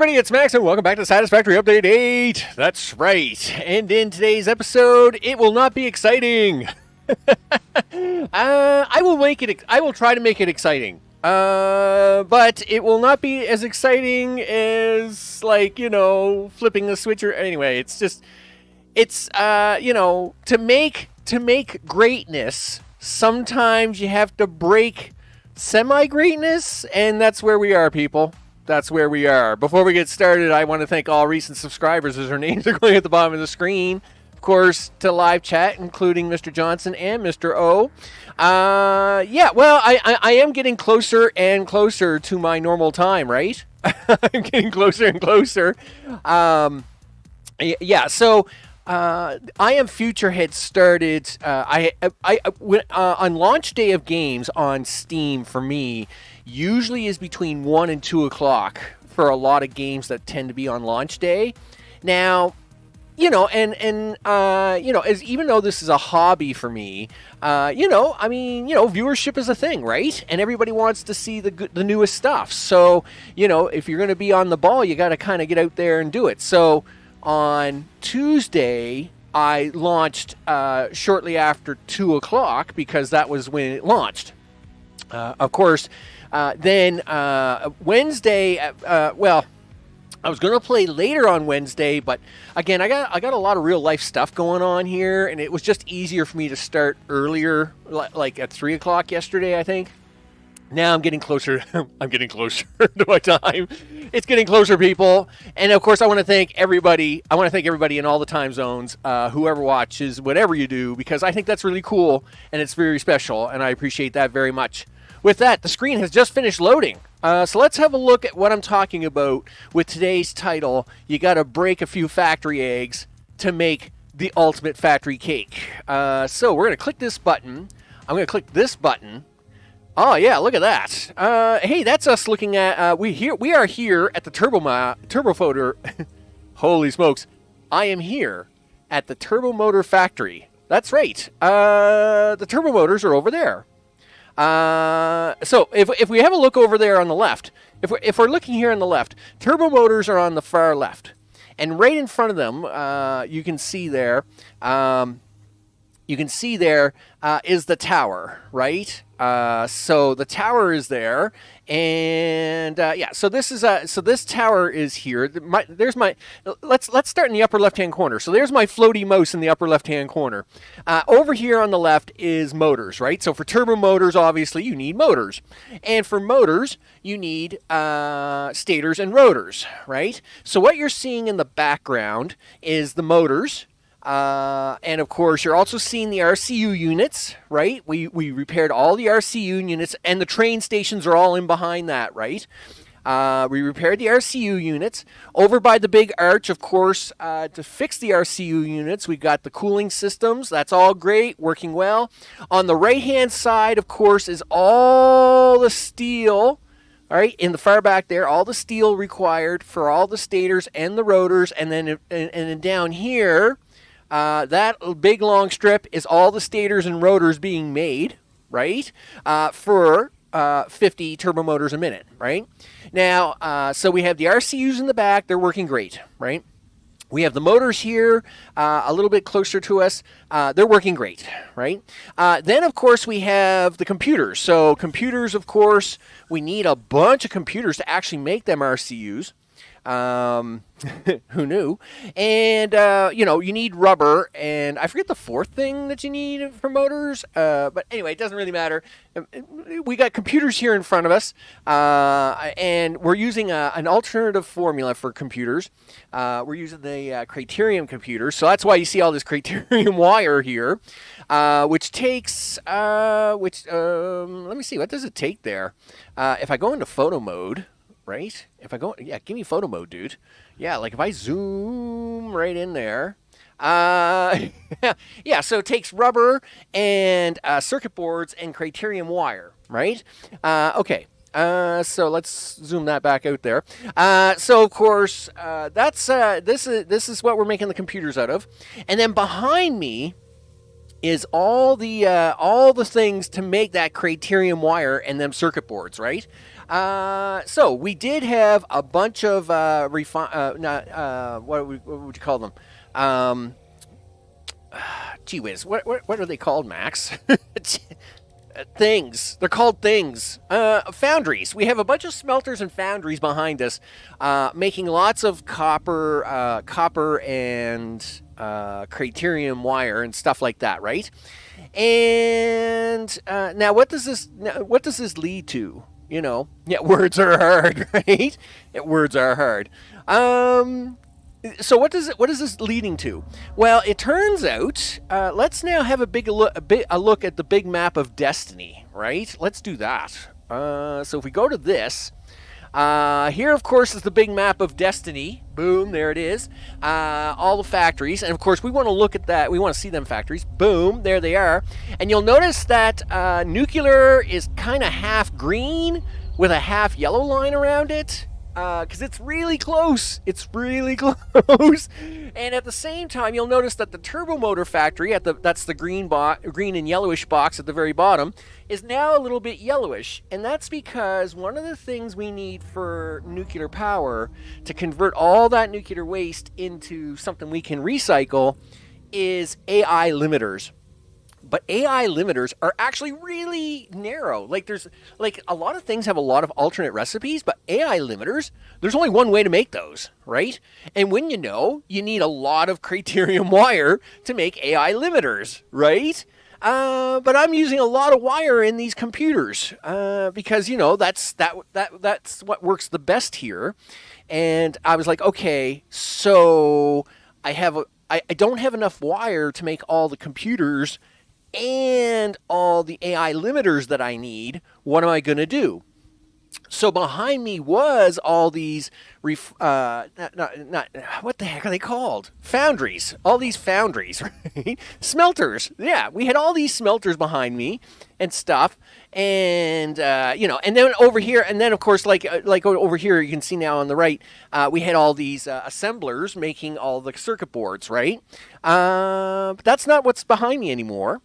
everybody, it's Max, and welcome back to Satisfactory Update 8. That's right. And in today's episode, it will not be exciting. I will try to make it exciting. But it will not be as exciting as, flipping the switcher. Anyway, to make greatness, sometimes you have to break semi-greatness, and that's where we are, people. That's where we are. Before we get started, I want to thank all recent subscribers as their names are going at the bottom of the screen. Of course, to live chat, including Mr. Johnson and Mr. O. I am getting closer and closer to my normal time, right? I'm getting closer and closer. I Am Future had started. On launch day of games on Steam for me usually is between 1 and 2 o'clock for a lot of games that tend to be on launch day. Now, as even though this is a hobby for me, viewership is a thing, right? And everybody wants to see the newest stuff. So, if you're going to be on the ball, you got to kind of get out there and do it. So on Tuesday, I launched shortly after 2 o'clock because that was when it launched. Of course, then Wednesday, I was going to play later on Wednesday, but again, I got a lot of real life stuff going on here, and it was just easier for me to start earlier, like at 3 o'clock yesterday, I think. Now I'm getting closer. I'm getting closer to my time. It's getting closer, people. And of course, I want to thank everybody. I want to thank everybody in all the time zones, whoever watches, whatever you do, because I think that's really cool and it's very special, and I appreciate that very much. With that, the screen has just finished loading. So let's have a look at what I'm talking about with today's title. You got to break a few factory eggs to make the ultimate factory cake. So we're going to click this button. I'm going to click this button. Oh yeah, look at that. Hey, that's us looking at. We are here at the turbo motor. Holy smokes! I am here at the turbo motor factory. That's right. The turbo motors are over there. So if we have a look over there on the left, if we're looking here on the left, turbo motors are on the far left, and right in front of them, you can see there. Is the tower, right? So the tower is there, and so this tower is here. Let's start in the upper left-hand corner. So there's my floaty mouse in the upper left-hand corner. Over here on the left is motors, right? So for turbo motors, obviously you need motors, and for motors you need stators and rotors, right? So what you're seeing in the background is the motors. And of course, you're also seeing the RCU units, right? We repaired all the RCU units, and the train stations are all in behind that, right? We repaired the RCU units. Over by the big arch, of course, to fix the RCU units, we got the cooling systems. That's all great, working well. On the right-hand side, of course, is all the steel. All right, in the far back there, all the steel required for all the stators and the rotors, and then down here. That big long strip is all the stators and rotors being made, right, for 50 turbo motors a minute, right? Now, so we have the RCUs in the back. They're working great, right? We have the motors here a little bit closer to us. They're working great, right? Then, of course, we have the computers. So computers, of course, we need a bunch of computers to actually make them RCUs. Who knew? And, you need rubber, and I forget the fourth thing that you need for motors, but anyway, it doesn't really matter. We got computers here in front of us, and we're using an alternative formula for computers. We're using the Criterium computer, so that's why you see all this Criterium wire here, which takes, let me see, what does it take there? If I go into photo mode, right? If I go, give me photo mode, dude. Yeah, like if I zoom right in there, so it takes rubber and circuit boards and Criterium wire, right? Okay. So let's zoom that back out there. So of course, this is what we're making the computers out of, and then behind me is all the things to make that Criterium wire and them circuit boards, right? So we did have a bunch of what would you call them? Gee whiz, what are they called, Max? Things. They're called things. Foundries. We have a bunch of smelters and foundries behind us, making lots of copper and Criterium wire and stuff like that, right? And now, what does this lead to? Words are hard, right? Words are hard. So what is this leading to? Well, it turns out, let's now have a look at the big map of destiny, right? Let's do that. So if we go to this, here, of course, is the big map of destiny. Boom, there it is. All the factories, and of course, we want to look at that. We want to see them factories. Boom, there they are. And you'll notice that nuclear is kind of half green with a half yellow line around it. Because it's really close. It's really close. And at the same time, you'll notice that the turbo motor factory, that's the green and yellowish box at the very bottom, is now a little bit yellowish. And that's because one of the things we need for nuclear power to convert all that nuclear waste into something we can recycle is AI limiters. But AI limiters are actually really narrow. There's a lot of things have a lot of alternate recipes, but AI limiters, there's only one way to make those, right? And when you need a lot of Criterium wire to make AI limiters, right? But I'm using a lot of wire in these computers because that's what works the best here. And I was like, okay, so I don't have enough wire to make all the computers and all the AI limiters that I need. What am I going to do? So behind me was all these, what the heck are they called? Foundries. All these foundries, right? Smelters. Yeah, we had all these smelters behind me and stuff. And, and then over here, and then of course, like over here, you can see now on the right, we had all these assemblers making all the circuit boards, right? But that's not what's behind me anymore.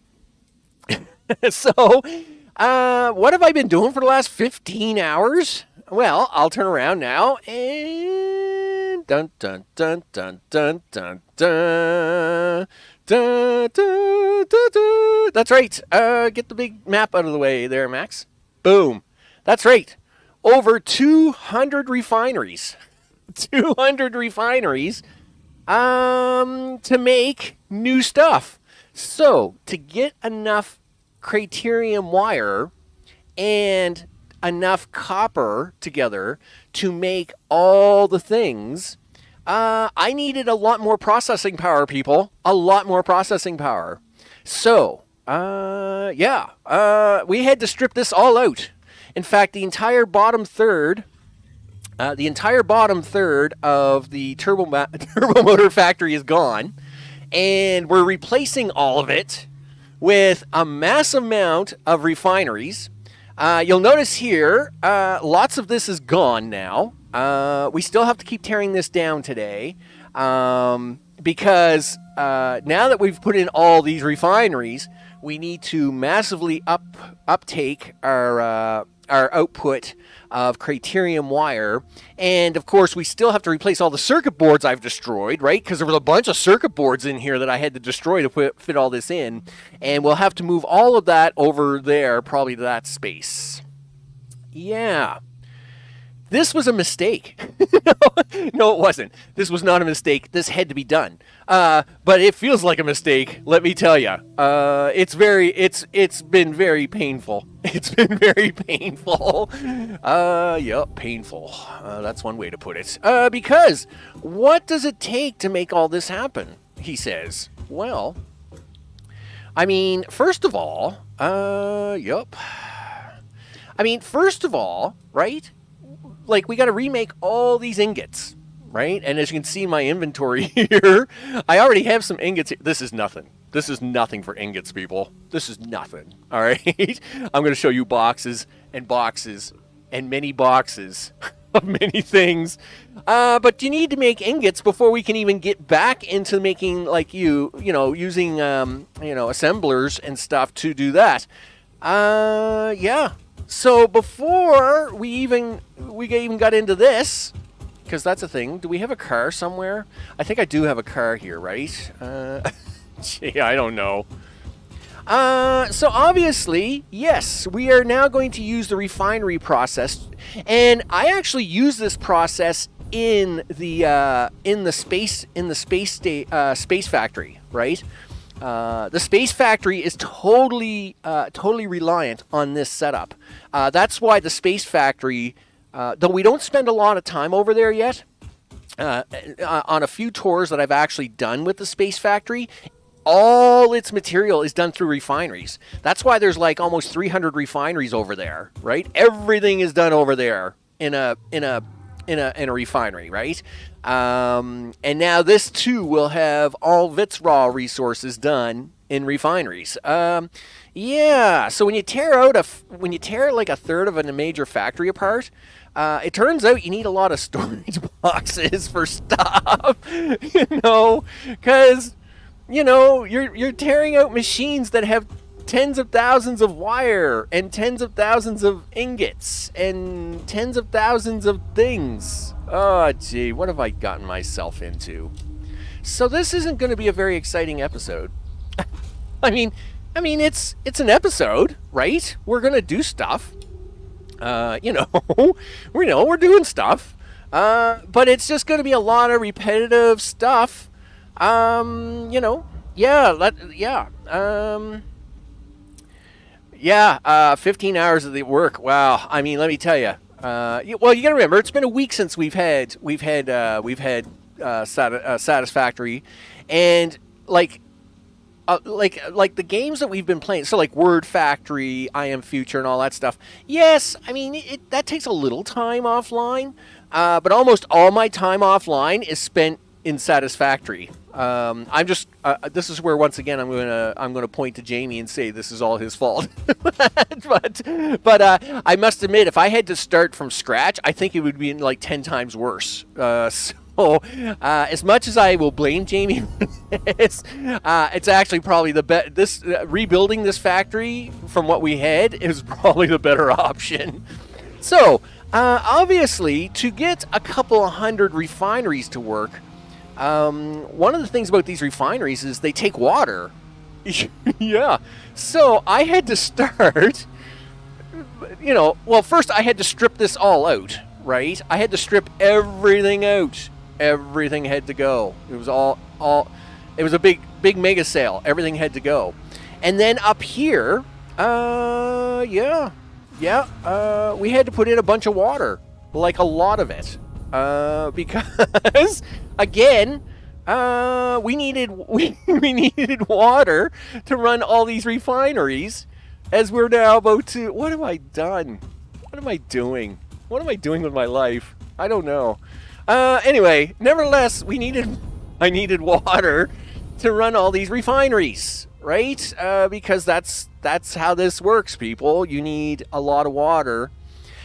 So, what have I been doing for the last 15 hours? Well, I'll turn around now and dun dun dun dun dun dun dun dun dun dun dun. That's right. Get the big map out of the way there, Max. Boom. That's right. Over 200 refineries. 200 refineries to make new stuff. So, to get enough Criterium wire and enough copper together to make all the things, I needed a lot more processing power, people. A lot more processing power. So, we had to strip this all out. In fact, the entire bottom third of the turbo motor factory is gone, and we're replacing all of it with a massive amount of refineries. You'll notice here, lots of this is gone now. We still have to keep tearing this down today because now that we've put in all these refineries, we need to massively uptake our output of Criterium wire. And of course, we still have to replace all the circuit boards I've destroyed, right? Because there was a bunch of circuit boards in here that I had to destroy to fit all this in. And we'll have to move all of that over there, probably to that space. Yeah. This was a mistake. No, it wasn't. This was not a mistake. This had to be done. But it feels like a mistake, let me tell you. It's been very painful. It's been very painful. Painful. That's one way to put it. Because what does it take to make all this happen? He says. Well, I mean, first of all, right? Like, we got to remake all these ingots, right? And as you can see in my inventory here, I already have some ingots. This is nothing. This is nothing for ingots, people. This is nothing, all right? I'm going to show you boxes and boxes and many boxes of many things. But you need to make ingots before we can even get back into making, like, using, assemblers and stuff to do that. So before we even got into this, because that's a thing. Do we have a car somewhere? I think I do have a car here, right? Gee, I don't know. So obviously, yes, we are now going to use the refinery process, and I actually use this process in the space factory, right? The space factory is totally reliant on this setup. That's why the space factory, though we don't spend a lot of time over there yet, on a few tours that I've actually done with the space factory, all its material is done through refineries. That's why there's like almost 300 refineries over there, right? Everything is done over there in a refinery, right? And now this too will have all of its raw resources done in refineries. Yeah. So when you tear like a third of a major factory apart, it turns out you need a lot of storage boxes for stuff. Because you're tearing out machines that have tens of thousands of wire and tens of thousands of ingots and tens of thousands of things. Oh, gee, what have I gotten myself into? So this isn't going to be a very exciting episode. I mean, it's an episode, right? We're going to do stuff. We're doing stuff. But it's just going to be a lot of repetitive stuff. 15 hours of the work. Wow. I mean, let me tell you. Well, you got to remember, it's been a week since we've had Satisfactory, and like the games that we've been playing. So like Word Factory, I Am Future, and all that stuff. Yes, I mean that takes a little time offline, but almost all my time offline is spent in Satisfactory. This is where once again I'm gonna point to Jamie and say this is all his fault. but I must admit, if I had to start from scratch, I think it would be like 10 times worse. So as much as I will blame Jamie for this, it's actually probably the best. This rebuilding this factory from what we had is probably the better option. So obviously, to get a couple of hundred refineries to work. One of the things about these refineries is they take water. Yeah. So I had to start, first I had to strip this all out, right? I had to strip everything out. Everything had to go. It was it was a big mega sale. Everything had to go. And then up here, we had to put in a bunch of water, like a lot of it. Because again, we needed water to run all these refineries, as we're now about to. What have I done? What am I doing? What am I doing with my life? I don't know. Anyway, nevertheless, I needed water to run all these refineries, right? Because that's how this works, people. You need a lot of water.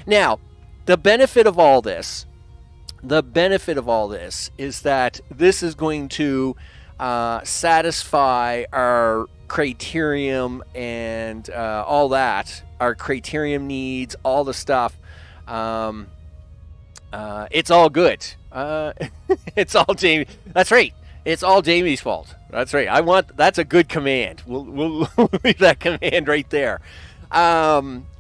Now, the benefit of all this is that this is going to satisfy our criterium and all that, our criterium needs, all the stuff. It's all good. It's all Jamie. That's right. It's all Jamie's fault. That's right. That's a good command. We'll leave that command right there.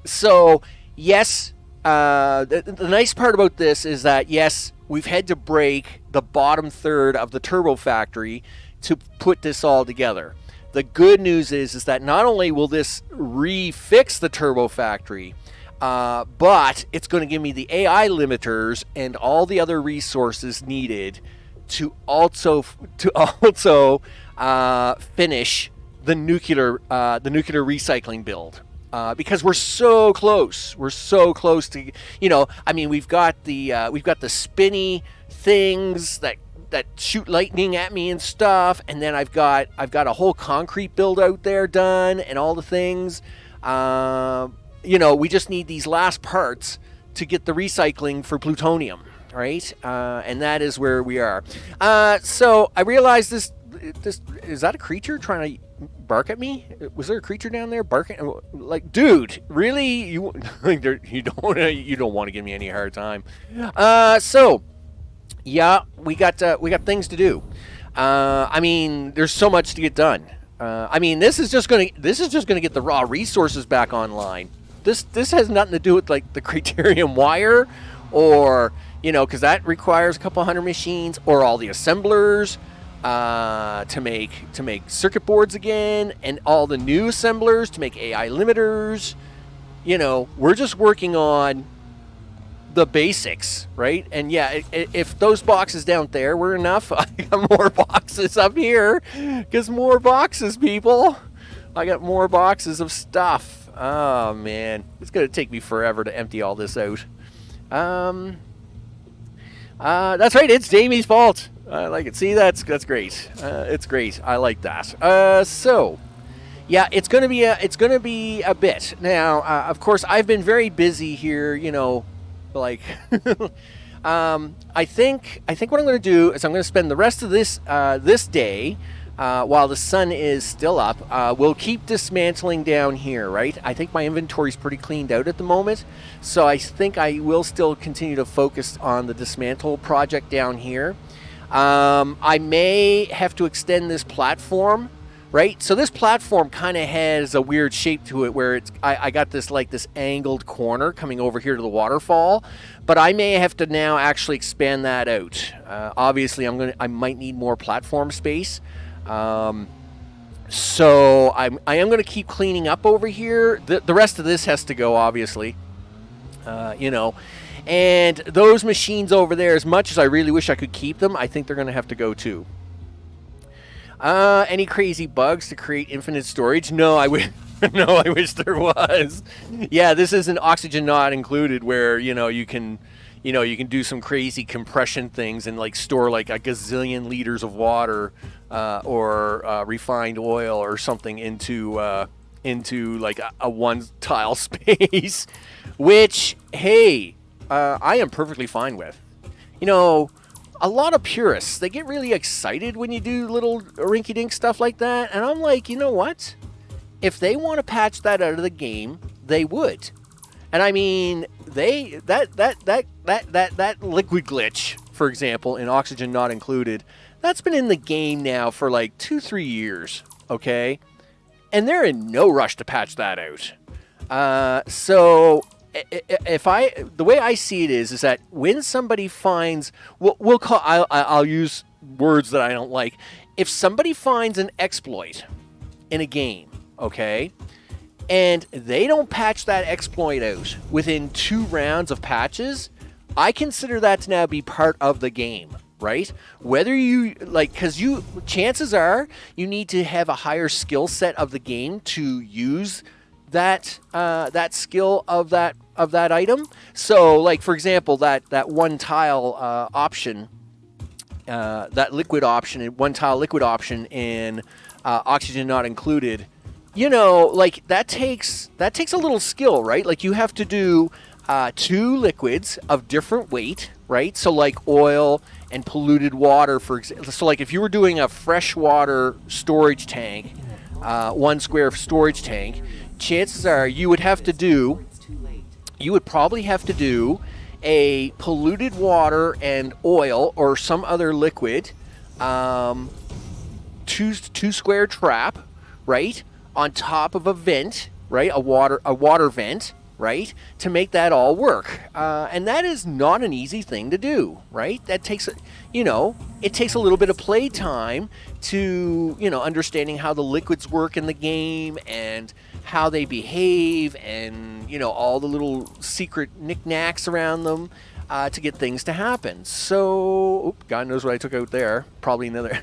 So yes. The nice part about this is that, yes, we've had to break the bottom third of the turbo factory to put this all together. The good news is that not only will this refix the turbo factory, but it's going to give me the AI limiters and all the other resources needed to also finish the nuclear recycling build. Because we're so close. We're so close to, we've got the spinny things that shoot lightning at me and stuff, and then I've got a whole concrete build out there done and all the things. We just need these last parts to get the recycling for plutonium, right? And that is where we are. So I realize this is that a creature trying to bark at me? Was there a creature down there barking? Like, dude, really? You don't want to give me any hard time. So yeah, we got things to do. I mean, there's so much to get done. I mean, this is just gonna get the raw resources back online. This has nothing to do with like the Criterium wire, or because that requires a couple hundred machines, or all the assemblers to make circuit boards again, and all the new assemblers to make AI limiters. We're just working on the basics, right? And yeah, if those boxes down there were enough, I got more boxes up here, because more boxes, people. I got more boxes of stuff. Oh man, it's gonna take me forever to empty all this out. That's right, it's Jamie's fault. I like it. See, that's great. It's great. I like that. So yeah, it's gonna be a bit. Now, of course, I've been very busy here. Like, I think what I'm going to do is I'm going to spend the rest of this day, while the sun is still up. We'll keep dismantling down here, right? I think my inventory's pretty cleaned out at the moment, so I think I will still continue to focus on the dismantle project down here. I may have to extend this platform. Right, so this platform kind of has a weird shape to it, where I got this angled corner coming over here to the waterfall, but I may have to now actually expand that out. Obviously, I might need more platform space, so I am gonna keep cleaning up over here. The rest of this has to go, obviously, and those machines over there, as much as I really wish I could keep them, I think they're gonna have to go too. Any crazy bugs to create infinite storage? No, I wish there was. Yeah, this isn't oxygen not included, where you can do some crazy compression things and store like a gazillion liters of water or refined oil or something into like a one tile space, which hey, I am perfectly fine with. A lot of purists, they get really excited when you do little rinky-dink stuff like that, and I'm like, you know what? If they want to patch that out of the game, they would. And I mean, that liquid glitch, for example, in Oxygen Not Included, that's been in the game now for like 2-3 years, okay? And they're in no rush to patch that out. So the way I see it is that when somebody finds, I'll use words that I don't like. If somebody finds an exploit in a game, okay, and they don't patch that exploit out within 2 rounds of patches, I consider that to now be part of the game, right? Whether you because chances are you need to have a higher skill set of the game to use that skill of that item. So, like, for example, that one tile option, that liquid option, one tile liquid option in Oxygen Not Included, that takes a little skill, right? Like, you have to do 2 liquids of different weight, right? So, like oil and polluted water, for example. So, like, if you were doing a freshwater storage tank, 1 square storage tank, chances are you would probably have to do a polluted water and oil or some other liquid, 2 square trap, right, on top of a vent, right, a water vent, right, to make that all work. And that is not an easy thing to do, right? That takes, it takes a little bit of play time to, understanding how the liquids work in the game and how they behave, and all the little secret knickknacks around them to get things to happen. So, God knows what I took out there. Probably another.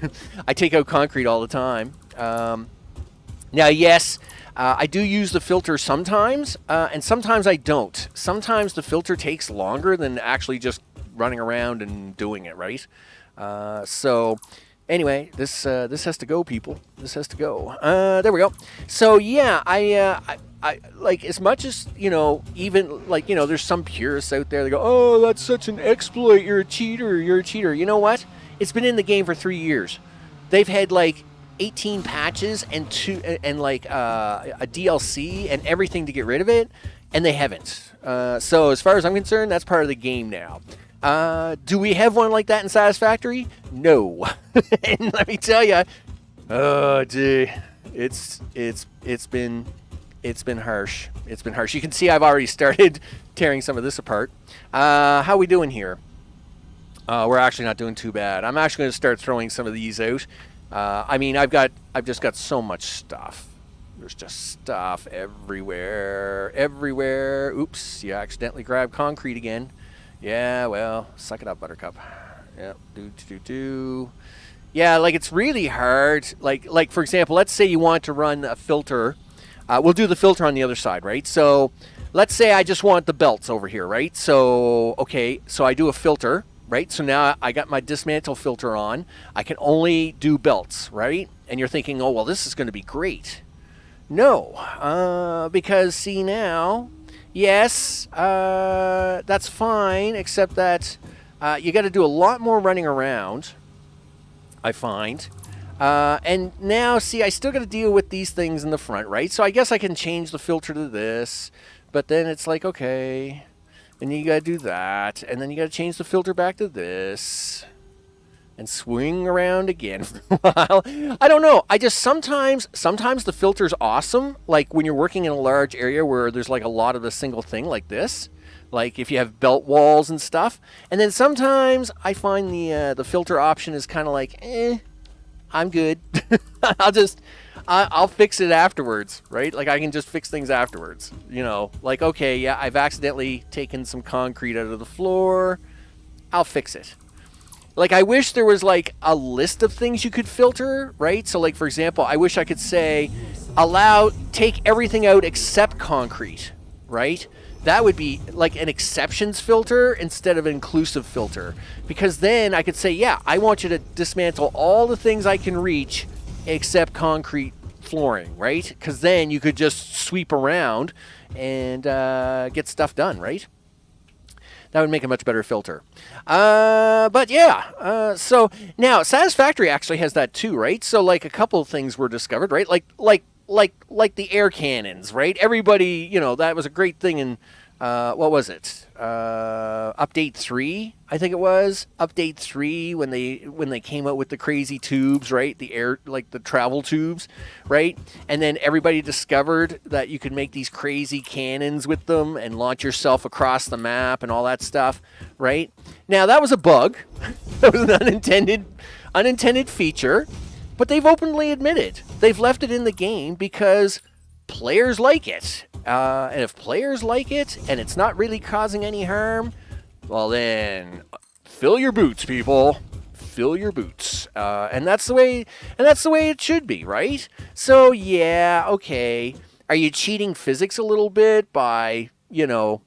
I take out concrete all the time. Now, yes, I do use the filter sometimes, and sometimes I don't. Sometimes the filter takes longer than actually just running around and doing it, right? So anyway, this has to go, people. This has to go. There we go. So yeah, I like, as much as, even like, there's some purists out there that go, oh, that's such an exploit. You're a cheater. You know what? It's been in the game for 3 years. They've had like 18 patches and like a DLC and everything to get rid of it, and they haven't. So as far as I'm concerned, that's part of the game now. Do we have one like that in Satisfactory? No. And let me tell you, oh, gee, it's been harsh. It's been harsh. You can see I've already started tearing some of this apart. How we doing here? We're actually not doing too bad. I'm actually going to start throwing some of these out. I mean, I've just got so much stuff. There's just stuff everywhere. Oops, you accidentally grabbed concrete again. Yeah, well, suck it up, Buttercup. Yep, do. Yeah, like it's really hard. Like for example, let's say you want to run a filter. We'll do the filter on the other side, right? So let's say I just want the belts over here, right? So, okay, so I do a filter, right? So now I got my dismantle filter on. I I do belts, right? And you're thinking, oh, well, this is going to be great. No, because see now, yes, that's fine, except that you got to do a lot more running around, I find. And now, see, I still got to deal with these things in the front, right? So I guess I can change the filter to this, but then it's like, okay, and you got to do that, and then you got to change the filter back to this, and swing around again for a while. I don't know. I just sometimes the filter's awesome, like when you're working in a large area where there's like a lot of the single thing like this, like if you have belt walls and stuff. And then sometimes I find the filter option is kind of like, I'm good. I'll fix it afterwards, right? Like I can just fix things afterwards, you know, like, okay, yeah, I've accidentally taken some concrete out of the floor. I'll fix it. Like, I wish there was, like, a list of things you could filter, right? So, like, for example, I wish I could say, take everything out except concrete, right? That would be, like, an exceptions filter instead of an inclusive filter. Because then I could say, yeah, I want you to dismantle all the things I can reach except concrete flooring, right? Because then you could just sweep around and get stuff done, right? That would make a much better filter. But yeah, so now Satisfactory actually has that too, right? So like a couple of things were discovered, right? Like the air cannons, right? Everybody, you know, that was a great thing in what was it? Update 3, I think it was. Update 3 when they came out with the crazy tubes, right? The air, like the travel tubes, right? And then everybody discovered that you could make these crazy cannons with them and launch yourself across the map and all that stuff, right? Now that was a bug. That was an unintended feature, but they've openly admitted they've left it in the game because players like it. And if players like it and it's not really causing any harm, well then fill your boots, people. Fill your boots. And that's the way it should be, right? So yeah, okay. Are you cheating physics a little bit by, you're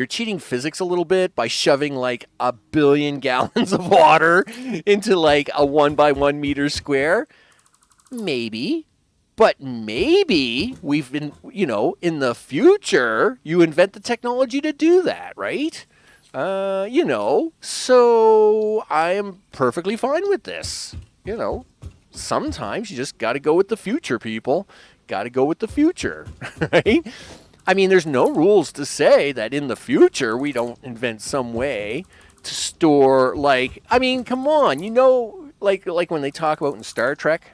cheating physics a little bit by shoving like 1 billion gallons of water into like a 1 by 1 meter square? Maybe. But maybe we've been, in the future, you invent the technology to do that, right? So I am perfectly fine with this. Sometimes you just got to go with the future, people. Got to go with the future, right? I mean, there's no rules to say that in the future we don't invent some way to store, come on, like when they talk about in Star Trek.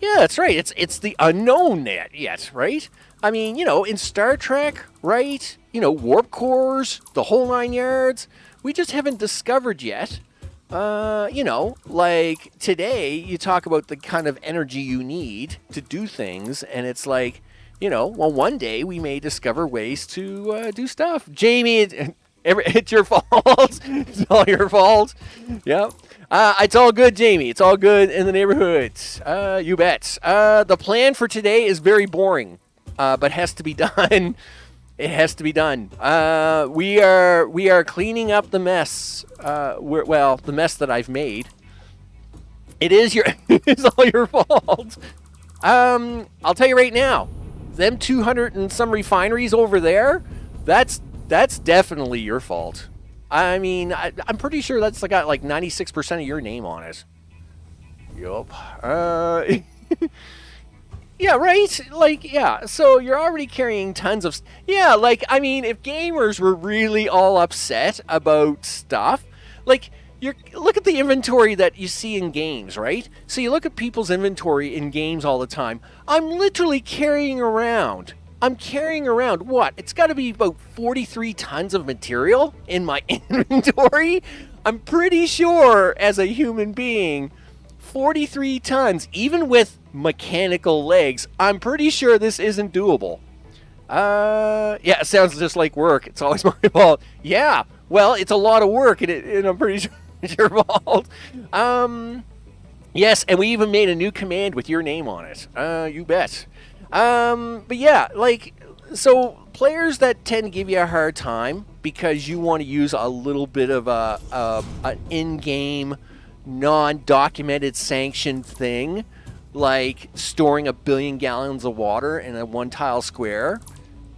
Yeah, that's right. It's the unknown yet, right? I mean, in Star Trek, right? Warp cores, the whole 9 yards. We just haven't discovered yet. Like today, you talk about the kind of energy you need to do things, and it's like, well, one day we may discover ways to do stuff. Jamie, it's your fault. It's all your fault. Yep. It's all good, Jamie. It's all good in the neighborhood. You bet. The plan for today is very boring, but has to be done. It has to be done. We are cleaning up the mess. The mess that I've made. It's all your fault. I'll tell you right now. Them 200 and some refineries over there. That's definitely your fault. I mean, I'm pretty sure that's got like 96% of your name on it. Yup. Yeah, right? Like, yeah, so you're already carrying tons of... Yeah, like, I mean, if gamers were really all upset about stuff, like, look at the inventory that you see in games, right? So you look at people's inventory in games all the time. I'm literally carrying around... I'm carrying around, what? It's got to be about 43 tons of material in my inventory? I'm pretty sure, as a human being... 43 tons, even with mechanical legs. I'm pretty sure this isn't doable. Yeah, it sounds just like work. It's always my fault. Yeah, well, it's a lot of work, and I'm pretty sure it's your fault. Yes, and we even made a new command with your name on it. You bet. But yeah, like, so players that tend to give you a hard time because you want to use a little bit of an in-game non-documented sanctioned thing, like storing 1 billion gallons of water in a 1-tile square.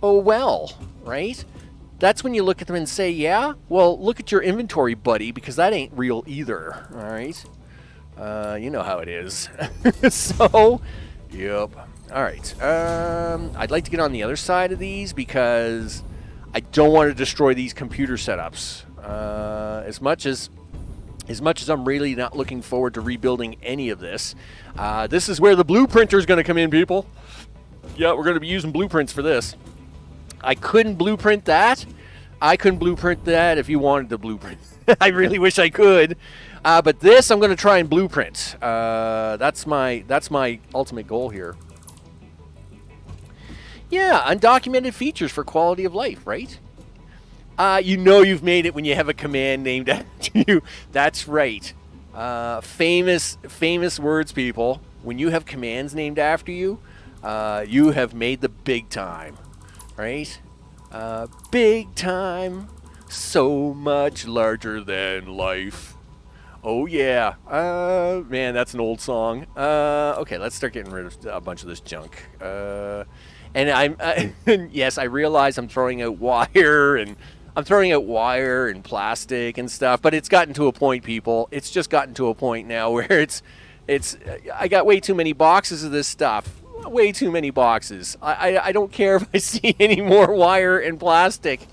Oh well, right? That's when you look at them and say, yeah, well, look at your inventory, buddy, because that ain't real either, all right? You know how it is. So, yep. All right. I'd like to get on the other side of these because I don't want to destroy these computer setups. As much as I'm really not looking forward to rebuilding any of this, this is where the blueprinter is going to come in, people. Yeah, we're going to be using blueprints for this. I couldn't blueprint that. I couldn't blueprint that if you wanted to blueprint. I really wish I could. But this, I'm going to try and blueprint. That's my ultimate goal here. Yeah, undocumented features for quality of life, right? You know you've made it when you have a command named after you. That's right. Famous words, people. When you have commands named after you, you have made the big time, right? Big time, so much larger than life. Oh yeah, man, that's an old song. Okay, let's start getting rid of a bunch of this junk. And yes, I realize I'm throwing out wire and plastic and stuff, but it's gotten to a point, people. It's just gotten to a point now where it's I got way too many boxes of this stuff. Way too many boxes. I don't care if I see any more wire and plastic.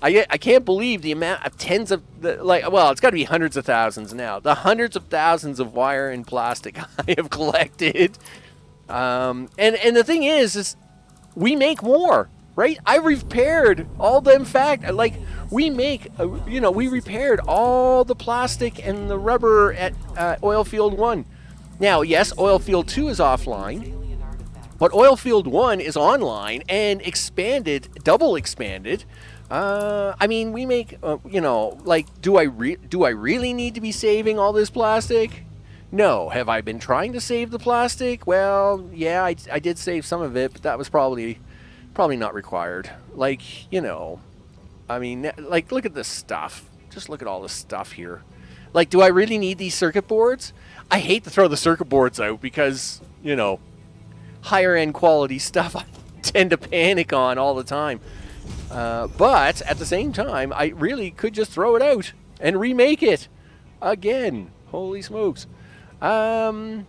I can't believe the amount of tens of it's got to be hundreds of thousands now. The hundreds of thousands of wire and plastic I have collected. And the thing is we make more. Right? I repaired all them we repaired all the plastic and the rubber at oil field 1. Now, yes, oil field 2 is offline, but oil field 1 is online and double expanded. I mean, we make, do I really need to be saving all this plastic? No. Have I been trying to save the plastic? Well, yeah, I did save some of it, but that was probably not required. I mean, look at this stuff. Just look at all this stuff here. Do I really need these circuit boards? I hate to throw the circuit boards out because, higher end quality stuff I tend to panic on all the time. But at the same time, I really could just throw it out and remake it again. Holy smokes. Okay,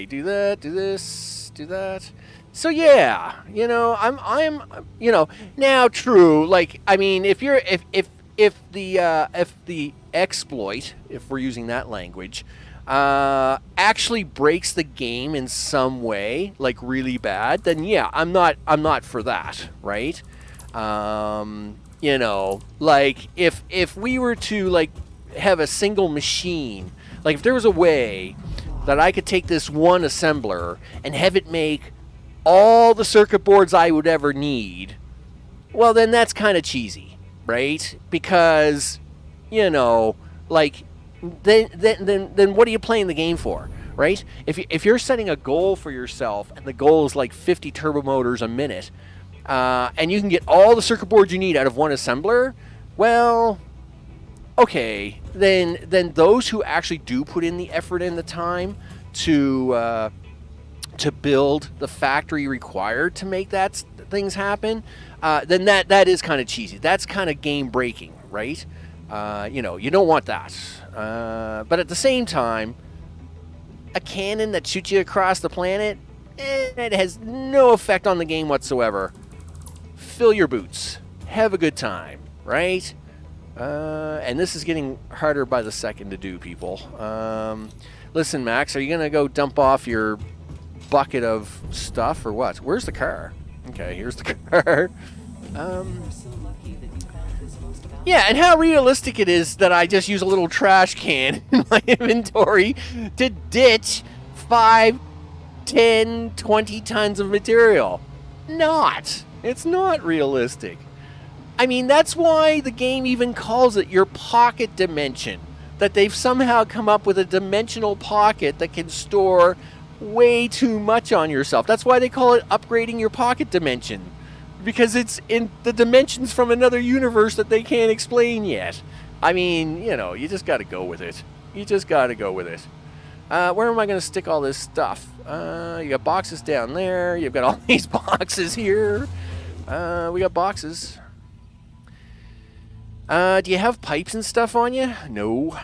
do that, do this, do that. So yeah, I'm now true. I mean, if the exploit, if we're using that language, actually breaks the game in some way, really bad, then yeah, I'm not for that, right? If we were to have a single machine, if there was a way that I could take this one assembler and have it make all the circuit boards I would ever need, well, then that's kind of cheesy, right? Because, then what are you playing the game for, right? If you're setting a goal for yourself and the goal is 50 turbo motors a minute, and you can get all the circuit boards you need out of one assembler, well, okay, then those who actually do put in the effort and the time to build the factory required to make things happen, then that is kind of cheesy. That's kind of game breaking, right? You know, you don't want that. But at the same time, a cannon that shoots you across the planet, it has no effect on the game whatsoever. Fill your boots. Have a good time, right? And this is getting harder by the second to do, people. Listen, Max, are you going to go dump off your bucket of stuff or what? Where's the car? Okay, here's the car. Yeah, and how realistic it is that I just use a little trash can in my inventory to ditch 5, 10, 20 tons of material. It's not realistic. I mean, that's why the game even calls it your pocket dimension. That they've somehow come up with a dimensional pocket that can store way too much on yourself. That's why they call it upgrading your pocket dimension. Because it's in the dimensions from another universe that they can't explain yet. I mean, you know, you just got to go with it. You just got to go with it. Where am I going to stick all this stuff? You got boxes down there. You've got all these boxes here. We got boxes. Do you have pipes and stuff on you? No.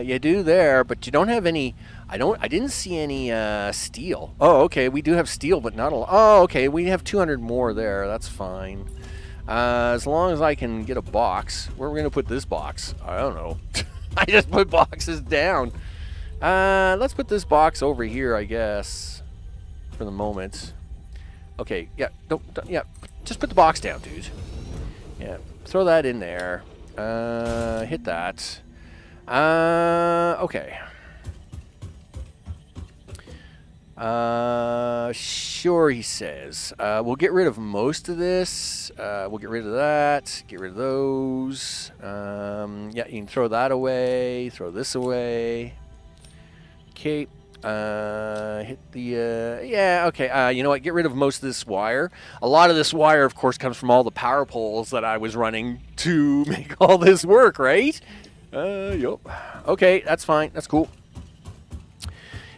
You do there, but you don't have any... I didn't see any steel. Oh, okay, we do have steel, but not a lot. Oh, okay, we have 200 more there. That's fine. As long as I can get a box. Where are we going to put this box? I don't know. I just put boxes down. Let's put this box over here, I guess, for the moment. Okay, yeah, yeah, just put the box down, dude. Yeah, throw that in there. Hit that. Okay. Sure, he says. We'll get rid of most of this. We'll get rid of that. Get rid of those. Yeah, you can throw that away. Throw this away. Okay. Hit the... yeah, okay. You know what? Get rid of most of this wire. A lot of this wire, of course, comes from all the power poles that I was running to make all this work, right? Yup. Okay, that's fine. That's cool.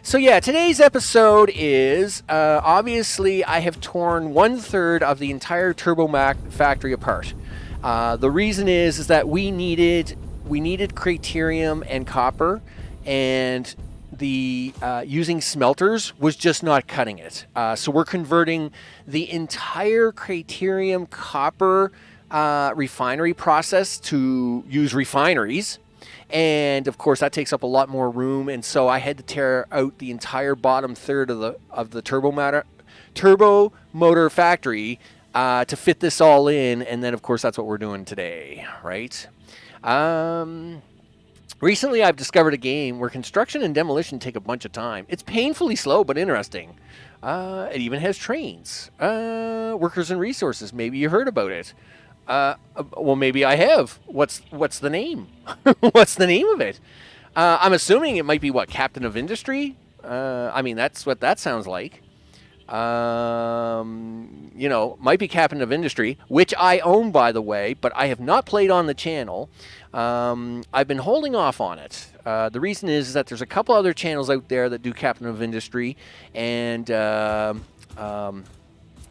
So yeah, today's episode is, obviously I have torn 1/3 of the entire Turbo factory apart. The reason is that we needed Criterium and copper, and the using smelters was just not cutting it. So we're converting the entire Criterium copper refinery process to use refineries. And of course that takes up a lot more room, and so I had to tear out the entire bottom third of the turbo motor factory to fit this all in, and then of course that's what we're doing today, right? Recently I've discovered a game where construction and demolition take a bunch of time. It's painfully slow but interesting. It even has trains. Workers and resources. Maybe you heard about it. Well, maybe I have. What's the name? What's the name of it? I'm assuming it might be Captain of Industry. I mean, that's what that sounds like. You know, might be Captain of Industry, which I own, by the way, but I have not played on the channel. I've been holding off on it. The reason is that there's a couple other channels out there that do Captain of Industry, and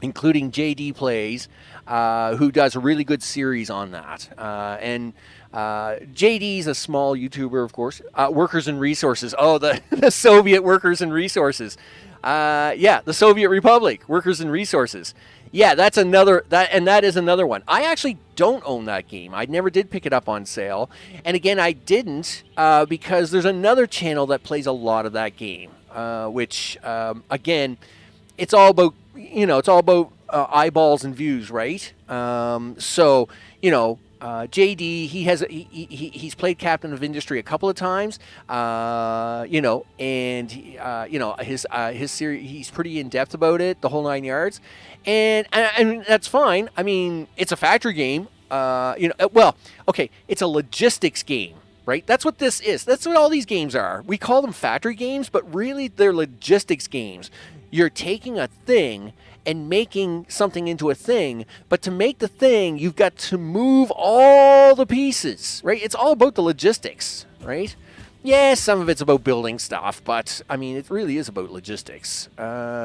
including JD Plays, who does a really good series on that. And JD's a small YouTuber, of course. Workers and Resources. Oh, the Soviet Workers and Resources. Yeah, the Soviet Republic, Workers and Resources. Yeah, that is another one. I actually don't own that game. I never did pick it up on sale. And again, I didn't because there's another channel that plays a lot of that game, which, again, it's all about, eyeballs and views, right? So, JD, he's played Captain of Industry a couple of times, and his series, he's pretty in depth about it, the whole 9 yards, and that's fine. I mean, it's a factory game, it's a logistics game, right? That's what this is. That's what all these games are. We call them factory games, but really they're logistics games. You're taking a thing and making something into a thing, but to make the thing, you've got to move all the pieces, right? It's all about the logistics, right? Yeah, some of it's about building stuff, but I mean, it really is about logistics.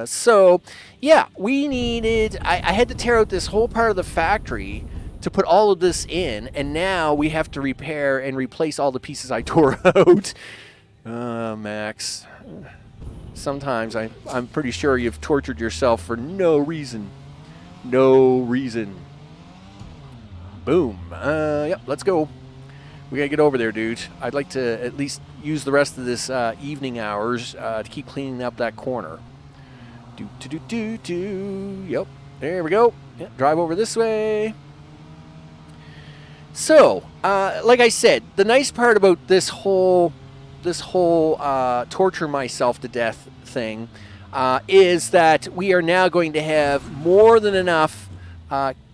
So, yeah, we needed. I had to tear out this whole part of the factory to put all of this in, and now we have to repair and replace all the pieces I tore out. Max. Sometimes I'm pretty sure you've tortured yourself for no reason. No reason. Boom. Yep, let's go. We gotta get over there, dude. I'd like to at least use the rest of this evening hours to keep cleaning up that corner. Yep, there we go. Yep, drive over this way. So, like I said, the nice part about this whole torture myself to death thing is that we are now going to have more than enough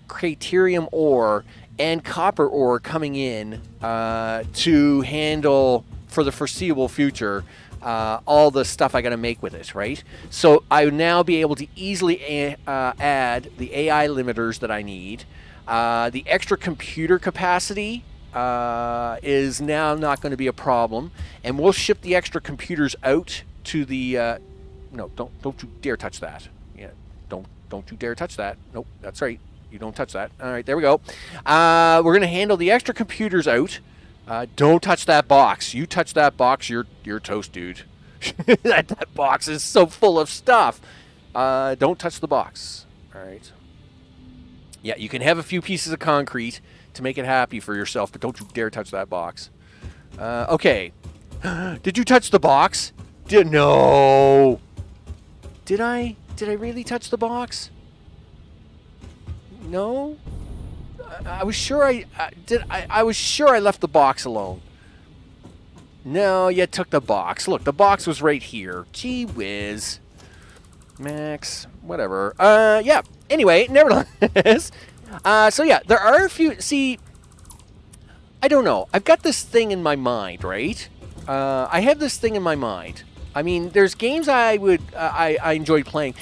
Craterium ore and copper ore coming in to handle, for the foreseeable future, all the stuff I got to make with it, right? So I would now be able to easily add the AI limiters that I need. The extra computer capacity is now not going to be a problem, and we'll ship the extra computers out to the. No, don't you dare touch that. Yeah, don't you dare touch that. Nope, that's right. You don't touch that. All right, there we go. We're going to handle the extra computers out. Don't touch that box. You touch that box, you're toast, dude. that box is so full of stuff. Don't touch the box. All right. Yeah, you can have a few pieces of concrete to make it happy for yourself, but don't you dare touch that box. Okay. Did you touch the box? No. Did I really touch the box? No. I was sure I did. I was sure I left the box alone. No, you took the box. Look, the box was right here. Gee whiz. Max, whatever. Yeah. Anyway, nevertheless. So yeah, there are a few. See, I don't know. I've got this thing in my mind, right? I have this thing in my mind. I mean, there's games I enjoy playing.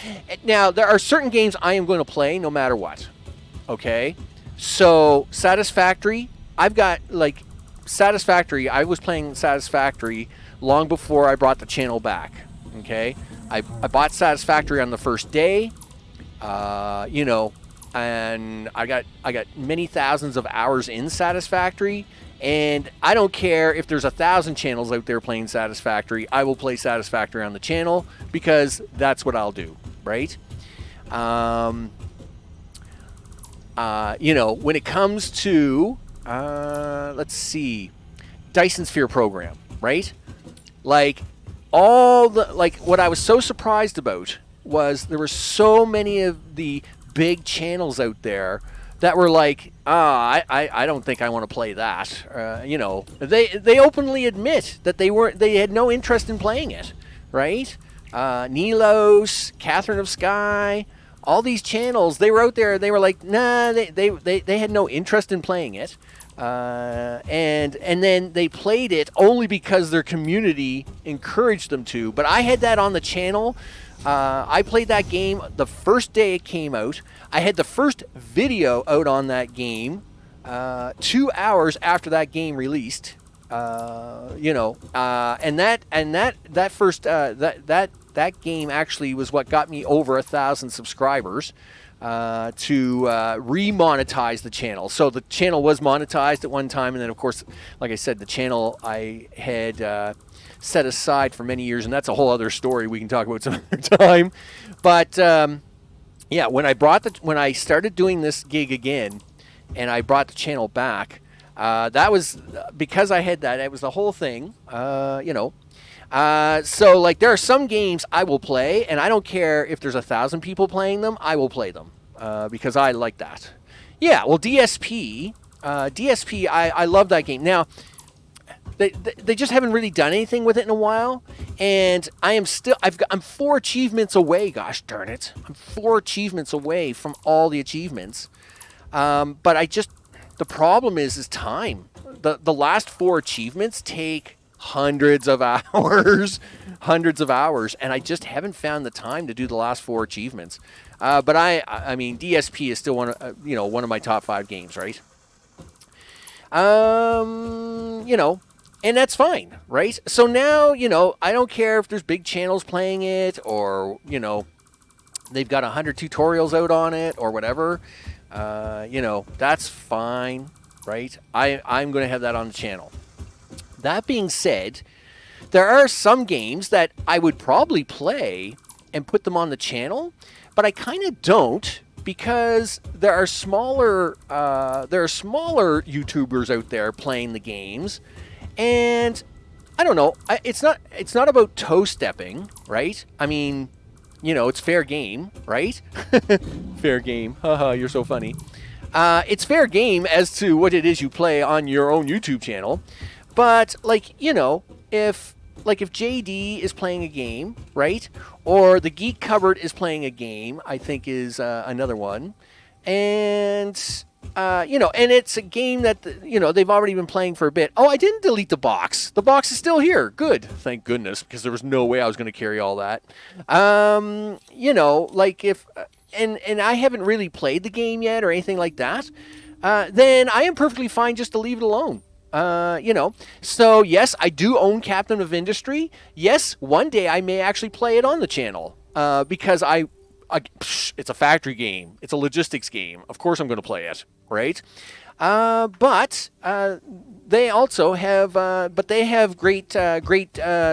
Now, there are certain games I am going to play no matter what. Okay? So, Satisfactory, I've got, like, Satisfactory, I was playing Satisfactory long before I brought the channel back. Okay? I bought Satisfactory on the first day, you know, and I got many thousands of hours in Satisfactory, and I don't care if there's 1,000 channels out there playing Satisfactory. I will play Satisfactory on the channel because that's what I'll do, right? You know, when it comes to, let's see, Dyson Sphere program, right? Like, what I was so surprised about was there were so many of the big channels out there that were like, I don't think I want to play that. You know, they openly admit that they had no interest in playing it, right? Nilos, Catherine of Sky, all these channels, they were out there, they were like, nah, they had no interest in playing it. And then they played it only because their community encouraged them to. But I had that on the channel. I played that game the first day it came out. I had the first video out on that game 2 hours after that game released. You know, and that game actually was what got me over 1,000 subscribers to remonetize the channel. So the channel was monetized at one time, and then of course, like I said, the channel I had set aside for many years, and that's a whole other story we can talk about some other time. But yeah, when I started doing this gig again, and I brought the channel back, that was because I had that. It was the whole thing, you know. So like there are some games I will play, and I don't care if there's 1,000 people playing them. I will play them because I like that. Yeah, well, DSP, I love that game. Now, they just haven't really done anything with it in a while, and I'm 4 achievements away. Gosh darn it, I'm 4 achievements away from all the achievements. But the problem is time. The last 4 achievements take hundreds of hours, and I just haven't found the time to do the last 4 achievements. But I mean, DSP is still one of my top 5 games, right? You know, And that's fine, right? So now, I don't care if there's big channels playing it, or, they've got 100 tutorials out on it or whatever. That's fine, right? I'm going to have that on the channel. That being said, there are some games that I would probably play and put them on the channel, but I kind of don't, because there are smaller YouTubers out there playing the games, and I don't know. It's not about toe stepping, right? I mean, it's fair game, right? Fair game. Haha, you're so funny. It's fair game as to what it is you play on your own YouTube channel, but if JD is playing a game, right? Or the Geek Cupboard is playing a game, I think is another one. And, and it's a game that, they've already been playing for a bit. Oh, I didn't delete the box. The box is still here. Good. Thank goodness, because there was no way I was going to carry all that. If, and I haven't really played the game yet or anything like that, then I am perfectly fine just to leave it alone. So yes, I do own Captain of Industry. Yes, one day I may actually play it on the channel, because it's a factory game. It's a logistics game. Of course I'm going to play it, right? But they also have, great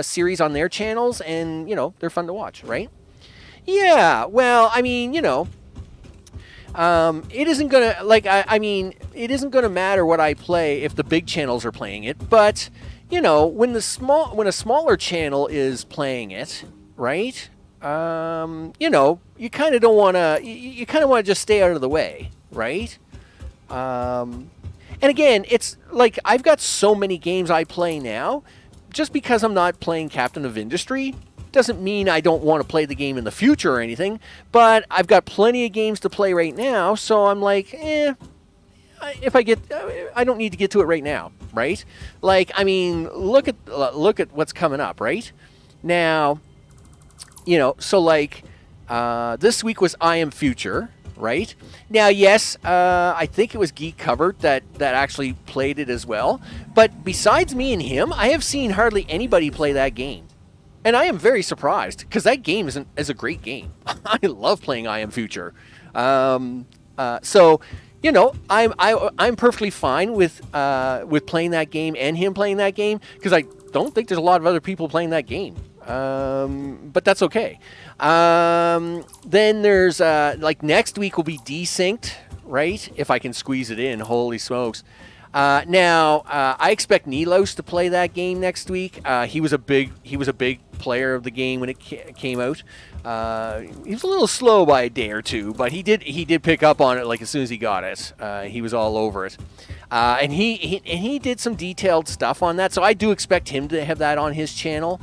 series on their channels, and, they're fun to watch, right? Yeah, well, I mean, it isn't gonna it isn't gonna matter what I play if the big channels are playing it. But when a smaller channel is playing it, right? You kind of don't want to. You kind of want to just stay out of the way, right? And again, it's like I've got so many games I play now. Just because I'm not playing Captain of Industry doesn't mean I don't want to play the game in the future or anything, but I've got plenty of games to play right now, so I'm like, I don't need to get to it right now, right? Like, I mean, look at what's coming up, right? Now, so like, this week was I Am Future, right? Now, yes, I think it was Geek Cupboard that actually played it as well, but besides me and him, I have seen hardly anybody play that game. And I am very surprised, because that game is a great game. I love playing I Am Future. So, I'm perfectly fine with playing that game and him playing that game, because I don't think there's a lot of other people playing that game. But that's okay. Then there's next week will be Desynced, right? If I can squeeze it in. Holy smokes. Now, I expect Nilos to play that game next week. He was a big player of the game when it came out. He was a little slow by a day or two, but he did pick up on it like as soon as he got it. He was all over it, and he did some detailed stuff on that. So I do expect him to have that on his channel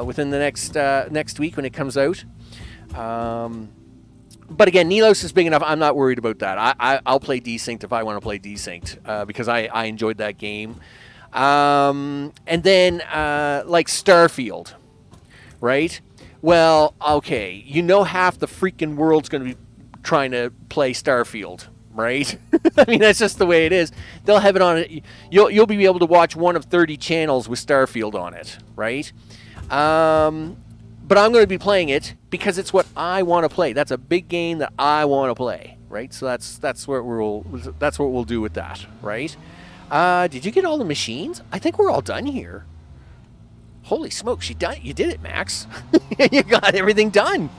within the next week when it comes out. But again, Nilos is big enough. I'm not worried about that. I'll play Desynced if I want to play Desynced, because I enjoyed that game. And then like Starfield, right? Well, okay, half the freaking world's going to be trying to play Starfield, right? I mean, that's just the way it is. They'll have it on it. You'll be able to watch one of 30 channels with Starfield on it, right? But I'm going to be playing it because it's what I want to play. That's a big game that I want to play, right? So that's what we'll do with that, right? Did you get all the machines? I think we're all done here. Holy smokes, you did it, Max. You got everything done.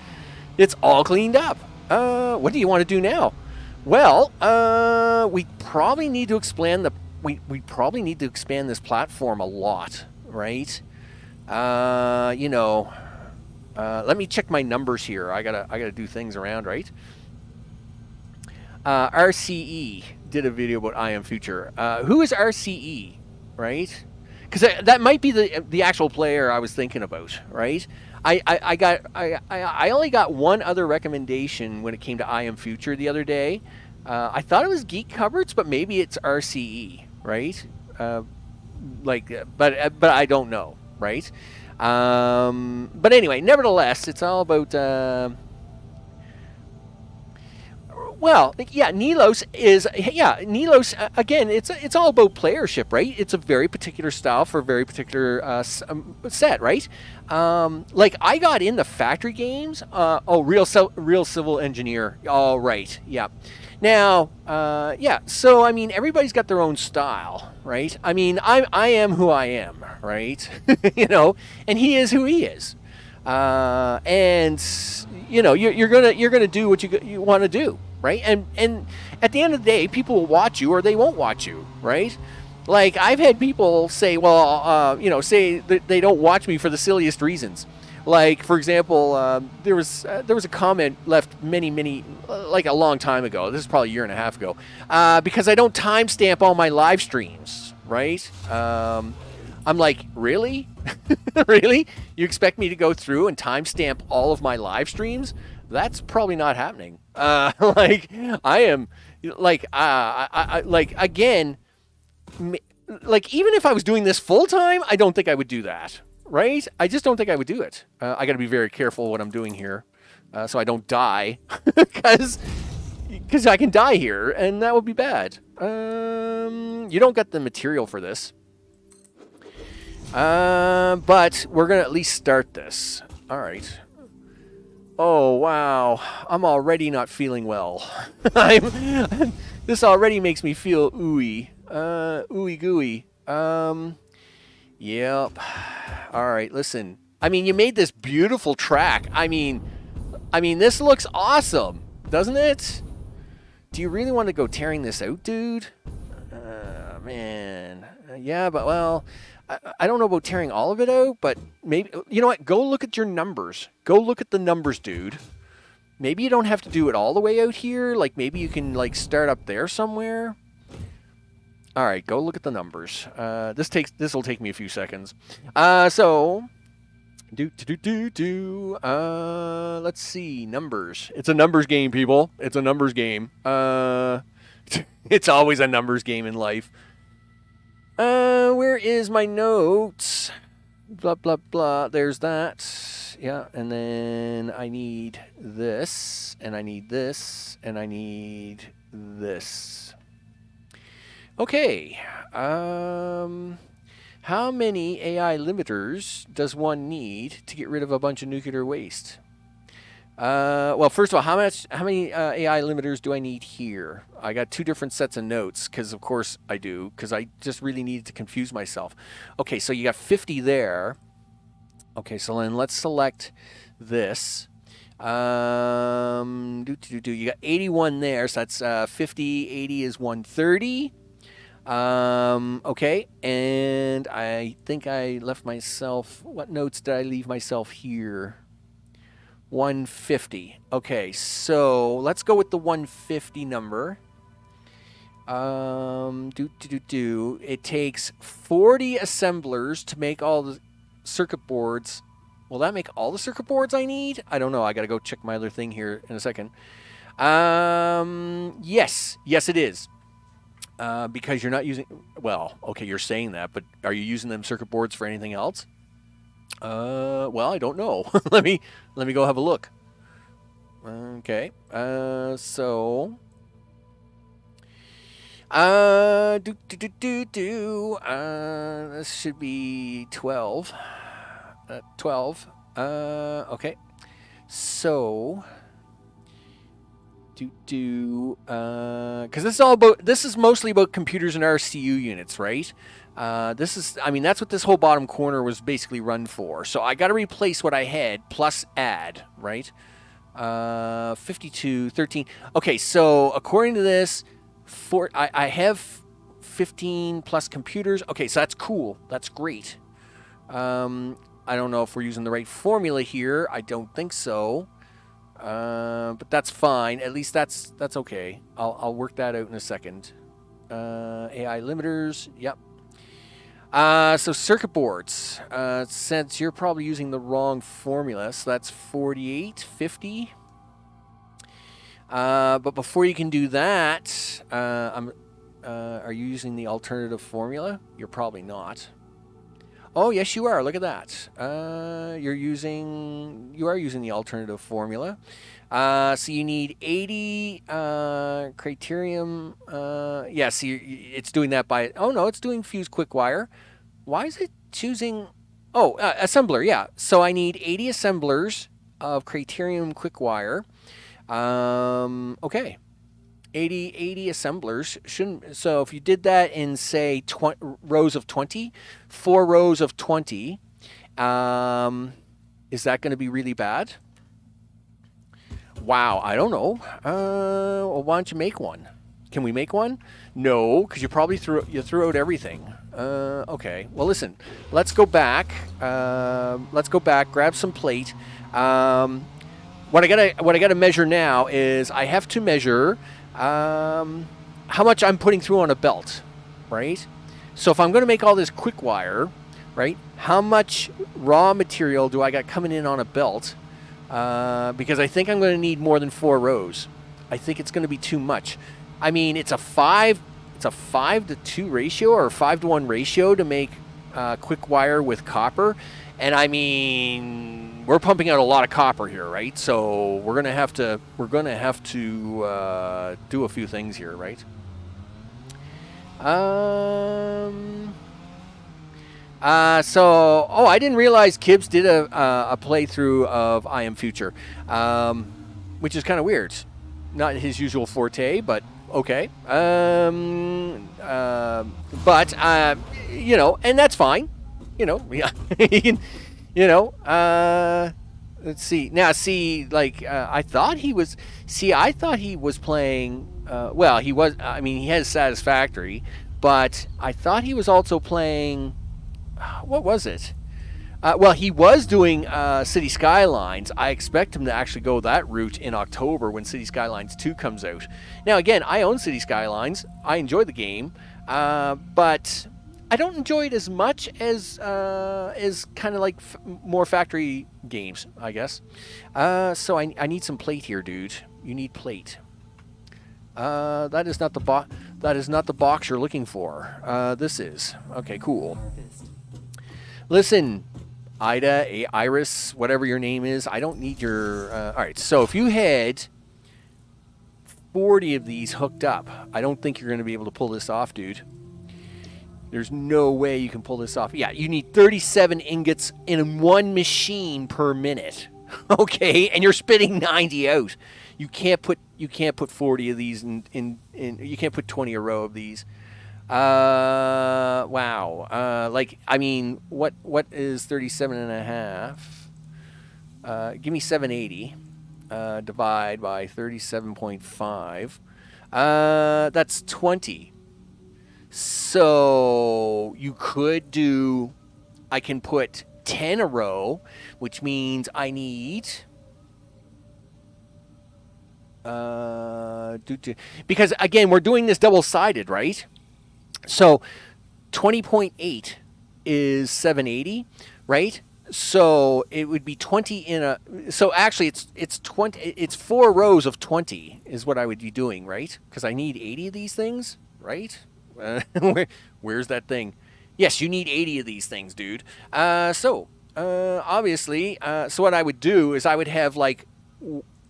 It's all cleaned up. What do you want to do now? Well, we probably need to expand we probably need to expand this platform a lot, right? Let me check my numbers here. I gotta do things around, right? RCE did a video about I Am Future. Who is RCE, right? Because that might be the actual player I was thinking about, right? I only got one other recommendation when it came to I Am Future the other day. I thought it was Geek Cupboards, but maybe it's RCE, right? But I don't know, right? But anyway, nevertheless, it's all about Well, yeah, Nilos is Nilos again. It's all about playership, right? It's a very particular style for a very particular set, right? Like I got in the factory games. Real Civil Engineer. All right, yeah. Now, yeah. So I mean, everybody's got their own style, right? I mean, I am who I am, right? You know, and he is who he is, and you know, you're gonna do what you want to do. Right, and at the end of the day, people will watch you or they won't watch you, right? Like I've had people say, well, you know, say that they don't watch me for the silliest reasons. Like for example, there was a comment left like a long time ago. This is probably a year and a half ago, because I don't timestamp all my live streams, right? I'm like, really, really? You expect me to go through and timestamp all of my live streams? That's probably not happening. Like I am, like I like again, like even if I was doing this full time, I don't think I would do that. Right? I just don't think I would do it. I got to be very careful what I'm doing here, so I don't die, because I can die here, and that would be bad. You don't get the material for this, but we're gonna at least start this. All right. Oh, wow. I'm already not feeling well. This already makes me feel ooey. Ooey gooey. Yep. All right, listen. I mean, you made this beautiful track. I mean, this looks awesome, doesn't it? Do you really want to go tearing this out, dude? Man. Yeah, but, well, I don't know about tearing all of it out, but maybe, you know what? Go look at your numbers. Go look at the numbers, dude. Maybe you don't have to do it all the way out here. Like, maybe you can, like, start up there somewhere. All right, go look at the numbers. This will take me a few seconds. Let's see, numbers. It's a numbers game, people. It's a numbers game. It's always a numbers game in life. Where is my notes? Blah, blah, blah. There's that. Yeah, and then I need this, and I need this, and I need this. Okay. How many AI limiters does one need to get rid of a bunch of nuclear waste? Well, first of all, how many AI limiters do I need here? I got two different sets of notes, because of course I do, because I just really needed to confuse myself. Okay, so you got 50 there. Okay, so then let's select this. You got 81 there, so that's 50, 80 is 130. Okay, and I think I left myself, what notes did I leave myself here? 150. Okay, so let's go with the 150 number. It takes 40 assemblers to make all the circuit boards. Will that make all the circuit boards I need? I don't know. I got to go check my other thing here in a second. Yes, it is. Because you're not using, well, okay, you're saying that, but are you using them circuit boards for anything else? Well, I don't know. let me go have a look. Okay. So this should be 12. 12. Okay. So because this is mostly about computers and RCU units, right? I mean, that's what this whole bottom corner was basically run for. So I got to replace what I had plus add, right? 52, 13. Okay, so according to this, I have 15 plus computers. Okay, so that's cool. That's great. I don't know if we're using the right formula here. I don't think so. But that's fine. At least that's okay. I'll work that out in a second. AI limiters. Yep. So circuit boards. Since you're probably using the wrong formula, so that's 48, 50. But before you can do that, are you using the alternative formula? You're probably not. Oh, yes, you are. Look at that. You are using the alternative formula. So you need 80 criterium. Yeah, see, it's doing that by... Oh, no, it's doing fuse quick wire. Why is it choosing... Oh, assembler, yeah. So I need 80 assemblers of criterium quick wire. Okay. 80 assemblers. Shouldn't... So if you did that in, say, rows of 20, 4 rows of 20, is that going to be really bad? Wow, I don't know. Well, why don't you make one? Can we make one? No, because you probably threw out everything. Okay. Well, listen. Let's go back. Grab some plate. What I gotta measure now is I have to measure how much I'm putting through on a belt, right? So if I'm going to make all this quick wire, right? How much raw material do I got coming in on a belt? Because I think I'm going to need more than 4 rows. I think it's going to be too much. I mean, it's a 5 to 2 ratio or a 5 to 1 ratio to make quick wire with copper. And I mean, we're pumping out a lot of copper here, right? So we're going to have to do a few things here, right? So I didn't realize Kibbs did a playthrough of I Am Future, which is kind of weird. Not his usual forte, but okay. But you know, and that's fine. You know, you know. Let's see. Now, see, like I thought he was playing. Well, he was. I mean, he has Satisfactory, but I thought he was also playing. What was it? Well, he was doing City Skylines. I expect him to actually go that route in October when City Skylines 2 comes out. Now, again, I own City Skylines. I enjoy the game, but I don't enjoy it as much as kind of like more factory games, I guess. So I need some plate here, dude. You need plate. That is not the That is not the box you're looking for. This is okay. Cool. Listen, Ida, Iris, whatever your name is, I don't need your... all right, so if you had 40 of these hooked up, I don't think you're going to be able to pull this off, dude. There's no way you can pull this off. Yeah, you need 37 ingots in one machine per minute. Okay, and you're spitting 90 out. You can't put 40 of these in you can't put 20 a row of these. Wow. Like, I mean, what is 37 and a half? Give me 780. Divide by 37.5. That's 20. So you could do, I can put 10 a row, which means I need... because, again, we're doing this double-sided, right? So 20.8 is 780, right? So it would be 20 in a... So actually, it's 20. It's 4 rows of 20 is what I would be doing, right? Because I need 80 of these things, right? Where's that thing? Yes, you need 80 of these things, dude. Obviously, so what I would do is I would have, like...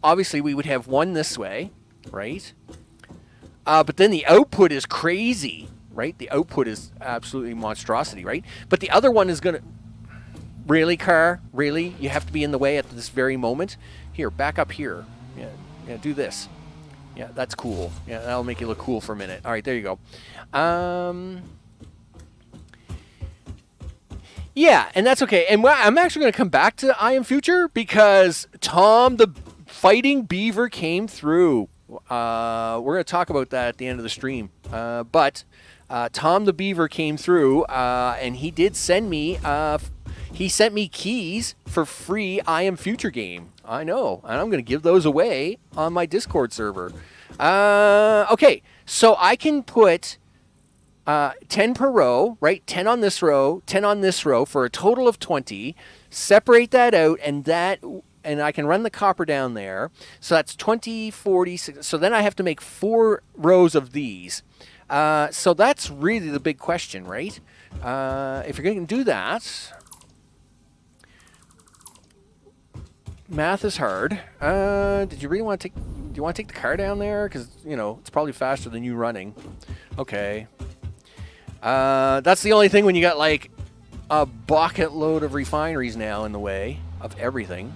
Obviously, we would have one this way, right? But then the output is crazy, right? The output is absolutely monstrosity, right? But the other one is going to... Really, car? Really? You have to be in the way at this very moment? Here, back up here. Yeah, do this. Yeah, that's cool. Yeah, that'll make you look cool for a minute. All right, there you go. Yeah, and that's okay. And I'm actually going to come back to I Am Future because Tom the Fighting Beaver came through. We're going to talk about that at the end of the stream. But Tom the Beaver came through, and he did send me... he sent me keys for free I Am Future game. I know, and I'm going to give those away on my Discord server. Okay, so I can put 10 per row, right? 10 on this row, 10 on this row for a total of 20. Separate that out, and I can run the copper down there. So that's 20, 40. So then I have to make 4 rows of these. So that's really the big question, right? If you're going to do that... Math is hard. Did you really want to take... Do you want to take the car down there? Because, you know, it's probably faster than you running. Okay. That's the only thing when you got, like, a bucket load of refineries now in the way of everything.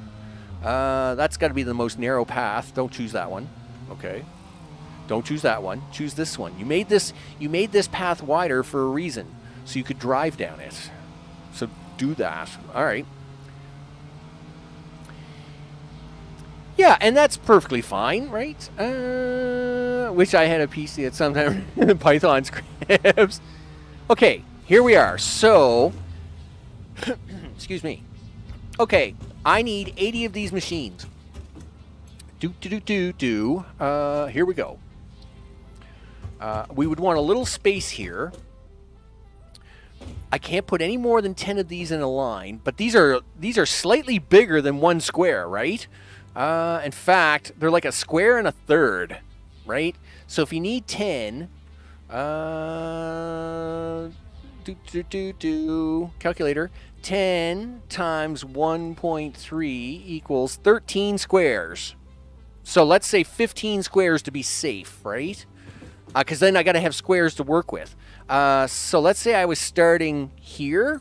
That's got to be the most narrow path. Don't choose that one. Okay. Don't choose that one. Choose this one. You made this path wider for a reason, so you could drive down it. So do that. All right. Yeah, and that's perfectly fine, right? Wish I had a PC at some time. Python scripts. Okay, here we are. So, excuse me. Okay, I need 80 of these machines. Here we go. We would want a little space here. I can't put any more than 10 of these in a line, but these are slightly bigger than one square, right? In fact, they're like a square and a third, right? So if you need 10, calculator, 10 times 1.3 equals 13 squares. So let's say 15 squares to be safe, right? Because then I got to have squares to work with. So let's say I was starting here.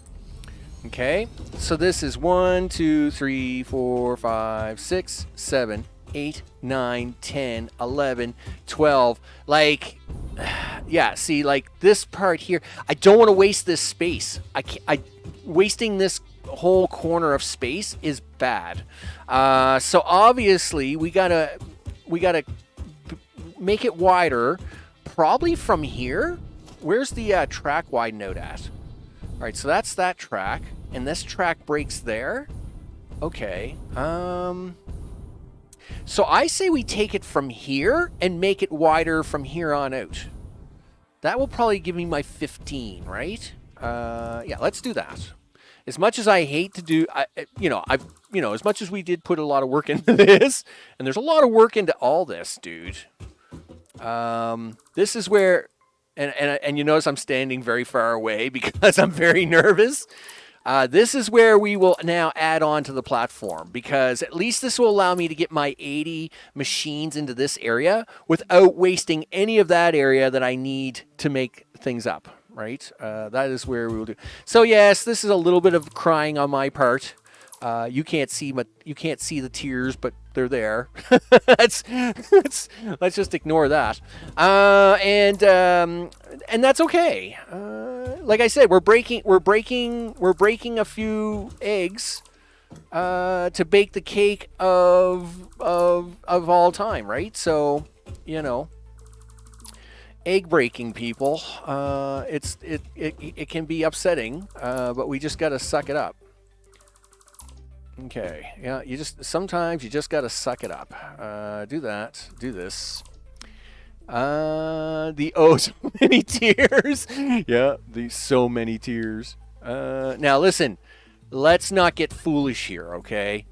Okay, so this is 1, 2, 3, 4, 5, 6, 7, 8, 9, 10, 11, 12. Like, yeah, see, like this part here, I don't want to waste this space. Wasting this whole corner of space is bad. So obviously we gotta make it wider, probably from here. Where's the track widen out at? All right, so that's that track, and this track breaks there. Okay. So I say we take it from here and make it wider from here on out. That will probably give me my 15, right? Yeah, let's do that. As much as I hate to do, as much as we did put a lot of work into this, and there's a lot of work into all this, dude. This is where. And you notice I'm standing very far away because I'm very nervous. This is where we will now add on to the platform, because at least this will allow me to get my 80 machines into this area without wasting any of that area that I need to make things up, right? That is where we will do. So yes, this is a little bit of crying on my part. You can't see the tears, but they're there. let's just ignore that. And that's okay. Like I said, we're breaking a few eggs to bake the cake of all time, right? So, egg breaking, people. It can be upsetting, but we just gotta suck it up. Okay, yeah, sometimes you just gotta suck it up. Do that, do this. So many tears. Yeah, so many tears. Now listen, let's not get foolish here, okay?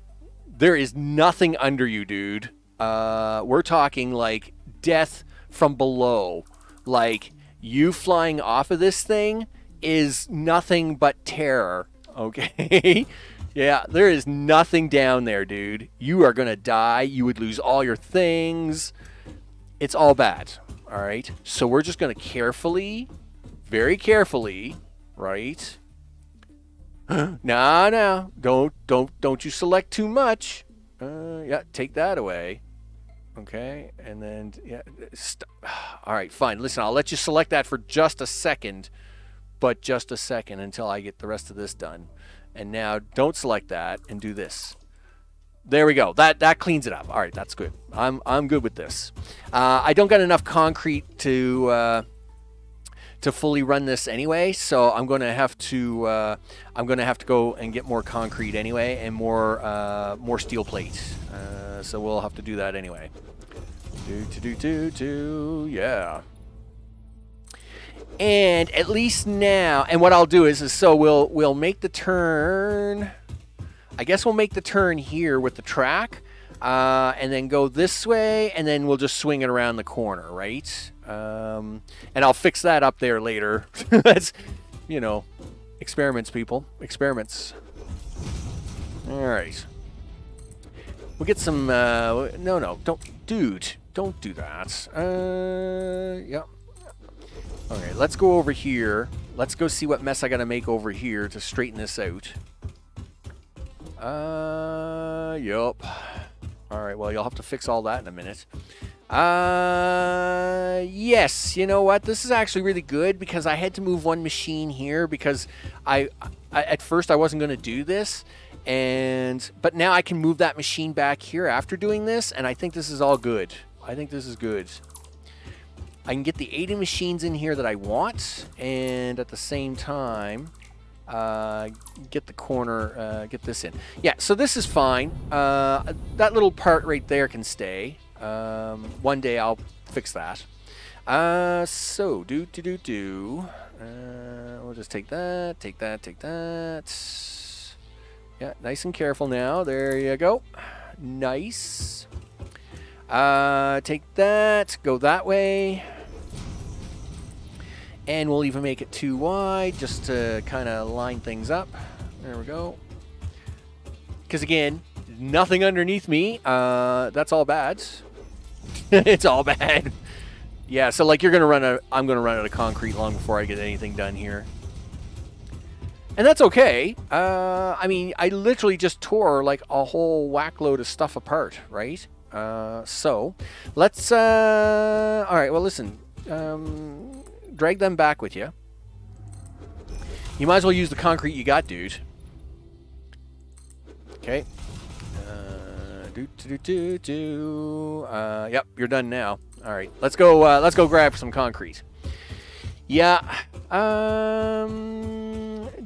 There is nothing under you, dude. We're talking like death from below. Like, you flying off of this thing is nothing but terror, okay? Yeah, there is nothing down there, dude. You are going to die. You would lose all your things. It's all bad, all right? So we're just going to carefully, very carefully, right? No. Don't you select too much. Yeah, take that away. Okay, and then, yeah. All right, fine. Listen, I'll let you select that for just a second, but just a second until I get the rest of this done. And now don't select that and do this. There we go. That cleans it up. All right, that's good. I'm good with this. I don't got enough concrete to fully run this anyway, so I'm going to have to go and get more concrete anyway and more steel plate. So we'll have to do that anyway. Yeah. And at least now, and what I'll do is so we'll make the turn. I guess we'll make the turn here with the track, and then go this way, and then we'll just swing it around the corner, right? And I'll fix that up there later. That's, experiments, people, experiments. All right. We'll get some, no, dude, don't do that. Yeah. Okay, let's go over here. Let's go see what mess I gotta make over here to straighten this out. Yup. Alright, well, you'll have to fix all that in a minute. Yes, you know what? This is actually really good because I had to move one machine here because I at first I wasn't going to do this, but now I can move that machine back here after doing this, and I think this is all good. I think this is good. I can get the 80 machines in here that I want, and at the same time, get the corner, get this in. Yeah, so this is fine. That little part right there can stay. One day I'll fix that. So, we'll just take that, take that. Yeah, nice and careful now. There you go. Nice. Take that, go that way. And we'll even make it too wide just to kind of line things up. There we go. Because again, nothing underneath me. That's all bad. It's all bad. Yeah, so like I'm gonna run out of concrete long before I get anything done here. And that's okay. I mean, I literally just tore like a whole whack load of stuff apart, right? So let's all right, well listen, drag them back with you. You might as well use the concrete you got, dude. Okay. Yep, you're done now. All right, let's go grab some concrete. Yeah.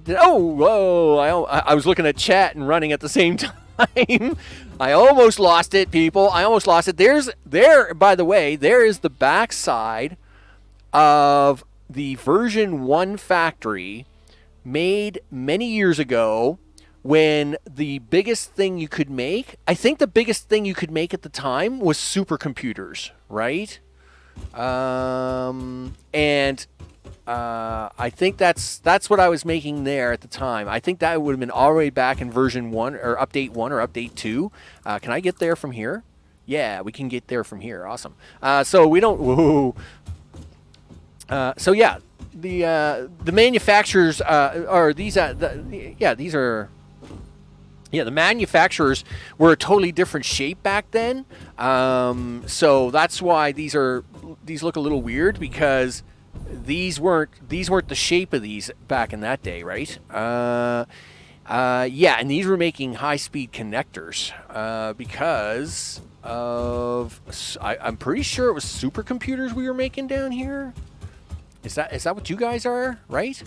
Whoa! I was looking at chat and running at the same time. I almost lost it, people. I almost lost it. By the way, there is the backside of the version 1 factory made many years ago. When the biggest thing you could make, I think the biggest thing you could make at the time was supercomputers, right? I think that's what I was making there at the time. I think that would have been already back in version 1 or update 1 or update 2. Can I get there from here? Yeah, we can get there from here. Awesome. So we don't. Whoa. So yeah, the manufacturers are these. These are. Yeah, the manufacturers were a totally different shape back then. So that's why these look a little weird because these weren't the shape of these back in that day, right? Yeah, and these were making high-speed connectors because of I'm pretty sure it was supercomputers we were making down here. Is that what you guys are, right?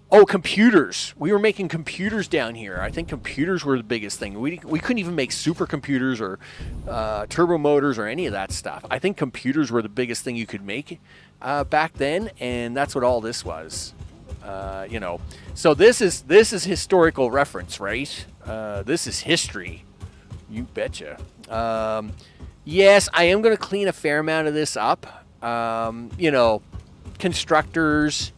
Oh, computers. We were making computers down here. I think computers were the biggest thing. We couldn't even make supercomputers or turbo motors or any of that stuff. I think computers were the biggest thing you could make back then, and that's what all this was. You know. So this is historical reference, right? This is history. You betcha. Yes, I am going to clean a fair amount of this up. You know, constructors,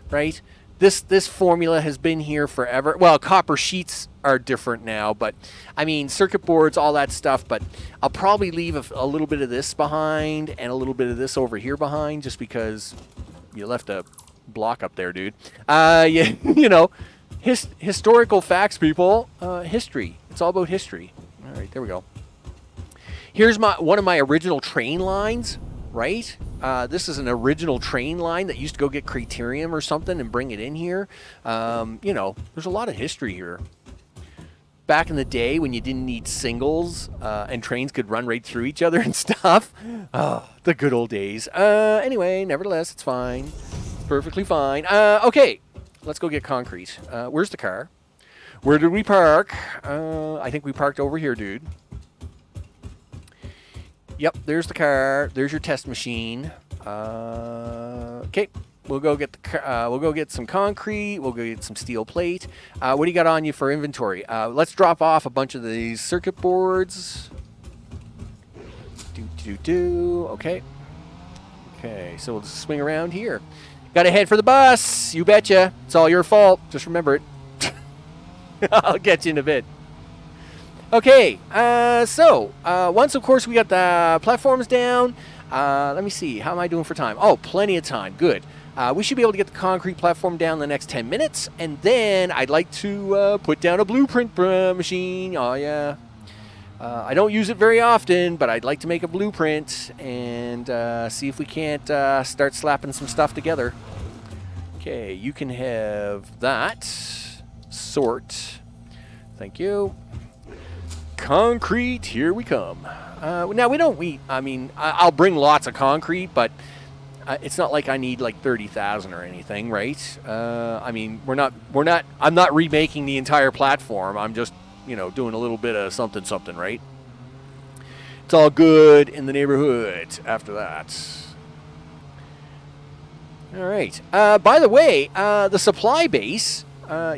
right? This formula has been here forever. Well, copper sheets are different now, but I mean circuit boards, all that stuff. But I'll probably leave a little bit of this behind and a little bit of this over here behind, just because you left a block up there, dude. You know, historical facts, people. History. It's all about history. All right, there we go. Here's one of my original train lines. Right? This is an original train line that used to go get Criterium or something and bring it in here. You know, there's a lot of history here. Back in the day when you didn't need singles and trains could run right through each other and stuff. Oh, the good old days. Anyway, nevertheless, it's fine. It's perfectly fine. Okay, let's go get concrete. Where's the car? Where did we park? I think we parked over here, dude. Yep, there's the car. There's your test machine. Okay, we'll go get we'll go get some concrete. We'll go get some steel plate. What do you got on you for inventory? Let's drop off a bunch of these circuit boards. Okay. Okay, so we'll just swing around here. Got to head for the bus. You betcha. It's all your fault. Just remember it. I'll get you in a bit. Okay, so once, of course, we got the platforms down, let me see. How am I doing for time? Oh, plenty of time. Good. We should be able to get the concrete platform down in the next 10 minutes, and then I'd like to put down a blueprint machine. Oh, yeah. I don't use it very often, but I'd like to make a blueprint and see if we can't start slapping some stuff together. Okay, you can have that. Sort. Thank you. Concrete, here we come. Now, I'll bring lots of concrete, but it's not like I need like 30,000 or anything, right? I'm not remaking the entire platform. I'm just, doing a little bit of something, right? It's all good in the neighborhood after that. All right. By the way, the supply base,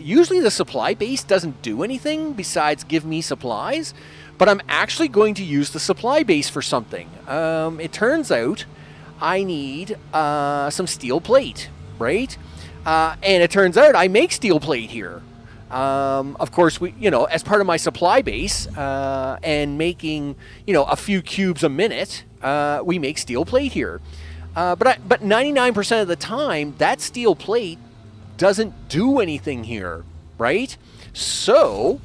usually the supply base doesn't do anything besides give me supplies, but I'm actually going to use the supply base for something. It turns out I need some steel plate, right? And it turns out I make steel plate here. Of course, as part of my supply base and making, a few cubes a minute, we make steel plate here. But 99% of the time, that steel plate doesn't do anything here, right? So,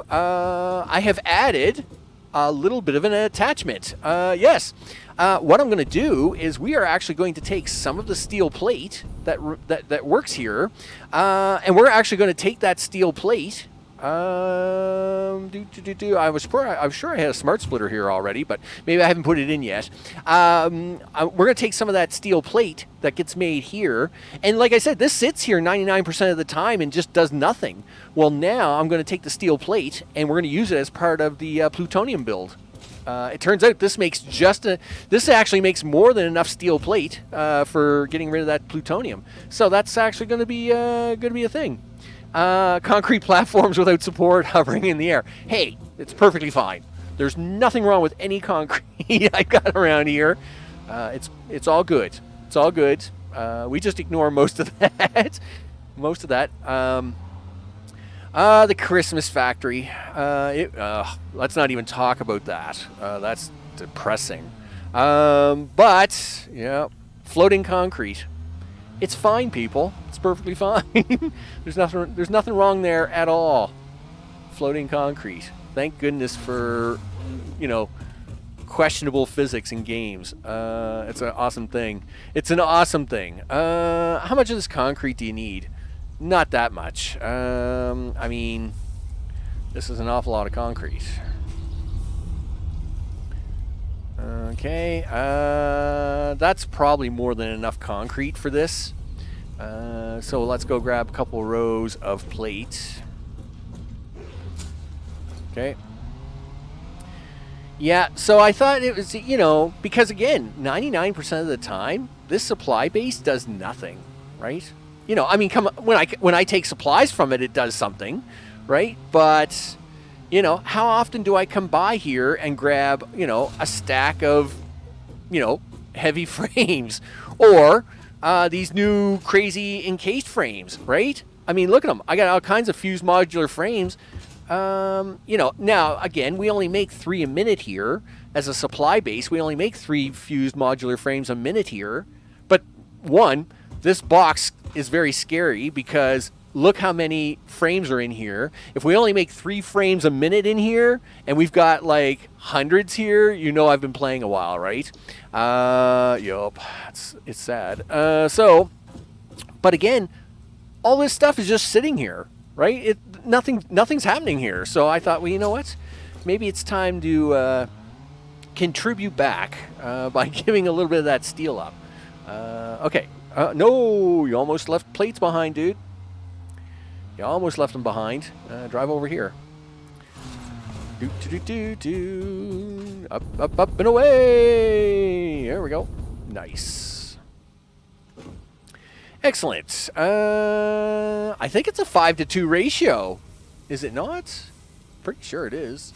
I have added a little bit of an attachment. Yes. What I'm going to do is we are actually going to take some of the steel plate that works here, and we're actually going to take that steel plate. I was sure I had a smart splitter here already, but maybe I haven't put it in yet. We're going to take some of that steel plate that gets made here, and like I said, this sits here 99% of the time and just does nothing. Well, now I'm going to take the steel plate and we're going to use it as part of the plutonium build. It turns out this actually makes more than enough steel plate for getting rid of that plutonium. So that's actually going to be a thing. Concrete platforms without support hovering in the air. Hey, it's perfectly fine. There's nothing wrong with any concrete I got around here. It's all good. It's all good. We just ignore most of that. The Christmas factory. Let's not even talk about that. That's depressing. But yeah, floating concrete. It's fine, people. It's perfectly fine. There's nothing wrong there at all. Floating concrete. Thank goodness for, questionable physics in games. It's an awesome thing. How much of this concrete do you need? Not that much. This is an awful lot of concrete. Okay, that's probably more than enough concrete for this. So let's go grab a couple rows of plate. Okay. Yeah, so I thought it was, because again, 99% of the time, this supply base does nothing, right? When I take supplies from it, it does something, right? But, how often do I come by here and grab, a stack of, heavy frames or these new crazy encased frames, right? Look at them. I got all kinds of fused modular frames. Now, again, we only make 3 a minute here as a supply base. We only make 3 fused modular frames a minute here. But, this box is very scary because look how many frames are in here. If we only make 3 frames a minute in here and we've got like hundreds here, I've been playing a while, right? Yup. It's sad. But again, all this stuff is just sitting here, right? Nothing's happening here. So I thought, well, you know what? Maybe it's time to contribute back by giving a little bit of that steel up. Okay. No, you almost left plates behind, dude. You almost left them behind. Drive over here. Up and away. There we go. Nice. Excellent. I think it's a 5-to-2 ratio. Is it not? Pretty sure it is.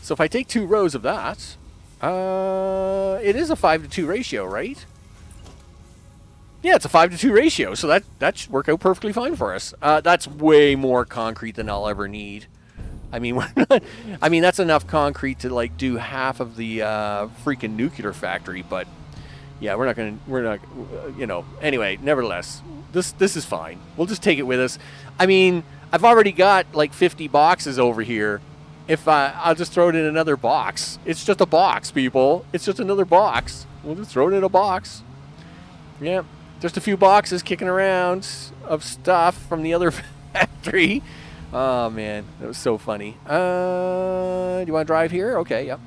So if I take 2 rows of that, it is a 5-to-2 ratio, right? Yeah, it's a 5-to-2 ratio, so that should work out perfectly fine for us. That's way more concrete than I'll ever need. I mean, we're not, I mean that's enough concrete to like do half of the freaking nuclear factory, but yeah, we're not, you know. Anyway, nevertheless, this is fine. We'll just take it with us. I mean, I've already got like 50 boxes over here. If I'll just throw it in another box. It's just a box, people. It's just another box. We'll just throw it in a box. Yeah, just a few boxes kicking around of stuff from the other factory. Oh man, that was so funny. Do you want to drive here? Okay, yep.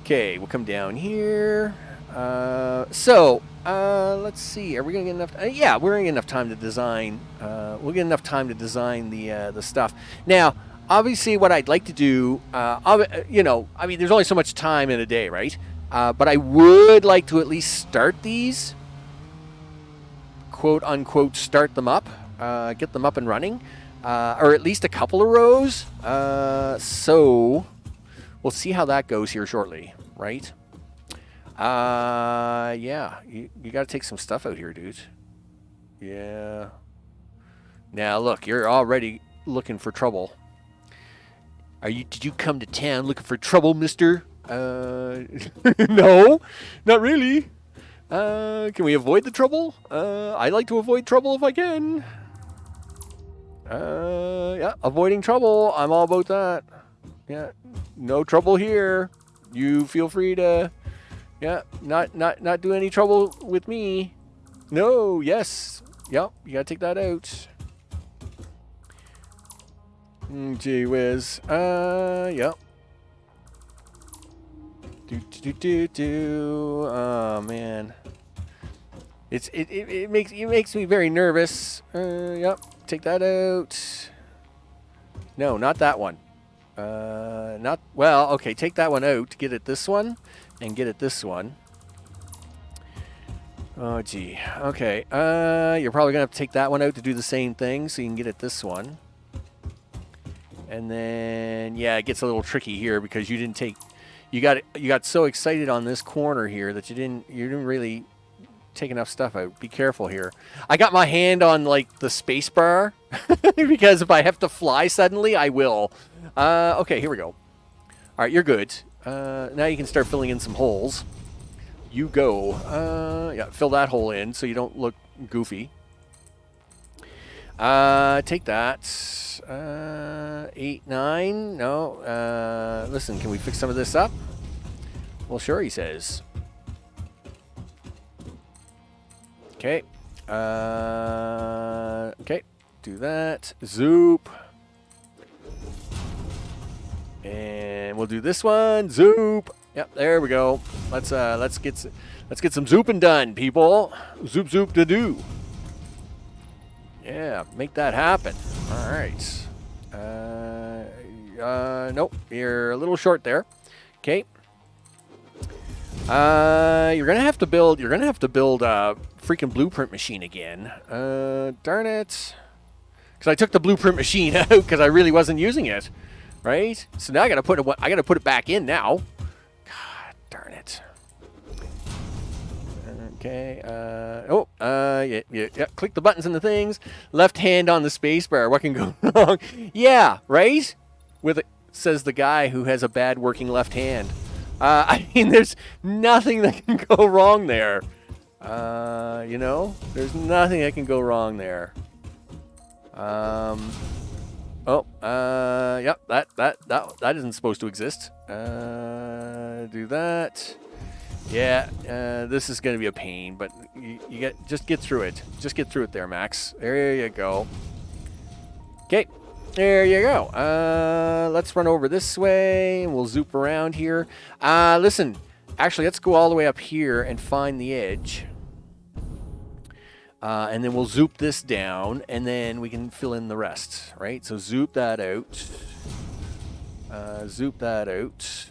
Okay, we'll come down here. Let's see. Are we gonna get enough? Yeah, we're gonna get enough time to design. We'll get enough time to design the stuff. Now, obviously, what I'd like to do, you know, I mean, there's only so much time in a day, right? But I would like to at least start these, quote unquote, start them up, get them up and running, or at least a couple of rows. So we'll see how that goes here shortly, right? Yeah, you got to take some stuff out here, dude. Yeah. Now look, you're already looking for trouble. Did you come to town looking for trouble, mister? No, not really. Can we avoid the trouble? I like to avoid trouble if I can. Yeah, avoiding trouble. I'm all about that. Yeah, no trouble here. You feel free to, yeah, not do any trouble with me. No, yes. Yep, you gotta take that out. Gee whiz. Yep. Oh man. It makes me very nervous. Yep. Take that out. No, not that one. Not well. Okay, take that one out. Get it this one, and get it this one. Oh gee. Okay. You're probably gonna have to take that one out to do the same thing, so you can get it this one. And then yeah, it gets a little tricky here because you didn't take. You got so excited on this corner here that you didn't really take enough stuff out. Be careful here. I got my hand on like the space bar because if I have to fly suddenly, I will. Okay, here we go. All right, you're good. Now you can start filling in some holes. You go. Yeah, fill that hole in so you don't look goofy. Take that. 8, 9. No. Listen, can we fix some of this up? Well, sure, he says. Okay. Okay. Do that. Zoop. And we'll do this one. Zoop. Yep, there we go. Let's get some zooping done, people. Zoop zoop to do. Yeah, make that happen. All right. Nope, you're a little short there. Okay. You're gonna have to build a freaking blueprint machine again. Darn it. Because I took the blueprint machine out because I really wasn't using it, right? So now I gotta put it back in now. God darn it. Okay. Yeah. Click the buttons and the things. Left hand on the space bar. What can go wrong? Yeah, right. Says the guy who has a bad working left hand. I mean, there's nothing that can go wrong there. You know, there's nothing that can go wrong there. Yep. That isn't supposed to exist. Do that. Yeah, this is going to be a pain, but you just get through it. Just get through it there, Max. There you go. Okay, there you go. Let's run over this way, and we'll zoop around here. Listen, actually, let's go all the way up here and find the edge. And then we'll zoop this down, and then we can fill in the rest, right? So zoop that out. Zoop that out.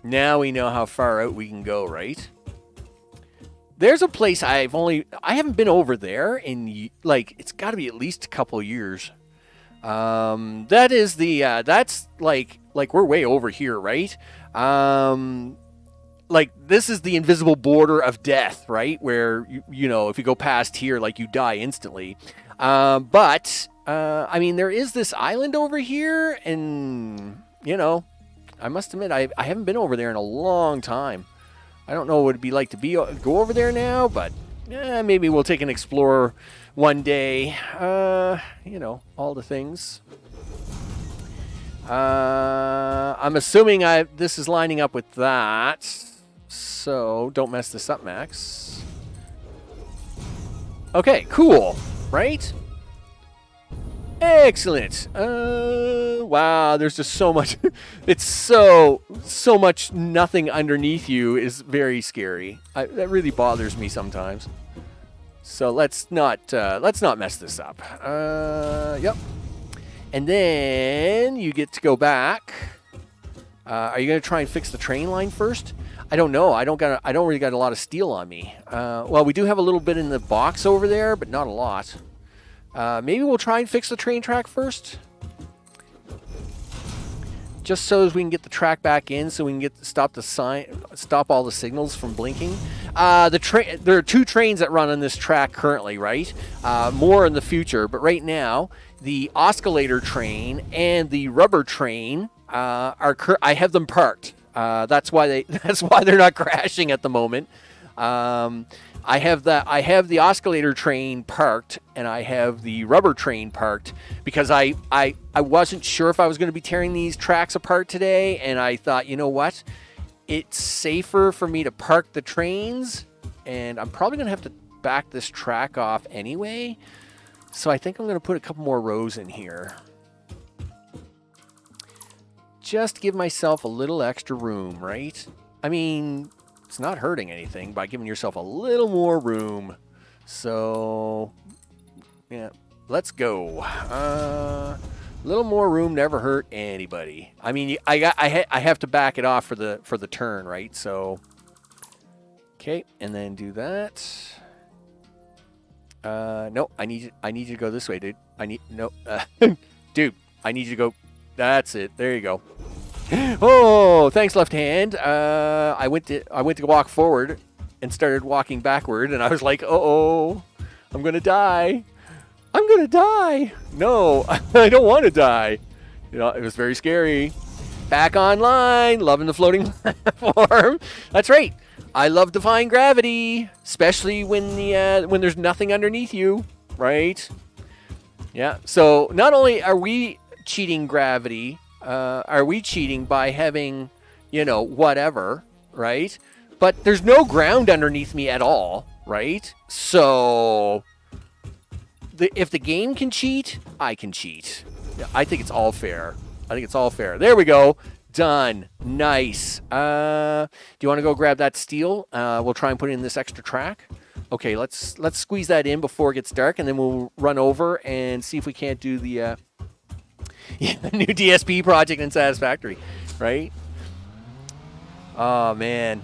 Now we know how far out we can go, right? There's a place I haven't been over there in, like, it's got to be at least a couple years. That is the, that's like we're way over here, right? like this is the invisible border of death, right? Where you know, if you go past here, like you die instantly. But I mean, there is this island over here, and you know, I must admit, I haven't been over there in a long time. I don't know what it'd be like to go over there now, but maybe we'll take an explorer one day. You know, all the things. I'm assuming this is lining up with that. So don't mess this up, Max. Okay, cool. Right? Excellent. Wow, there's just so much. It's so much nothing underneath you is very scary. That really bothers me sometimes. So let's not mess this up. Yep. And then you get to go back. Are you gonna try and fix the train line first? I don't know. I don't really got a lot of steel on me. Well, we do have a little bit in the box over there, but not a lot. Maybe we'll try and fix the train track first. Just so as we can get the track back in, so we can stop all the signals from blinking. There are 2 trains that run on this track currently, right? More in the future, but right now, the oscillator train and the rubber train I have them parked. That's why they're not crashing at the moment. I have the oscillator train parked, and I have the rubber train parked because I wasn't sure if I was going to be tearing these tracks apart today, and I thought, you know what, it's safer for me to park the trains, and I'm probably going to have to back this track off anyway, so I think I'm going to put a couple more rows in here. Just give myself a little extra room, right? I mean, it's not hurting anything by giving yourself a little more room. So, yeah, let's go. A little more room never hurt anybody. I mean, I have to back it off for the turn, right? So, okay, and then do that. No, I need you to go this way, dude. Dude, I need you to go. That's it. There you go. Oh, thanks, left hand. I went to walk forward and started walking backward, and I was like, "Uh-oh, I'm gonna die. I'm gonna die. No, I don't want to die." You know, it was very scary. Back online, loving the floating platform. That's right. I love defying gravity, especially when there's nothing underneath you, right? Yeah. So not only are we cheating gravity, are we cheating by having, you know, whatever, right? But there's no ground underneath me at all, right? So if the game can cheat, I can cheat. Yeah, I think it's all fair. There we go. Done. Nice. Do you want to go grab that steel? We'll try and put in this extra track. Okay, let's squeeze that in before it gets dark, and then we'll run over and see if we can't do the new DSP project in Satisfactory, right? Oh man.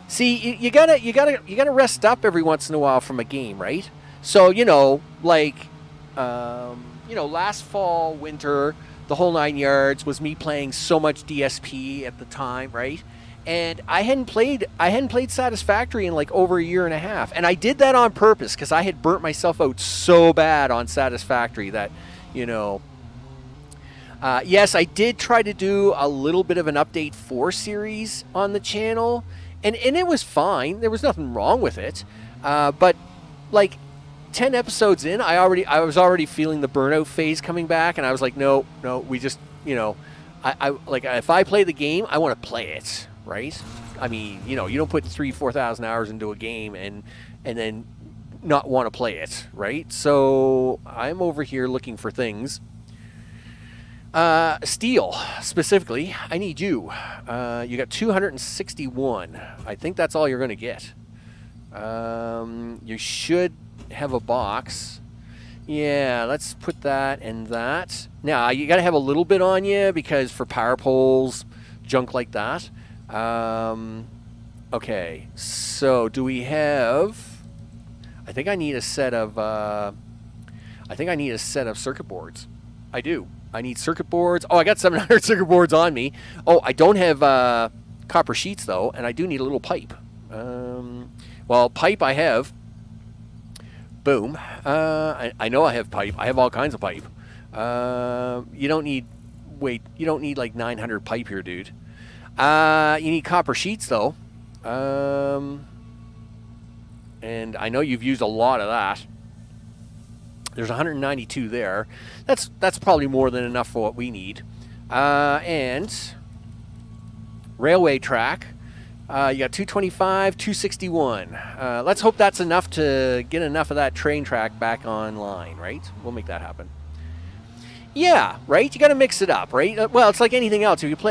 See, you gotta rest up every once in a while from a game, right? So you know, like, last fall, winter, the whole 9 yards was me playing so much DSP at the time, right? And I hadn't played Satisfactory in like over a year and a half, and I did that on purpose because I had burnt myself out so bad on Satisfactory that, you know. Yes, I did try to do a little bit of an Update 4 series on the channel, and it was fine. There was nothing wrong with it. But, like, 10 episodes in, I was already feeling the burnout phase coming back, and I was like, no, we just, you know, I like, if I play the game, I want to play it, right? I mean, you know, you don't put 3,000-4,000 hours into a game and then not want to play it, right? So I'm over here looking for things. Steel, specifically, I need you. You got 261. I think that's all you're going to get. You should have a box. Yeah, let's put that and that. Now, you got to have a little bit on you because for power poles, junk like that. Okay, so do we have... I think I need a set of circuit boards. I do. I need circuit boards. Oh, I got 700 circuit boards on me. Oh, I don't have copper sheets, though, and I do need a little pipe. Well, pipe I have. Boom. I know I have pipe. I have all kinds of pipe. You don't need like 900 pipe here, dude. You need copper sheets, though. And I know you've used a lot of that. There's 192 there. That's probably more than enough for what we need. And railway track. You got 225, 261. Let's hope that's enough to get enough of that train track back online, right? We'll make that happen. Yeah, right? You got to mix it up, right? Well, it's like anything else. If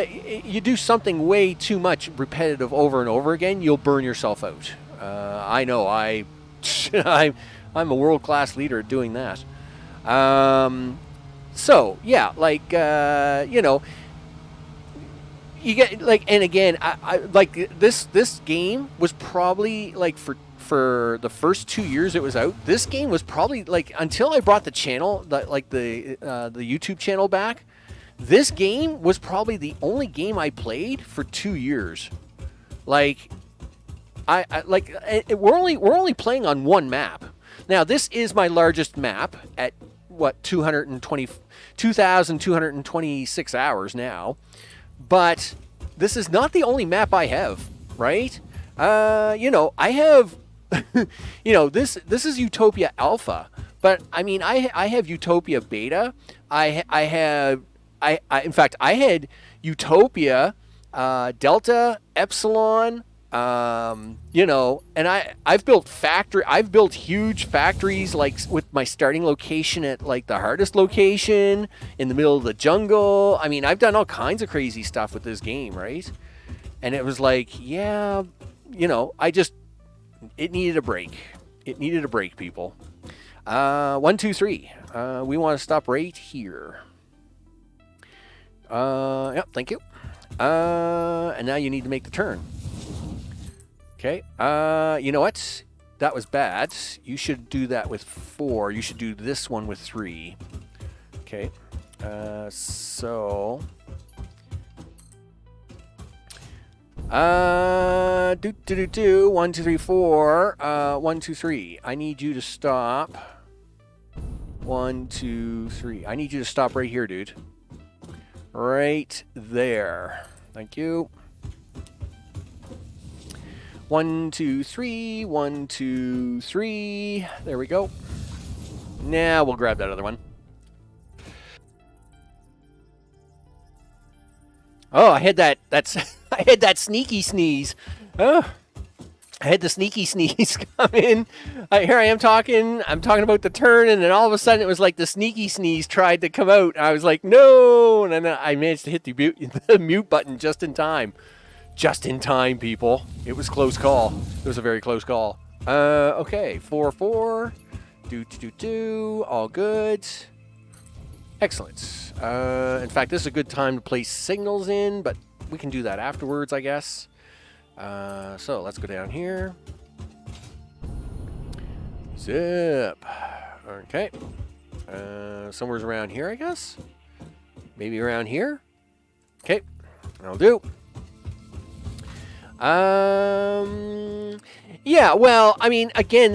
you do something way too much repetitive over and over again, you'll burn yourself out. I know. I'm a world-class leader at doing that. So, yeah, like, you get, like, and again, I like this game was probably, like, for the first 2 years it was out, this game was probably, like, until I brought the channel, the YouTube channel back, this game was probably the only game I played for 2 years. Like, we're only playing on one map. Now, this is my largest map at, what, 2,226 hours now. But this is not the only map I have, right? I have, this is Utopia Alpha, but I mean, I have Utopia Beta. In fact, I had Utopia, Delta, Epsilon, and I've built huge factories, like with my starting location at like the hardest location in the middle of the jungle. I mean, I've done all kinds of crazy stuff with this game, right? And it was like, yeah, it needed a break. It needed a break, people. 1, 2, 3. We want to stop right here. Yep, thank you. And now you need to make the turn. Okay, you know what? That was bad. You should do that with 4. You should do this one with 3. Okay, so... 1, 2, 3, 4. 1, 2, 3. I need you to stop. 1, 2, 3. I need you to stop right here, dude. Right there. Thank you. 1, 2, 3. 1, 2, 3. There we go. Now we'll grab that other one. Oh, I had that. I had that sneaky sneeze. Oh, I had the sneaky sneeze come in. Here I am talking. I'm talking about the turn, and then all of a sudden it was like the sneaky sneeze tried to come out. I was like, no, and then I managed to hit the mute button just in time. Just in time, people. It was a close call. It was a very close call. Okay, 4, 4. All good. Excellent. In fact, this is a good time to place signals in, but we can do that afterwards, I guess. So let's go down here. Zip. Okay. Somewhere's around here, I guess. Maybe around here. Okay. That'll do. Yeah, well, I mean, again,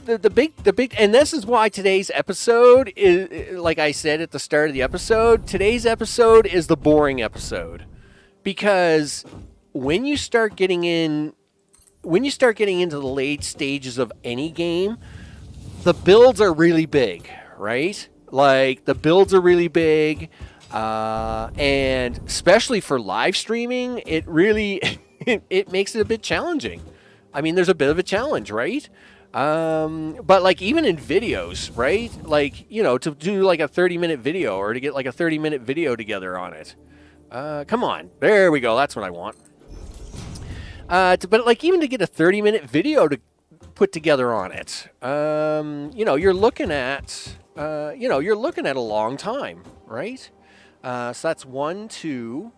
the big, and this is why today's episode is, like I said at the start of the episode, today's episode is the boring episode. Because when you start getting into the late stages of any game, the builds are really big, right? Like, the builds are really big, and especially for live streaming, it really... it makes it a bit challenging. I mean, there's a bit of a challenge, right? But like even in videos, right? Like, to do like a 30-minute video or to get like a 30-minute video together on it. Come on. There we go. That's what I want. But like even to get a 30-minute video to put together on it, you're looking at, a long time, right? So that's 1, 2...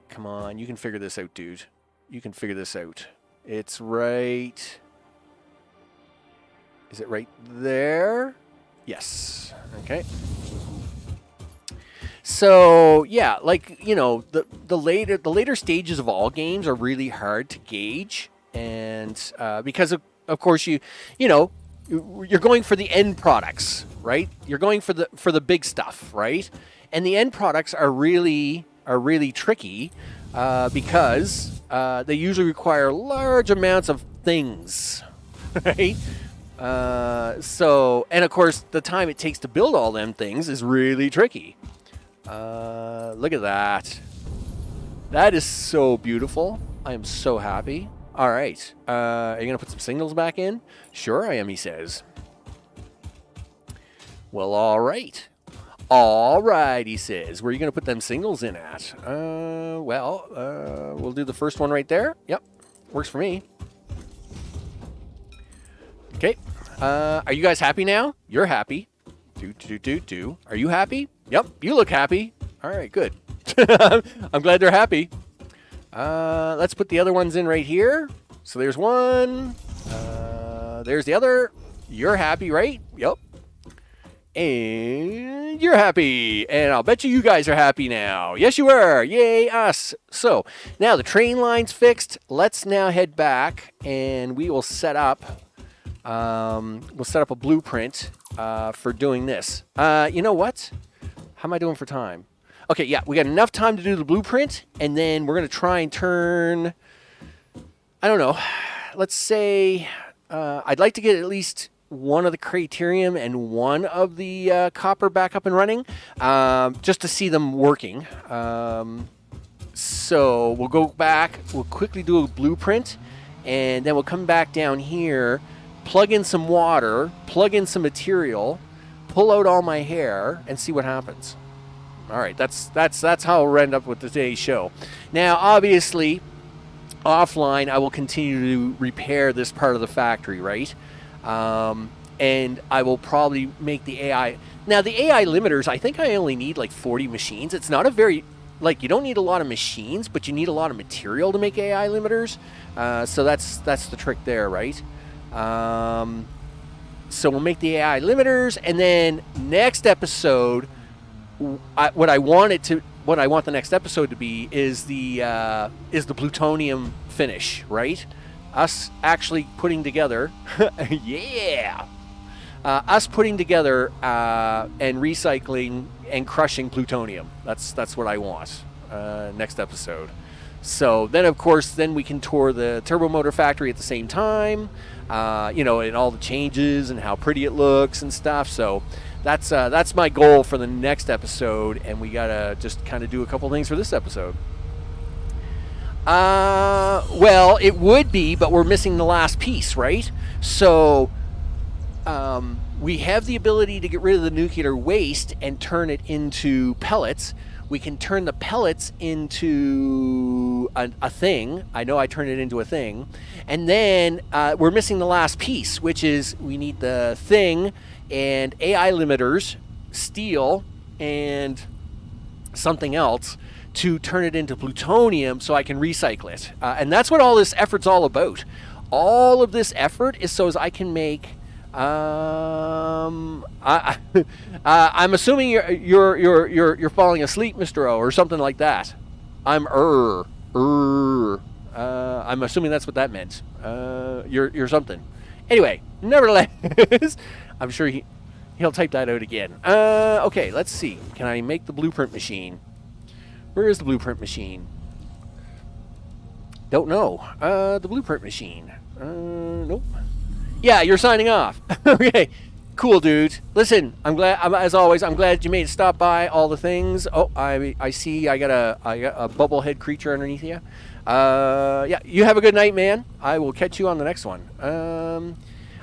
Come on, you can figure this out, dude. You can figure this out. It's right... Is it right there? Yes. Okay. So yeah, like the later stages of all games are really hard to gauge, and because of course you're going for the end products, right? You're going for the big stuff, right? And the end products are really tricky because they usually require large amounts of things, right? And of course, the time it takes to build all them things is really tricky. Look at that. That is so beautiful. I am so happy. All right. Are you going to put some signals back in? Sure I am, he says. Well, all right. All right, he says. Where are you going to put them signals in at? We'll do the first one right there. Yep. Works for me. Okay. Are you guys happy now? You're happy. Are you happy? Yep. You look happy. All right, good. I'm glad they're happy. Let's put the other ones in right here. So there's one. There's the other. You're happy, right? Yep. And you're happy. And I'll bet you guys are happy now. Yes, you are. Yay, us. So now the train line's fixed. Let's now head back and we will set up. We'll set up a blueprint for doing this. You know what? How am I doing for time? Okay, yeah, we got enough time to do the blueprint, and then we're going to try and turn, I don't know, let's say I'd like to get at least one of the Craterium and one of the copper back up and running, just to see them working. So we'll go back, we'll quickly do a blueprint, and then we'll come back down here, plug in some water, plug in some material, pull out all my hair, and see what happens. All right, that's how we'll end up with today's show. Now, obviously, offline, I will continue to repair this part of the factory, right? And I will probably make the AI. Now, the AI limiters, I think I only need like 40 machines. It's not a very, you don't need a lot of machines, but you need a lot of material to make AI limiters. So that's the trick there, right? So we'll make the AI limiters, and then next episode, what I want the next episode to be is the plutonium finish, right? Us actually putting together, yeah, us putting together and recycling and crushing plutonium. That's what I want next episode. So then, of course, we can tour the turbo motor factory at the same time, and all the changes and how pretty it looks and stuff. So that's my goal for the next episode, and we gotta just kind of do a couple things for this episode. Well, it would be, but we're missing the last piece, right? So we have the ability to get rid of the nuclear waste and turn it into pellets. We can turn the pellets into a thing. I know I turned it into a thing. And then we're missing the last piece, which is we need the thing and AI limiters, steel, and something else to turn it into plutonium so I can recycle it. And that's what all this effort's all about. All of this effort is so as I can make... I'm assuming you're falling asleep, Mr. O, or something like that. I'm assuming that's what that meant. You're something. Anyway, nevertheless, I'm sure he'll type that out again. Okay, let's see. Can I make the blueprint machine? Where is the blueprint machine? Don't know. The blueprint machine. Nope. Yeah, you're signing off. Okay, cool, dude. Listen, as always, I'm glad you made it stop by all the things. Oh, I see. I got a bubblehead creature underneath you. Yeah, you have a good night, man. I will catch you on the next one.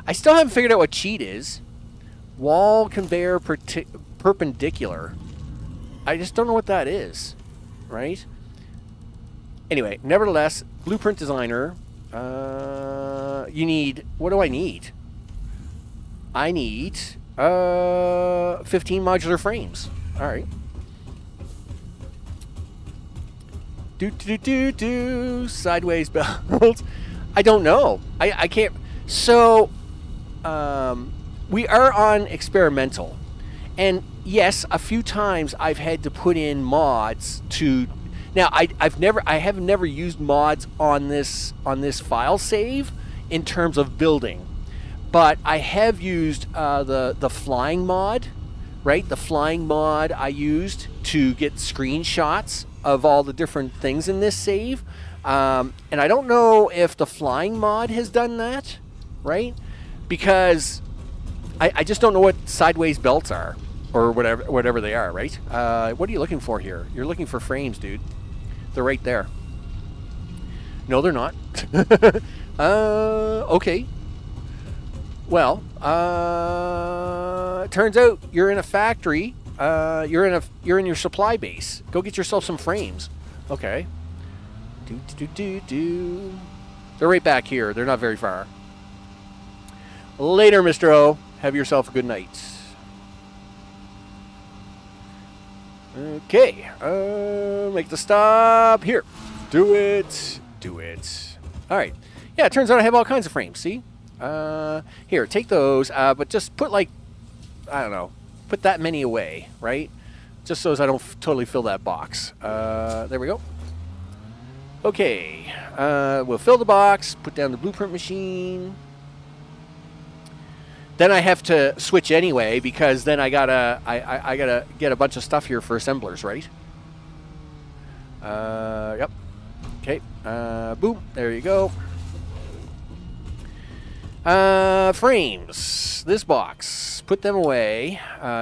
I still haven't figured out what cheat is. Wall conveyor perpendicular. I just don't know what that is, right? Anyway, nevertheless, blueprint designer. You need, what do I need? I need 15 modular frames. All right. Sideways belt. I don't know. I can't. So we are on experimental, and yes, a few times I've had to put in mods to. Now I have never used mods on this file save in terms of building, but I have used the flying mod, right? The flying mod I used to get screenshots of all the different things in this save, and I don't know if the flying mod has done that, right? Because I just don't know what sideways belts are. Or whatever they are, right? What are you looking for here? You're looking for frames, dude. They're right there. No, they're not. Okay. Well, turns out you're in a factory. You're in your supply base. Go get yourself some frames. Okay. They're right back here. They're not very far. Later, Mr. O. Have yourself a good night. Okay, make the stop here. Do it. All right. Yeah, it turns out I have all kinds of frames. See? Here, take those, but just put I don't know, put that many away, right? Just so as I don't totally fill that box. There we go. Okay, we'll fill the box, put down the blueprint machine. Then I have to switch anyway because then I gotta get a bunch of stuff here for assemblers, right? Yep. Okay. Boom. There you go. Frames. This box. Put them away.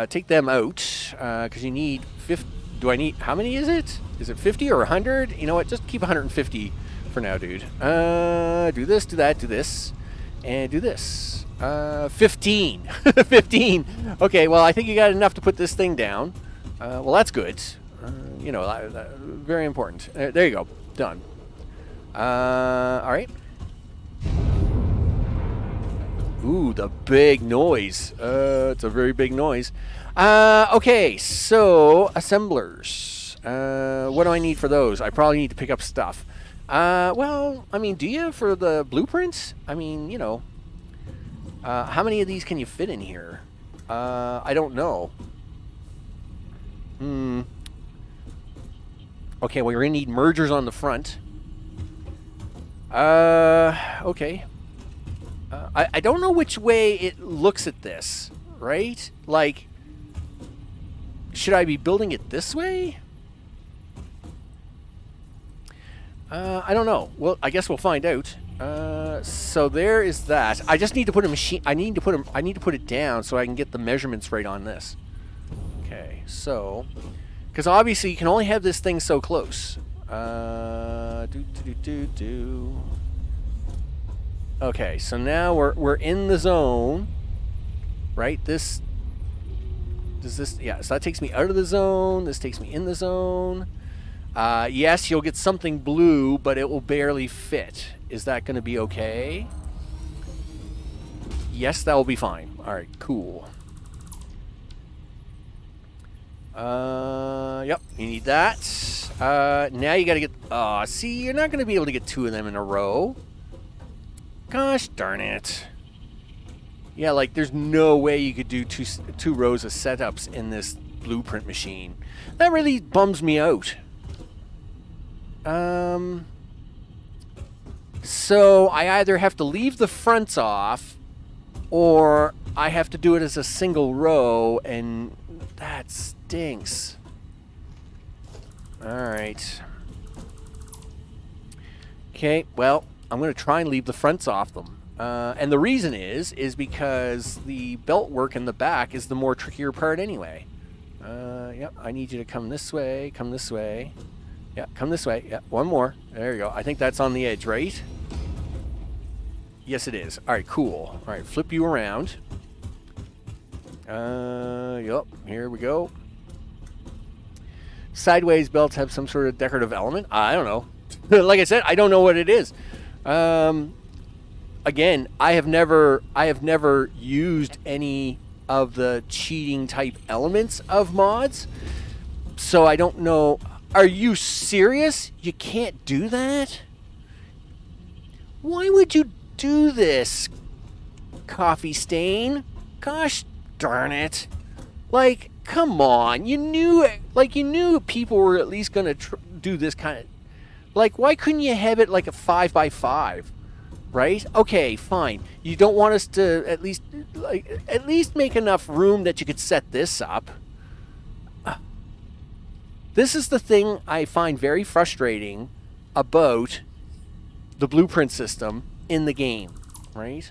Take them out because you need 50. Do I need? How many is it? Is it 50 or 100? You know what? Just keep 150 for now, dude. Do this. Do that. Do this. And do this. 15. 15. Okay, well, I think you got enough to put this thing down. Well, that's good. You know, very important. There you go. Done. All right. Ooh, the big noise. It's a very big noise. Okay, so assemblers. What do I need for those? I probably need to pick up stuff. Well, I mean, do you for the blueprints? I mean, you know. How many of these can you fit in here? I don't know. Okay, well, you're going to need mergers on the front. Okay. I don't know which way it looks at this, right? Like, should I be building it this way? I don't know. Well, I guess we'll find out. So there is that. I just need to put a machine. I need to put it down so I can get the measurements right on this. Okay, so because obviously you can only have this thing so close. Okay, so now we're in the zone, right? This does this. Yeah, so that takes me out of the zone. This takes me in the zone. Yes, you'll get something blue, but it will barely fit. Is that going to be okay? Yes, that will be fine. All right, cool. Yep, you need that. Now you got to get... see, you're not going to be able to get two of them in a row. Gosh darn it. Yeah, like, there's no way you could do two rows of setups in this blueprint machine. That really bums me out. So I either have to leave the fronts off, or I have to do it as a single row, and that stinks. Alright. Okay, well, I'm going to try and leave the fronts off them. And the reason is because the belt work in the back is the more trickier part anyway. Yep, I need you to come this way, come this way. Yeah, come this way. Yeah, one more. There you go. I think that's on the edge, right? Yes, it is. All right, cool. All right, flip you around. Yep, here we go. Sideways belts have some sort of decorative element. I don't know. Like I said, I don't know what it is. Again, I have never used any of the cheating type elements of mods, so I don't know. Are you serious? You can't do that? Why would you do this, Coffee Stain? Gosh darn it. Like, come on. You knew people were at least going to do this kind of... Like, why couldn't you have it like a 5x5? Right? Okay, fine. You don't want us to at least make enough room that you could set this up. This is the thing I find very frustrating about the blueprint system in the game, right?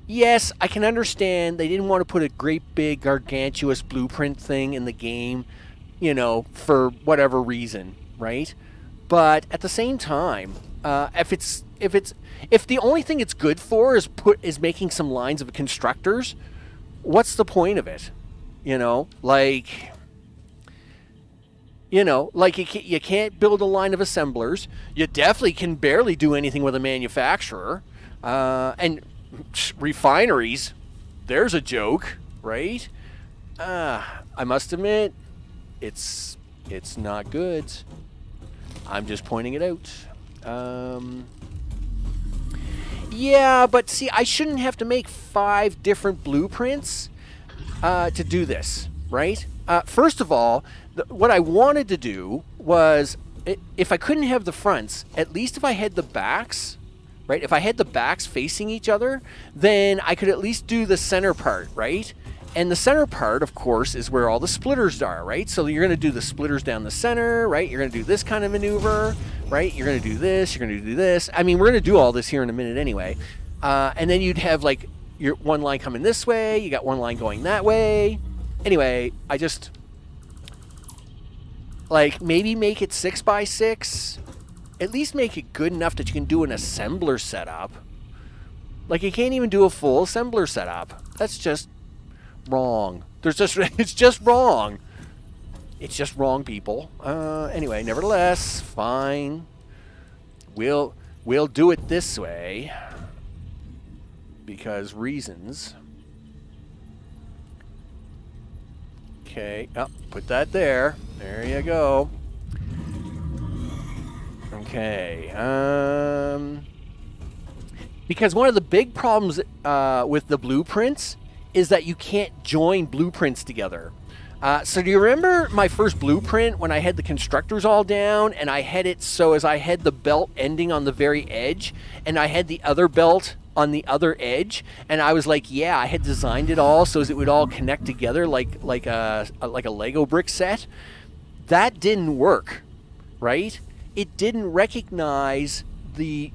Yes, I can understand they didn't want to put a great big gargantuous blueprint thing in the game, for whatever reason, right? But at the same time, if the only thing it's good for is making some lines of constructors, what's the point of it? You can't build a line of assemblers. You definitely can barely do anything with a manufacturer. And refineries, there's a joke, right? I must admit, it's not good. I'm just pointing it out. Yeah, but see, I shouldn't have to make 5 different blueprints to do this, right? First of all, what I wanted to do was, if I couldn't have the fronts, at least if I had the backs, right? If I had the backs facing each other, then I could at least do the center part, right? And the center part, of course, is where all the splitters are, right? So you're going to do the splitters down the center, right? You're going to do this kind of maneuver, right? You're going to do this. You're going to do this. I mean, we're going to do all this here in a minute anyway. And then you'd have, like, your one line coming this way. You got one line going that way. Anyway, I just, like, maybe make it 6x6. At least make it good enough that you can do an assembler setup. Like, you can't even do a full assembler setup. That's just wrong. It's just wrong. It's just wrong, people. Anyway, nevertheless, fine. We'll do it this way because reasons. Okay. Oh, put that there. There you go. Okay. Because one of the big problems with the blueprints is that you can't join blueprints together. So do you remember my first blueprint when I had the constructors all down and I had it so as I had the belt ending on the very edge and I had the other belt on the other edge, and I was like, yeah, I had designed it all so as it would all connect together like a Lego brick set. That didn't work, right? It didn't recognize the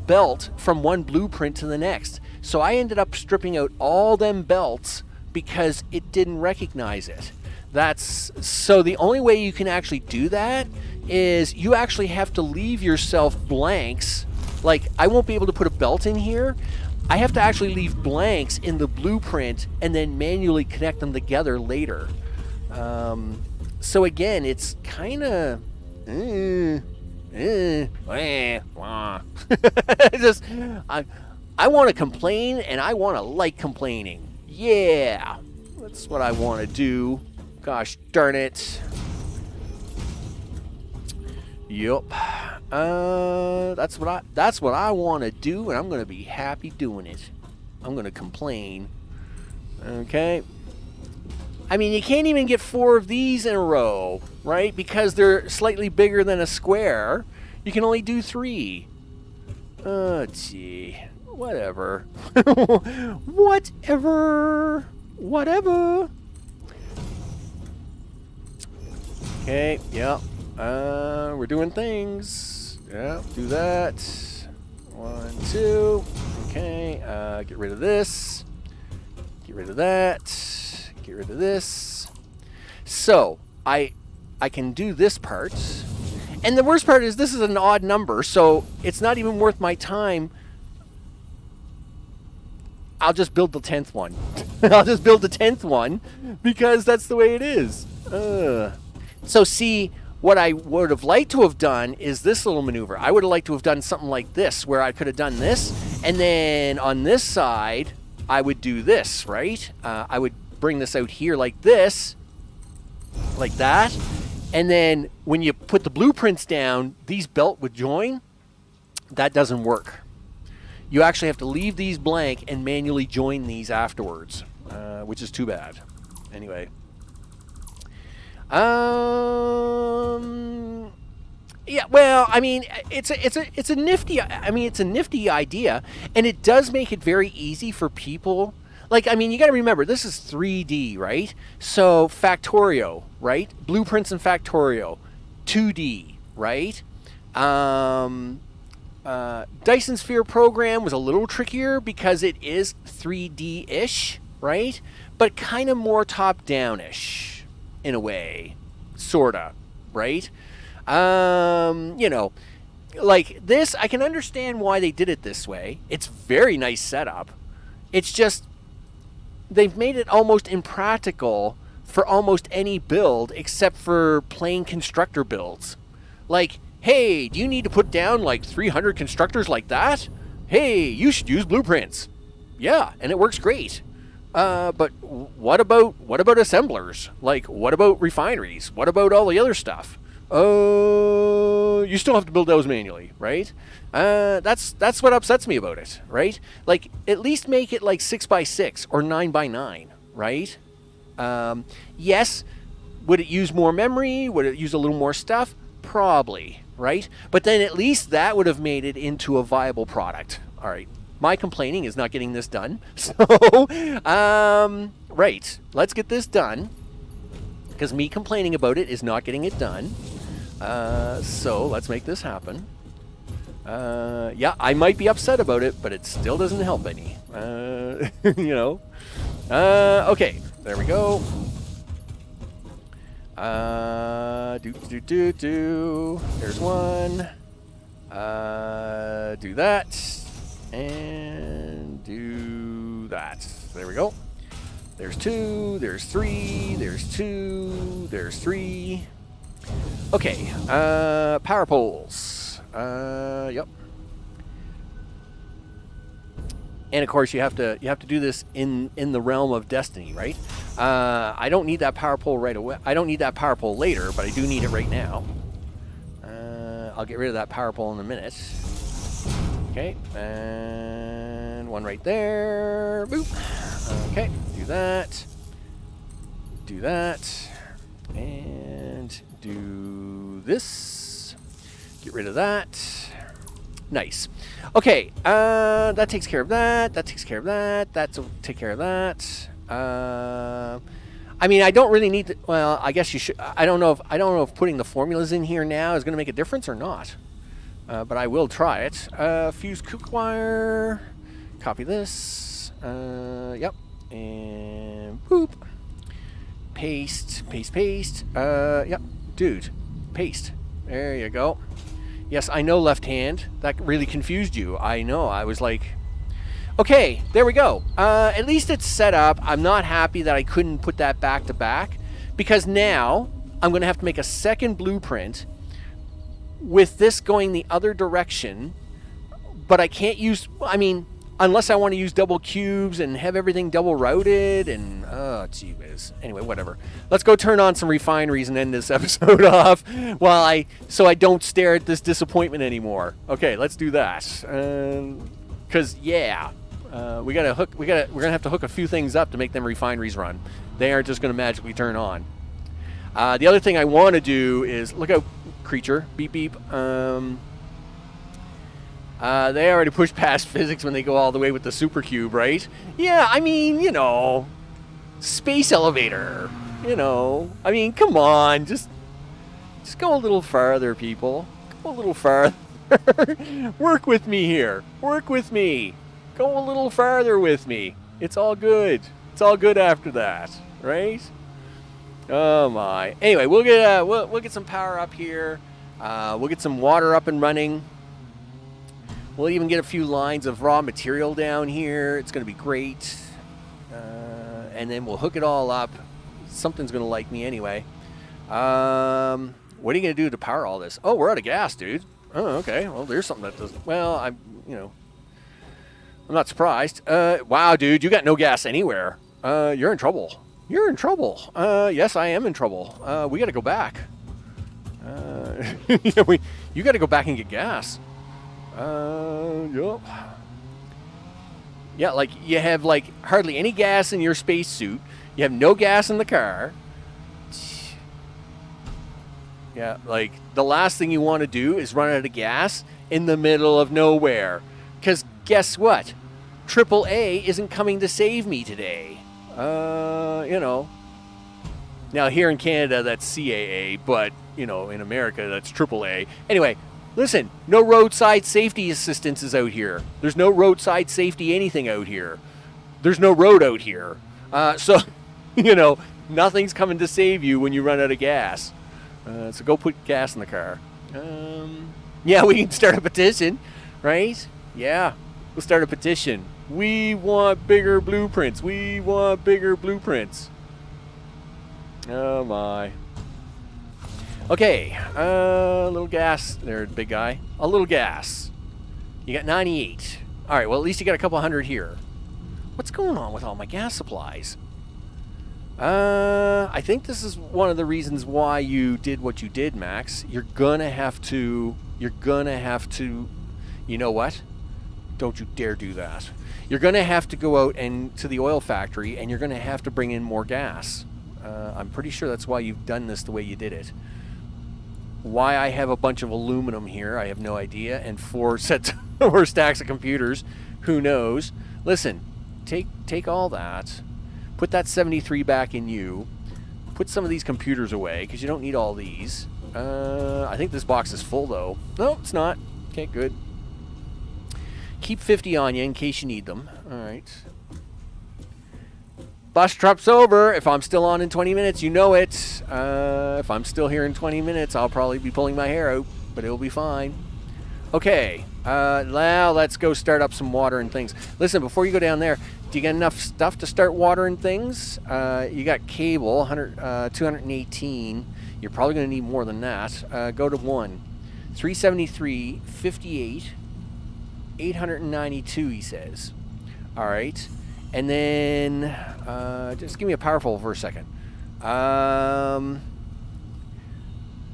belt from one blueprint to the next. So I ended up stripping out all them belts because it didn't recognize it. So the only way you can actually do that is you actually have to leave yourself blanks. Like, I won't be able to put a belt in here. I have to actually leave blanks in the blueprint and then manually connect them together later. So again, it's kind of... just I want to complain, and I want to like complaining. Yeah, that's what I want to do. Gosh darn it. Yup. That's what I want to do, and I'm going to be happy doing it. I'm going to complain. Okay. I mean, you can't even get 4 of these in a row, right? Because they're slightly bigger than a square. You can only do 3. Oh, gee. Whatever. Whatever. Okay, yeah. We're doing things. Yeah, do that. 1, 2. Okay, get rid of this. Get rid of that. Get rid of this. So, I can do this part. And the worst part is this is an odd number, so it's not even worth my time. I'll just build the 10th one. I'll just build the 10th one because that's the way it is. So see, what I would have liked to have done is this little maneuver. I would have liked to have done something like this, where I could have done this, and then on this side, I would do this, right? I would bring this out here like this, like that, and then when you put the blueprints down, these belt would join. That doesn't work. You actually have to leave these blank and manually join these afterwards. which is too bad. Anyway. Yeah, well, I mean, it's a nifty. I mean, it's a nifty idea, and it does make it very easy for people. Like, I mean, you got to remember, this is 3D, right? So Factorio, right? Blueprints in Factorio, 2D, right? Dyson Sphere program was a little trickier because it is 3D-ish, right? But kind of more top-down-ish, in a way, sorta, right? You know, like this, I can understand why they did it this way. It's very nice setup. It's just they've made it almost impractical for almost any build except for plain constructor builds. Like, hey, do you need to put down like 300 constructors like that? Hey, you should use blueprints. Yeah, and it works great. But what about assemblers? Like, what about refineries? What about all the other stuff? You still have to build those manually, right? That's what upsets me about it, right? Like, at least make it like 6x6 or 9x9, right? Yes, would it use more memory? Would it use a little more stuff? Probably, right? But then at least that would have made it into a viable product. All right. My complaining is not getting this done. So, right. Let's get this done. Because me complaining about it is not getting it done. So let's make this happen. Yeah, I might be upset about it, but it still doesn't help any. You know. Okay, there we go. There's one. Do that. And do that. There we go. There's 2, there's 3, there's 2, there's 3. Okay, power poles. Yep. And of course, you have to do this in the realm of destiny, right? I don't need that power pole right away. I don't need that power pole later, but I do need it right now. I'll get rid of that power pole in a minute. Okay, and one right there. Boop. Okay, do that. Do that. And do this. Get rid of that. Nice. Okay, that takes care of that. That takes care of that. That'll take care of that. I mean, I don't really need to. Well, I guess you should. I don't know if putting the formulas in here now is going to make a difference or not. But I will try it. Fuse kook wire. Copy this. Yep. And boop. Paste. Paste. Paste. Yep. Dude. Paste. There you go. Yes, I know left hand. That really confused you. I know. I was like, okay, there we go. At least it's set up. I'm not happy that I couldn't put that back to back because now I'm going to have to make a second blueprint with this going the other direction, but I can't use, I mean, unless I want to use double cubes and have everything double routed and, oh, gee whiz. Anyway, whatever. Let's go turn on some refineries and end this episode off so I don't stare at this disappointment anymore. Okay, let's do that. Because, yeah, we're going to have to hook a few things up to make them refineries run. They aren't just going to magically turn on. The other thing I want to do is, look out, creature, beep beep. They already pushed past physics when they go all the way with the supercube, right? Yeah, I mean, you know, space elevator, you know. I mean, come on, just go a little farther, people. Go a little farther. Work with me here. Work with me. Go a little farther with me. It's all good. It's all good after that, right? Oh my. Anyway, we'll get some power up here. We'll get some water up and running. We'll even get a few lines of raw material down here. It's going to be great. And then we'll hook it all up. Something's going to like me anyway. What are you going to do to power all this? Oh, we're out of gas, dude. Oh, okay. Well, there's something that doesn't... Well, I'm not surprised. Wow, dude, you got no gas anywhere. You're in trouble. You're in trouble. Yes, I am in trouble. We got to go back. You got to go back and get gas. Yep. Yeah, like you have like hardly any gas in your spacesuit. You have no gas in the car. Yeah, like the last thing you want to do is run out of gas in the middle of nowhere. Because guess what? AAA isn't coming to save me today. You know. Now here in Canada that's CAA, but you know, in America that's AAA. Anyway, listen, no roadside safety assistance is out here. There's no roadside safety anything out here. There's no road out here. So, you know, nothing's coming to save you when you run out of gas. So go put gas in the car. Yeah, we can start a petition, right? Yeah, we'll start a petition. We want bigger blueprints. We want bigger blueprints. Oh, my. Okay, a little gas there, big guy. A little gas. You got 98. All right, well, at least you got a couple hundred here. What's going on with all my gas supplies? I think this is one of the reasons why you did what you did, Max. You're gonna have to, you know what? Don't you dare do that. You're gonna have to go out and to the oil factory, and you're gonna have to bring in more gas. I'm pretty sure that's why you've done this the way you did it. Why I have a bunch of aluminum here, I have no idea, and 4 sets or stacks of computers, who knows? Listen, take all that. Put that 73 back in you. Put some of these computers away, because you don't need all these. I think this box is full, though. No, it's not. Okay, good. Keep 50 on you in case you need them. All right. Bus trip's over. If I'm still on in 20 minutes, you know it. If I'm still here in 20 minutes, I'll probably be pulling my hair out, but it'll be fine. Okay. Now let's go start up some water and things. Listen, before you go down there, do you got enough stuff to start watering things? You got cable, 218. You're probably going to need more than that. Go to 1. 373, 58, 892, he says. All right. And then just give me a powerful for a second.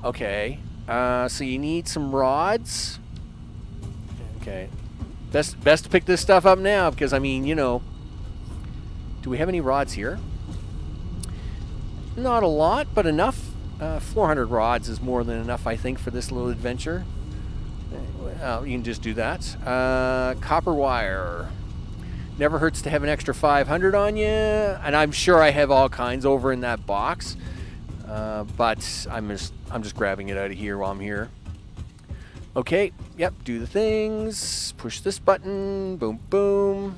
Okay. So you need some rods. Okay. Best to pick this stuff up now because, I mean, you know, do we have any rods here? Not a lot, but enough. 400 rods is more than enough, I think, for this little adventure. You can just do that. Copper wire. Never hurts to have an extra 500 on you. And I'm sure I have all kinds over in that box. But I'm just grabbing it out of here while I'm here. Okay, yep, do the things. Push this button. Boom, boom.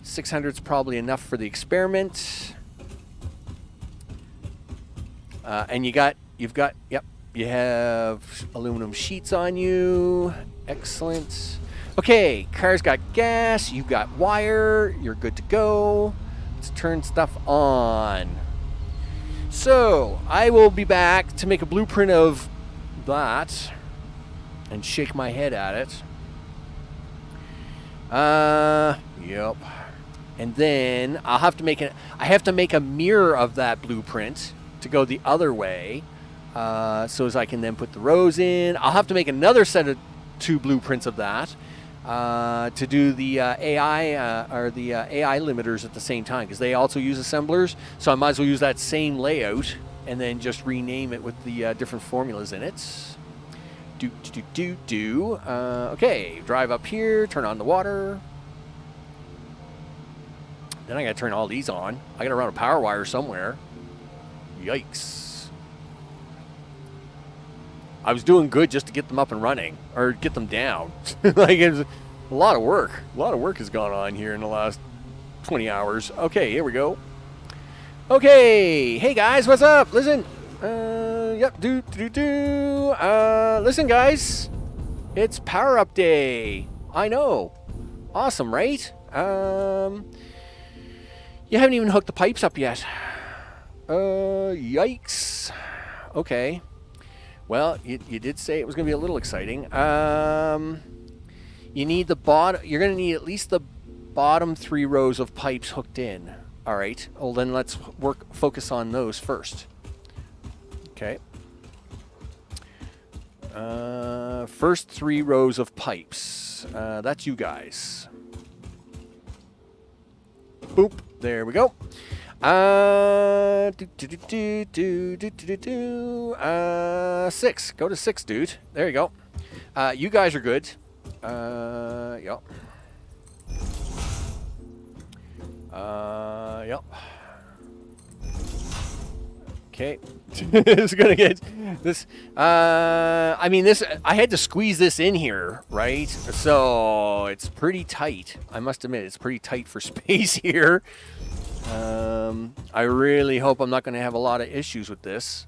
600's probably enough for the experiment. And you have aluminum sheets on you. Excellent. Okay, car's got gas, you've got wire, you're good to go. Let's turn stuff on. So, I will be back to make a blueprint of that and shake my head at it. Yep. And then I have to make a mirror of that blueprint to go the other way, so as I can then put the rows in. I'll have to make another set of 2 blueprints of that to do the AI AI limiters at the same time, because they also use assemblers. So I might as well use that same layout and then just rename it with the different formulas in it. Okay, drive up here, turn on the water. Then I gotta turn all these on. I gotta run a power wire somewhere. Yikes. I was doing good just to get them up and running, or get them down. Like, it was a lot of work. A lot of work has gone on here in the last 20 hours. Okay, here we go. Okay, hey guys, what's up? Listen, listen guys, it's Power Up Day. I know. Awesome, right? You haven't even hooked the pipes up yet. Yikes. Okay. Well, you did say it was going to be a little exciting. You need the you're going to need at least the bottom 3 rows of pipes hooked in. All right. Well, then let's focus on those first. Okay. First 3 rows of pipes. That's you guys. Boop. There we go. 6. Go to 6, dude. There you go. You guys are good. Yep. Yep. Okay. It's gonna get this. I mean, this. I had to squeeze this in here, right? So it's pretty tight. I must admit, it's pretty tight for space here. I really hope I'm not going to have a lot of issues with this.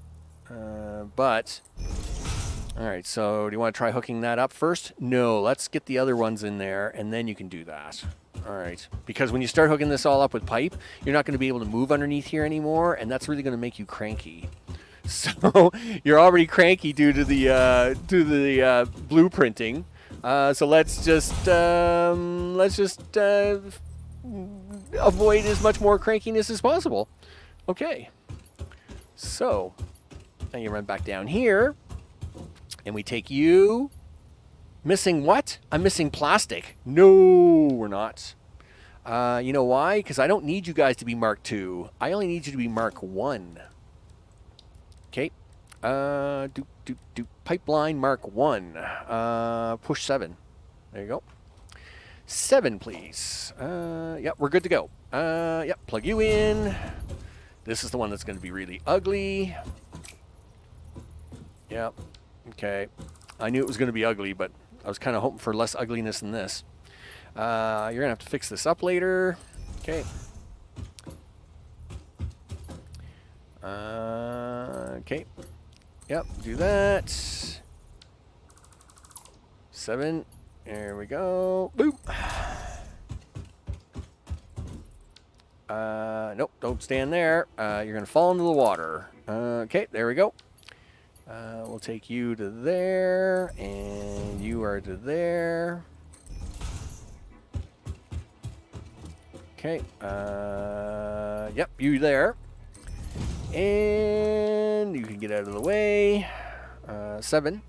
But all right. So do you want to try hooking that up first? No. Let's get the other ones in there, and then you can do that. All right, because when you start hooking this all up with pipe, you're not going to be able to move underneath here anymore, and that's really going to make you cranky. So you're already cranky due to the blueprinting. So let's just avoid as much more crankiness as possible. Okay. So now you run back down here, and we take you. Missing what? I'm missing plastic. No, we're not. You know why? Because I don't need you guys to be Mark 2. I only need you to be Mark 1. Okay. Pipeline Mark 1. Push 7. There you go. 7, please. Yep, we're good to go. Yep, plug you in. This is the one that's going to be really ugly. Yep. Okay. I knew it was going to be ugly, but I was kind of hoping for less ugliness than this. You're going to have to fix this up later. Okay. Okay. Yep, do that. 7. There we go. Boop. Nope, don't stand there. You're going to fall into the water. Okay, there we go. We'll take you to there, and you are to there. Okay. Yep, you there. And you can get out of the way. 7.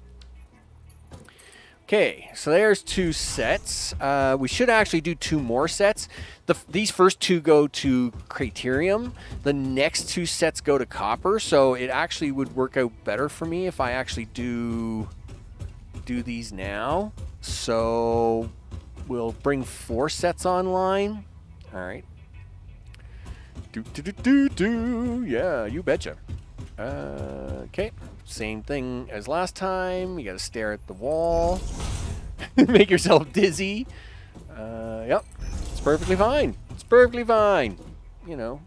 Okay, so there's 2 sets. We should actually do 2 more sets. These first 2 go to Criterium. The next 2 sets go to Copper, so it actually would work out better for me if I actually do these now. So we'll bring 4 sets online. All right. Yeah, you betcha. Okay. Same thing as last time. You got to stare at the wall. Make yourself dizzy. Yep. It's perfectly fine. It's perfectly fine. You know,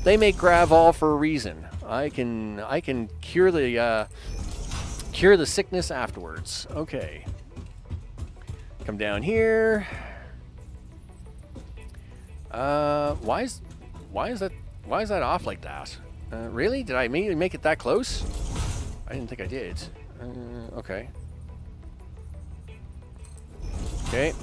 they make Gravol for a reason. I can cure the sickness afterwards. Okay. Come down here. Why is that off like that? Really? Did I immediately make it that close? I didn't think I did. Okay. Okay.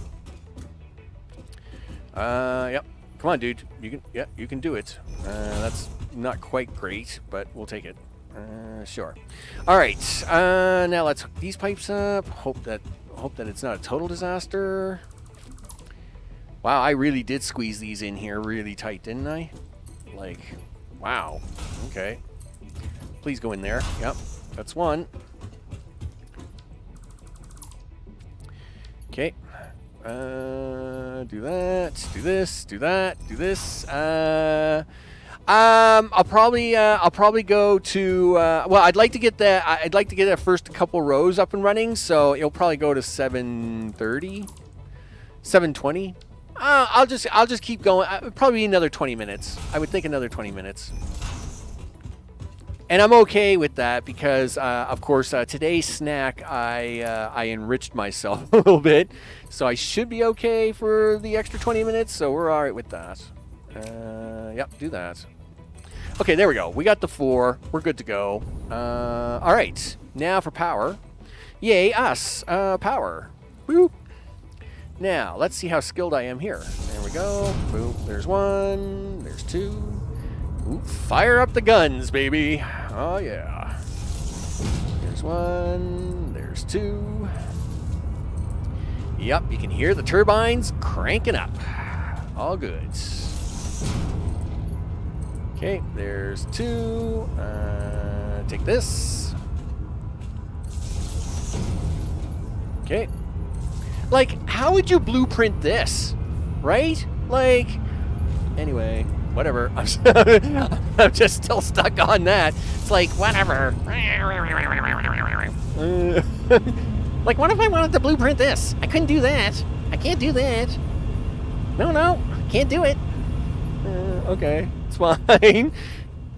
Yep. Come on, dude. You can do it. That's not quite great, but we'll take it. Sure. All right. Now let's hook these pipes up. Hope that it's not a total disaster. Wow, I really did squeeze these in here really tight, didn't I? Like, wow. Okay. Please go in there. Yep. That's 1. Okay. Do that. Do this. Do that. Do this. I'll probably go to. Well, I'd like to get that first couple rows up and running. So it'll probably go to 7:30, 7:20. I'll just keep going. Probably another 20 minutes. I would think another 20 minutes. And I'm okay with that because, of course, today's snack, I enriched myself a little bit. So I should be okay for the extra 20 minutes. So we're all right with that. Yep, do that. Okay, there we go. We got the 4. We're good to go. All right. Now for power. Yay, us. Power. Woo. Now, let's see how skilled I am here. There we go. Boom. There's 1. There's 2. Ooh, fire up the guns, baby. Oh, yeah. There's 1. There's 2. Yep, you can hear the turbines cranking up. All good. Okay, there's 2. Take this. Okay. Like, how would you blueprint this? Right? Like, anyway, whatever. I'm just still stuck on that. It's like, whatever. Like, what if I wanted to blueprint this? I couldn't do that. I can't do that. No, can't do it. Okay, it's fine.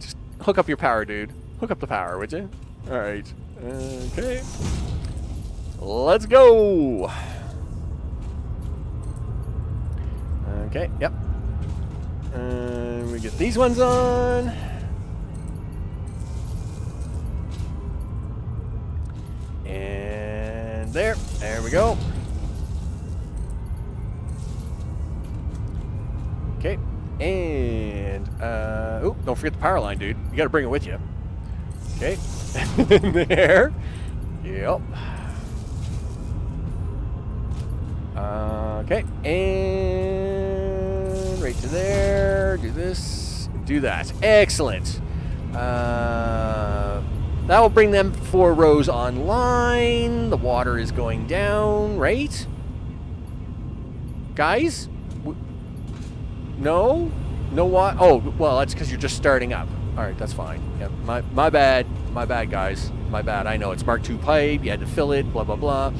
Just hook up your power, dude. Hook up the power, would you? All right. Okay. Let's go. Okay, yep. We get these ones on. And there we go. Okay, and oh, don't forget the power line, dude. You got to bring it with you. Okay, there. Yep. Okay, and right to there. Do this. Do that. Excellent. That will bring them 4 rows online. The water is going down, right? Guys? No? No what? Oh, well, that's because you're just starting up. All right, that's fine. Yep, my bad. My bad, guys. My bad. I know it's Mark II pipe. You had to fill it, blah, blah, blah.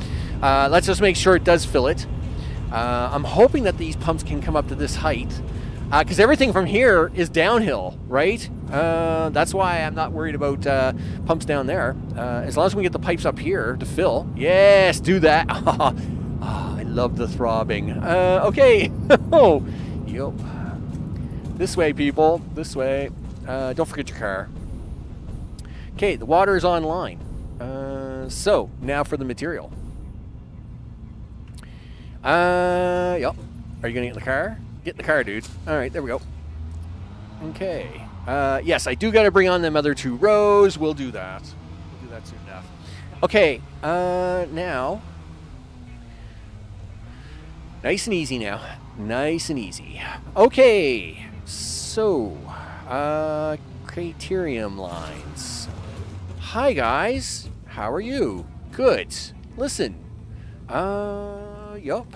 Let's just make sure it does fill it. I'm hoping that these pumps can come up to this height. Because everything from here is downhill, right? That's why I'm not worried about pumps down there. As long as we can get the pipes up here to fill. Yes, do that. I love the throbbing. Okay. Oh, yep. This way, people. This way. Don't forget your car. Okay, the water is online. So, now for the material. Yep. Are you going to get in the car? Get in the car, dude. All right, there we go. Okay. Yes, I do got to bring on them other 2 rows. We'll do that. We'll do that soon enough. Okay, now. Nice and easy now. Nice and easy. Okay, so, criterium lines. Hi, guys. How are you? Good. Listen. Yup.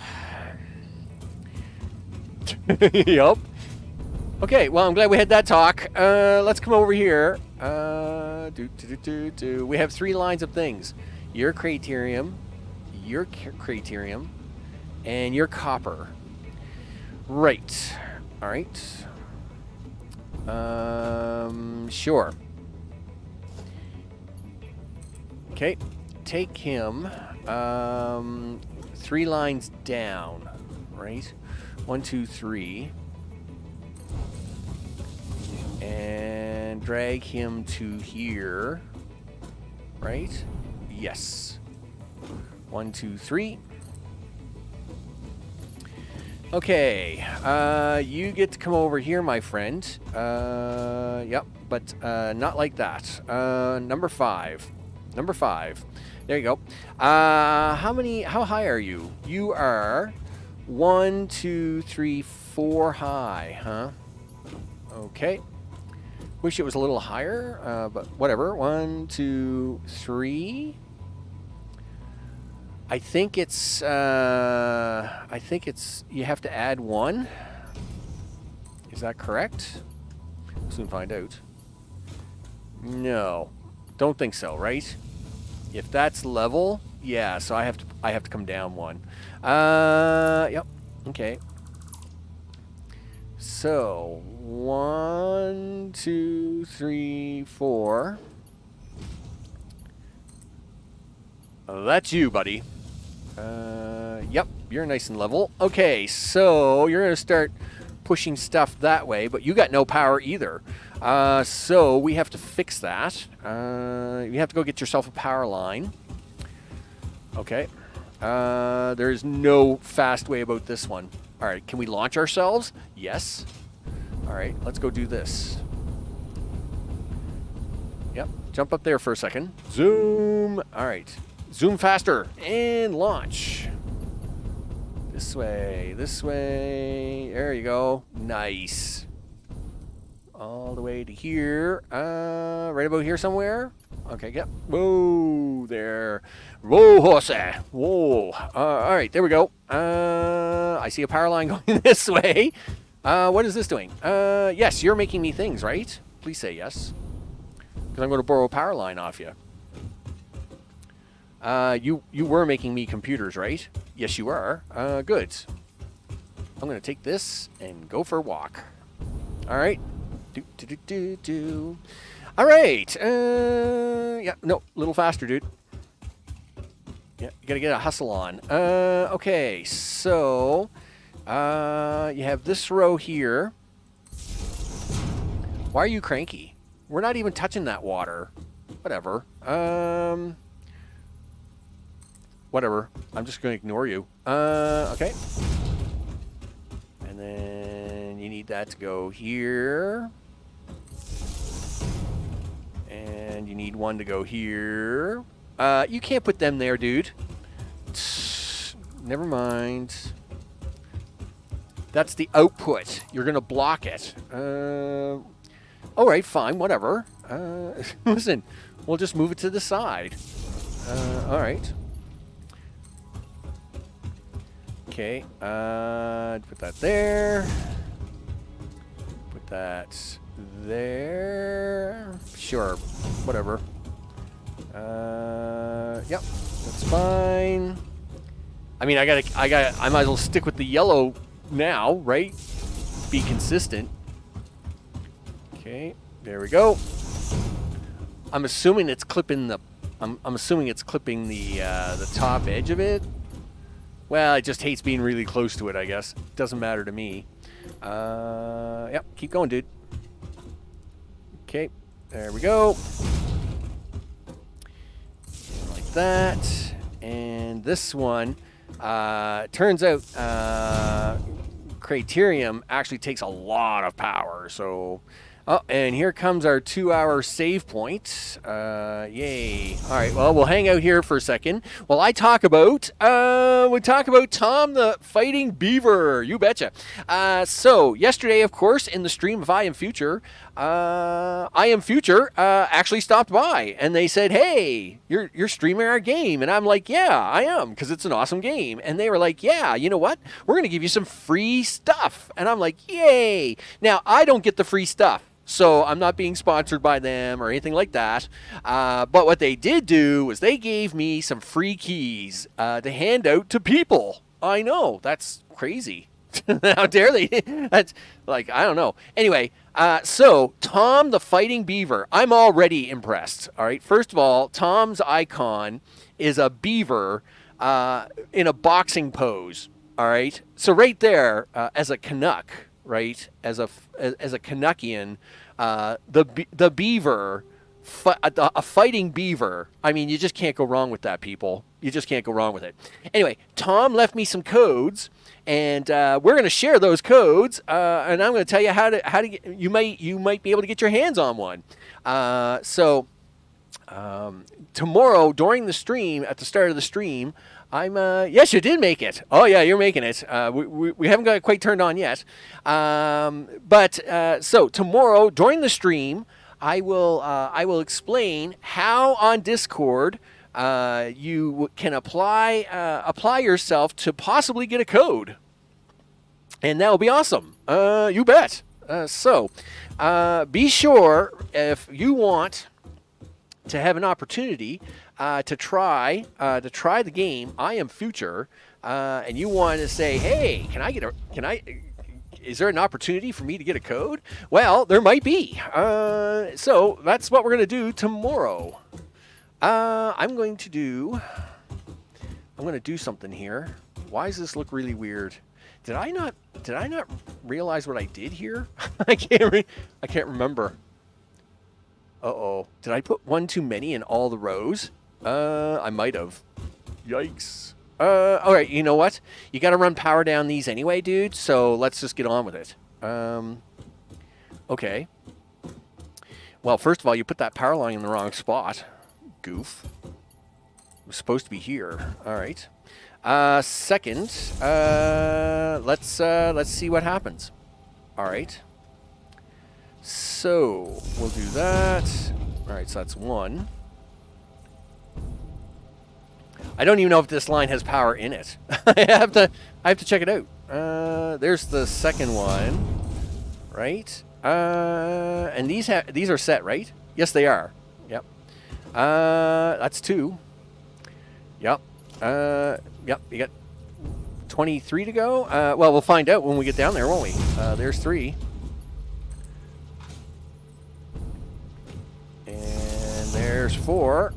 Yup. Okay, well, I'm glad we had that talk. Let's come over here. We have 3 lines of things. Your criterium, and your copper. Right. All right. Sure. Okay. Take him 3 lines down. Right. 1, 2, 3. And drag him to here. Right? Yes. 1, 2, 3. Okay, you get to come over here, my friend. Yep, but not like that. Number 5. Number 5. There you go. How high are you? You are 1, 2, 3, 4 high, huh? Okay. Wish it was a little higher, but whatever. 1, 2, 3. I think it's you have to add 1. Is that correct? We'll soon find out. No, don't think so, right? If that's level, yeah, so I have to come down 1. Yep. Okay. So 1, 2, 3, 4. That's you, buddy. Yep, you're nice and level. Okay, so you're going to start pushing stuff that way, but you got no power either. So we have to fix that. You have to go get yourself a power line. Okay. There's no fast way about this one. All right, can we launch ourselves? Yes. All right, let's go do this. Yep, jump up there for a second. Zoom. All right. Zoom faster and launch. This way, this way. There you go. Nice. All the way to here. Right about here somewhere. Okay, yep. Whoa, there. Whoa, horsey. Whoa. All right, there we go. I see a power line going this way. What is this doing? Yes, you're making me things, right? Please say yes. Because I'm going to borrow a power line off you. You were making me computers, right? Yes, you are. Good. I'm going to take this and go for a walk. All right. All right. Yeah, no, a little faster, dude. Yeah, you got to get a hustle on. Okay, so you have this row here. Why are you cranky? We're not even touching that water. Whatever. Whatever. I'm just going to ignore you. Okay. And then you need that to go here. And you need one to go here. You can't put them there, dude. Never mind. That's the output. You're going to block it. All right, fine, whatever. Listen, we'll just move it to the side. All right. Okay, put that there. Put that there. Sure, whatever. Yep, that's fine. I mean, I might as well stick with the yellow now, right? Be consistent. Okay, there we go. I'm assuming it's clipping the. I'm assuming it's clipping the top edge of it. Well, it just hates being really close to it, I guess. Doesn't matter to me. Yep, keep going, dude. Okay, there we go. Like that. And this one, turns out Criterium actually takes a lot of power. So, oh, and here comes our 2-hour save point. Yay. All right, well, we'll hang out here for a second while I talk about, Tom the Fighting Beaver. You betcha. So, yesterday, of course, in the stream of I Am Future, actually stopped by, and they said, hey, you're streaming our game. And I'm like, yeah, I am, because it's an awesome game. And they were like, yeah, you know what? We're going to give you some free stuff. And I'm like, yay. Now, I don't get the free stuff. So I'm not being sponsored by them or anything like that. But what they did do was they gave me some free keys to hand out to people. I know, that's crazy. How dare they? That's like, I don't know. Anyway, so Tom the Fighting Beaver, I'm already impressed. All right. First of all, Tom's icon is a beaver in a boxing pose. All right. So right there, as a Canuck, right, as a Canuckian, the beaver, a fighting beaver. I mean, you just can't go wrong with that, people. You just can't go wrong with it. Anyway, Tom left me some codes, and we're going to share those codes, and I'm going to tell you how to get. You might be able to get your hands on one. So tomorrow during the stream, at the start of the stream, I'm yes, you did make it. Oh yeah, you're making it. We haven't got it quite turned on yet. But so tomorrow during the stream, I will explain how on Discord you can apply yourself to possibly get a code, and that will be awesome. You bet. So be sure, if you want to have an opportunity to try the game I Am Future, and you want to say, hey, is there an opportunity for me to get a code? Well, there might be. So that's what we're going to do tomorrow. I'm going to do something here. Why does this look really weird? Did I not realize what I did here? I can't remember. Uh-oh. Did I put one too many in all the rows? I might have. Yikes. All right, you know what? You got to run power down these anyway, dude, so let's just get on with it. Okay. Well, first of all, you put that power line in the wrong spot. Goof. was supposed to be here. All right. Second, let's see what happens. All right. So we'll do that. All right, so that's 1. I don't even know if this line has power in it. I have to check it out. There's the second one, right? And these are set, right? Yes, they are. Yep. That's 2. Yep. Yep. You got 23 to go. Well, we'll find out when we get down there, won't we? There's 3. And there's 4.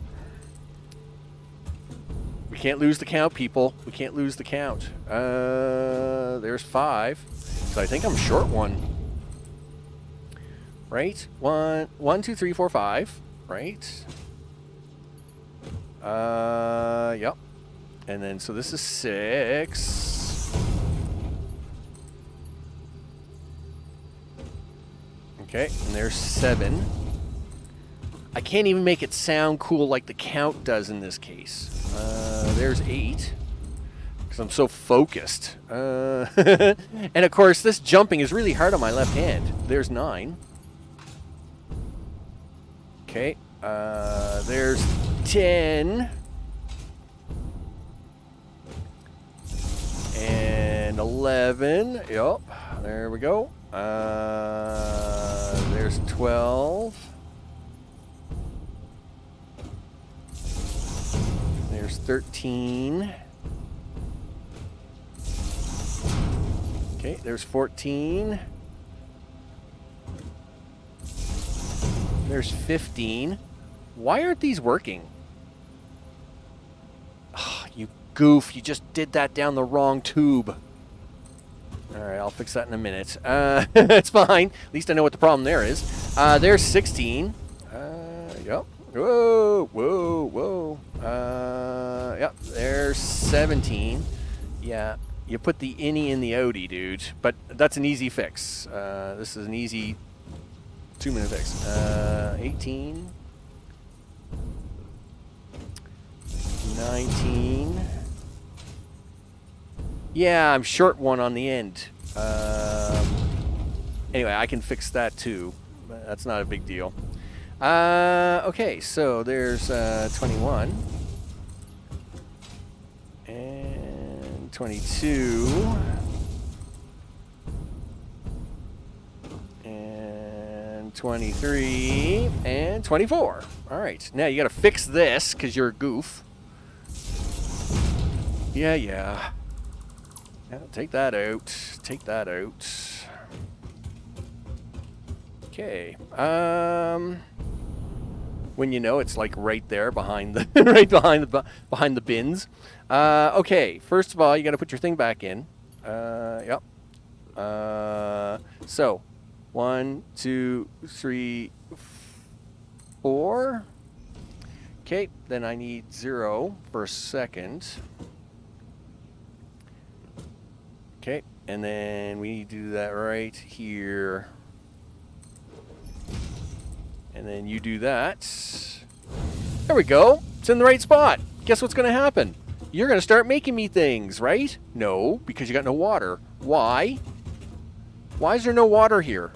We can't lose the count, people. We can't lose the count. There's 5. So I think I'm short 1. Right? 1, 2, 3, 4, 5. Right? Yep. And then, so this is 6. Okay, and there's 7. I can't even make it sound cool like the count does in this case. There's 8. Because I'm so focused. And of course, this jumping is really hard on my left hand. There's 9. Okay, there's 10. And 11. Yep, there we go. There's 12. There's 13. Okay, there's 14. There's 15. Why aren't these working? Oh, you goof, you just did that down the wrong tube. Alright, I'll fix that in a minute. It's fine. At least I know what the problem there is. There's 16. Yep. Whoa, whoa, whoa. Yep, there's 17. Yeah, you put the innie in the outie, dude. But that's an easy fix. This is an easy 2-minute fix. 18. 19. Yeah, I'm short 1 on the end. Anyway, I can fix that too. That's not a big deal. Okay, so there's 21. And 22. And 23. And 24. All right, now you got to fix this because you're a goof. Yeah. Take that out. Take that out. Okay. When you know it's like right there behind the behind the bins. Okay. First of all, you got to put your thing back in. Yep. So, 1, 2, 3, 4. Okay. Then I need 0 for a second. Okay, and then we need to do that right here. And then you do that. There we go. It's in the right spot. Guess what's going to happen? You're going to start making me things, right? No, because you got no water. Why? Why is there no water here?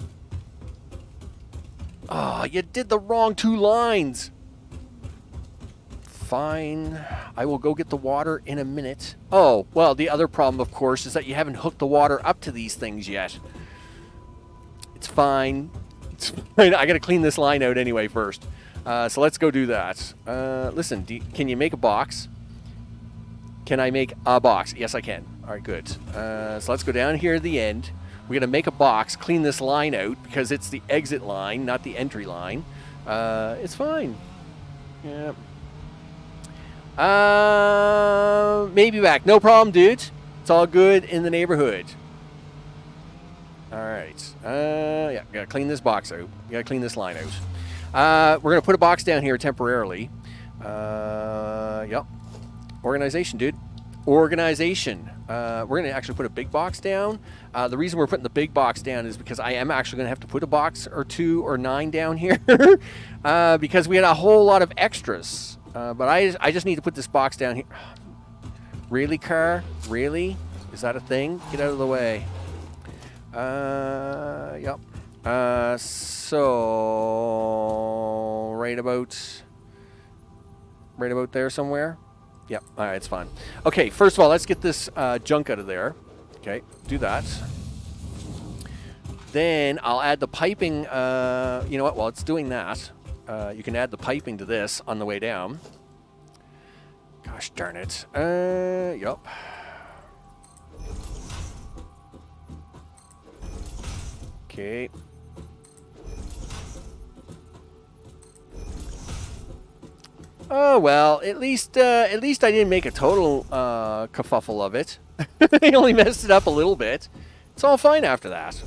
Ah, you did the wrong 2 lines. Fine. I will go get the water in a minute. Oh, well, the other problem, of course, is that you haven't hooked the water up to these things yet. It's fine. It's fine. I got to clean this line out anyway first. So let's go do that. Listen, can you make a box? Can I make a box? Yes, I can. All right, good. So let's go down here at the end. We're going to make a box, clean this line out, because it's the exit line, not the entry line. It's fine. Yeah. Maybe back. No problem, dude. It's all good in the neighborhood. All right. Yeah, gotta clean this box out. You gotta clean this line out. We're gonna put a box down here temporarily. Yep. Organization, dude. Organization. We're gonna actually put a big box down. The reason we're putting the big box down is because I am actually gonna have to put a box or 2 or 9 down here because we had a whole lot of extras. But I just need to put this box down here. Really, car? Really? Is that a thing? Get out of the way. Yep. So right about there somewhere. Yep. All right, it's fine. Okay. First of all, let's get this junk out of there. Okay. Do that. Then I'll add the piping. You know what? While it's doing that, you can add the piping to this on the way down. Gosh darn it. Yep. Okay. Oh well, at least I didn't make a total kerfuffle of it. I only messed it up a little bit. It's all fine after that.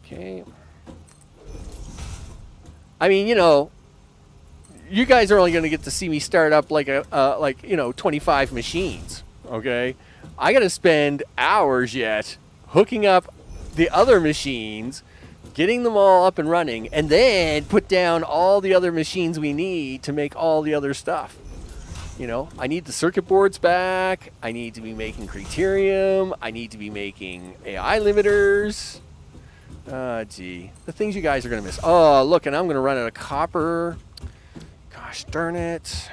Okay. I mean, you know, you guys are only going to get to see me start up like 25 machines. Okay, I got to spend hours yet hooking up the other machines, getting them all up and running, and then put down all the other machines we need to make all the other stuff. You know, I need the circuit boards back. I need to be making Criterium. I need to be making AI limiters. Gee, the things you guys are going to miss. Oh, look, and I'm going to run out of copper. Gosh darn it.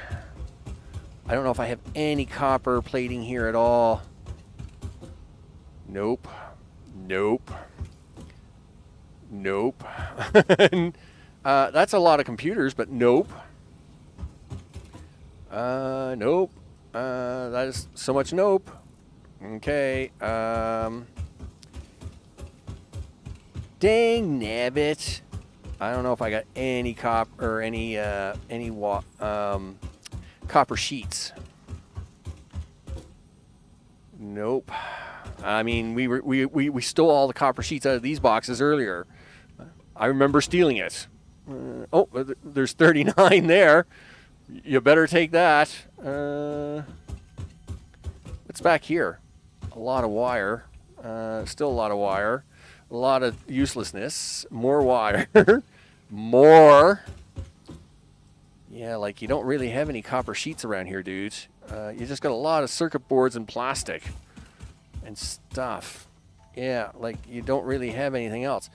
I don't know if I have any copper plating here at all. Nope. Nope. Nope. That's a lot of computers, but nope. Nope. That is so much nope. Okay. Dang nabbit. I don't know if I got any copper or any copper sheets. Nope. I mean, we stole all the copper sheets out of these boxes earlier. I remember stealing it. Oh, there's 39 there. You better take that. What's back here? A lot of wire. Still a lot of wire. A lot of uselessness. More wire. More. Yeah, like you don't really have any copper sheets around here, dudes. You just got a lot of circuit boards and plastic and stuff. Yeah, like you don't really have anything else.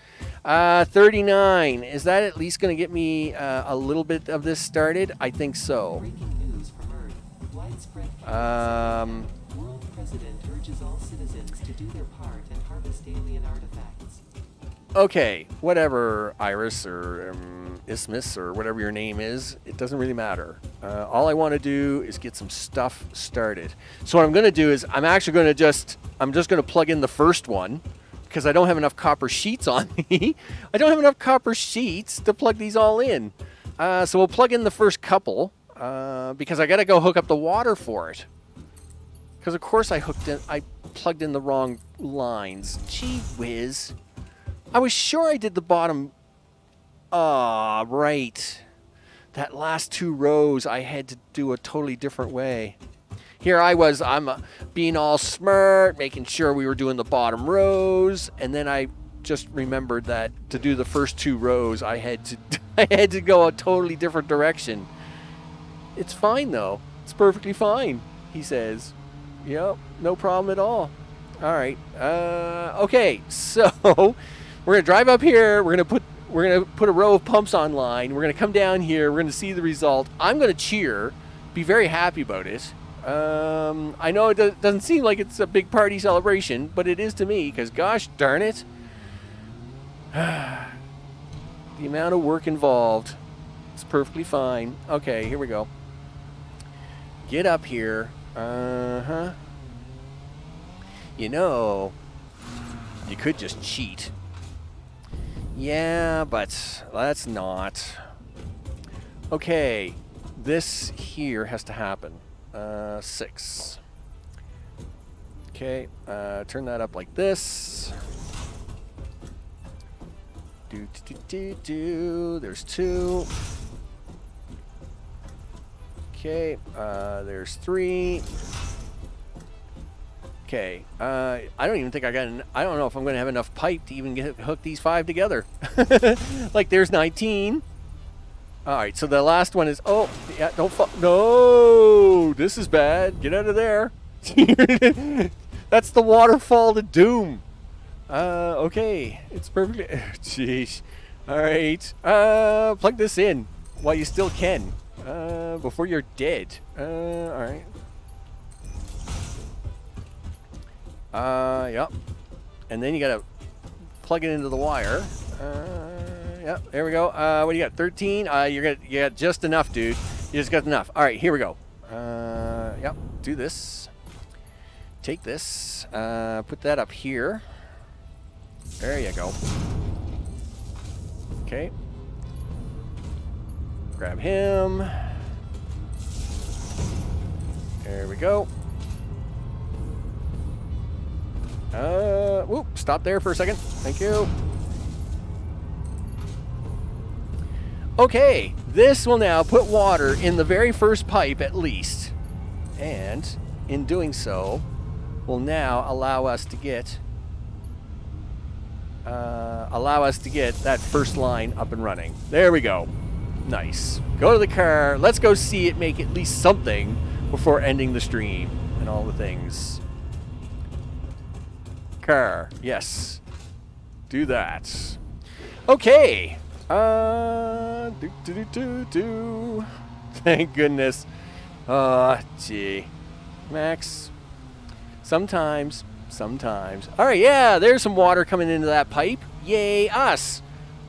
39. Is that at least going to get me a little bit of this started? I think so. Breaking news from Earth. Widespread World President urges all citizens to do their part and harvest alien artifacts. Okay, whatever, Iris or Isthmus or whatever your name is, it doesn't really matter. All I want to do is get some stuff started. So what I'm going to do is I'm just going to plug in the first one because I don't have enough copper sheets on me. I don't have enough copper sheets to plug these all in. So we'll plug in the first couple because I got to go hook up the water for it. Because of course I plugged in the wrong lines. Gee whiz. I was sure I did the bottom. Ah, right. That last two rows I had to do a totally different way. Here I'm being all smart, making sure we were doing the bottom rows, and then I just remembered that to do the first two rows I had to go a totally different direction. It's fine though. It's perfectly fine, he says. Yep, no problem at all. All right. Okay, so we're gonna drive up here. We're gonna put a row of pumps online. We're gonna come down here. We're gonna see the result. I'm gonna cheer, be very happy about it. I know it doesn't seem like it's a big party celebration, but it is to me because gosh darn it, the amount of work involved. It's perfectly fine. Okay, here we go. Get up here. You know, you could just cheat. Yeah, but let's not. Okay, this here has to happen. 6. Okay, turn that up like this. There's 2. Okay, there's 3. Okay, I don't even think I don't know if I'm going to have enough pipe to even hook these 5 together. Like there's 19. All right, so the last one is, oh, yeah, don't fall. No, this is bad. Get out of there. That's the waterfall to doom. Okay, it's perfectly, jeez. All right, plug this in while you still can, before you're dead. All right. Yep. And then you gotta plug it into the wire. Yep, there we go. What do you got? 13? You got just enough, dude. You just got enough. All right, here we go. Yep, do this. Take this. Put that up here. There you go. Okay. Grab him. There we go. Whoop, stop there for a second. Thank you. Okay, this will now put water in the very first pipe at least. And in doing so, will now allow us to get that first line up and running. There we go. Nice. Go to the car. Let's go see it make at least something before ending the stream and all the things. Car. Yes. Do that. Okay. Thank goodness. Gee. Max. Sometimes. All right, yeah, there's some water coming into that pipe. Yay, us.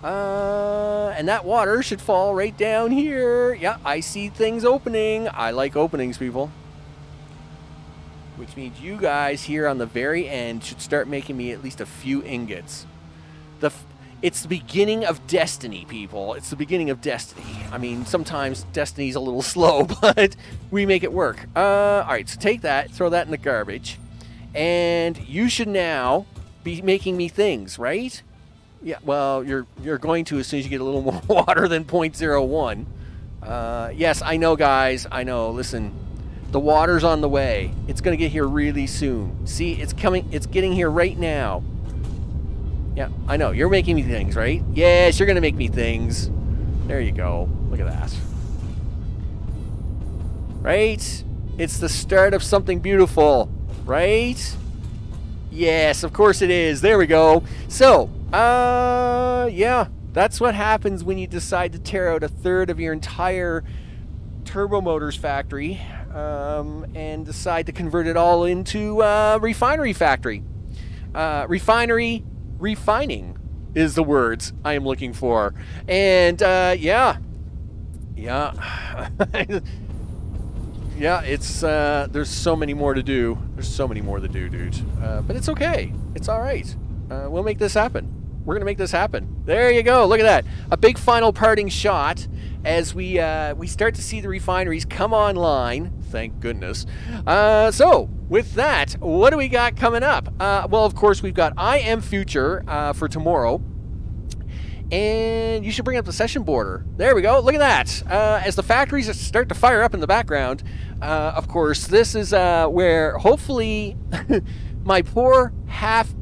And that water should fall right down here. Yeah, I see things opening. I like openings, people. Which means you guys here on the very end should start making me at least a few ingots. It's the beginning of destiny, people. It's the beginning of destiny. I mean, sometimes destiny's a little slow, but we make it work. All right, so take that, throw that in the garbage. And you should now be making me things, right? Yeah, well, you're going to as soon as you get a little more water than 0.01. Yes, I know, guys. I know. Listen, the water's on the way. It's going to get here really soon. See, it's coming. It's getting here right now. Yeah, I know. You're making me things, right? Yes, you're going to make me things. There you go. Look at that. Right? It's the start of something beautiful, right? Yes, of course it is. There we go. So, yeah, that's what happens when you decide to tear out a third of your entire turbo motors factory and decide to convert it all into refinery factory. Refining is the words I am looking for. And, yeah. Yeah, it's, there's so many more to do. There's so many more to do, dude. But it's okay. It's all right. We'll make this happen. We're going to make this happen. There you go. Look at that. A big final parting shot as we start to see the refineries come online. Thank goodness. So, with that, what do we got coming up? Well, of course, we've got I Am Future for tomorrow. And you should bring up the session border. There we go. Look at that. As the factories start to fire up in the background, of course, this is where hopefully my poor half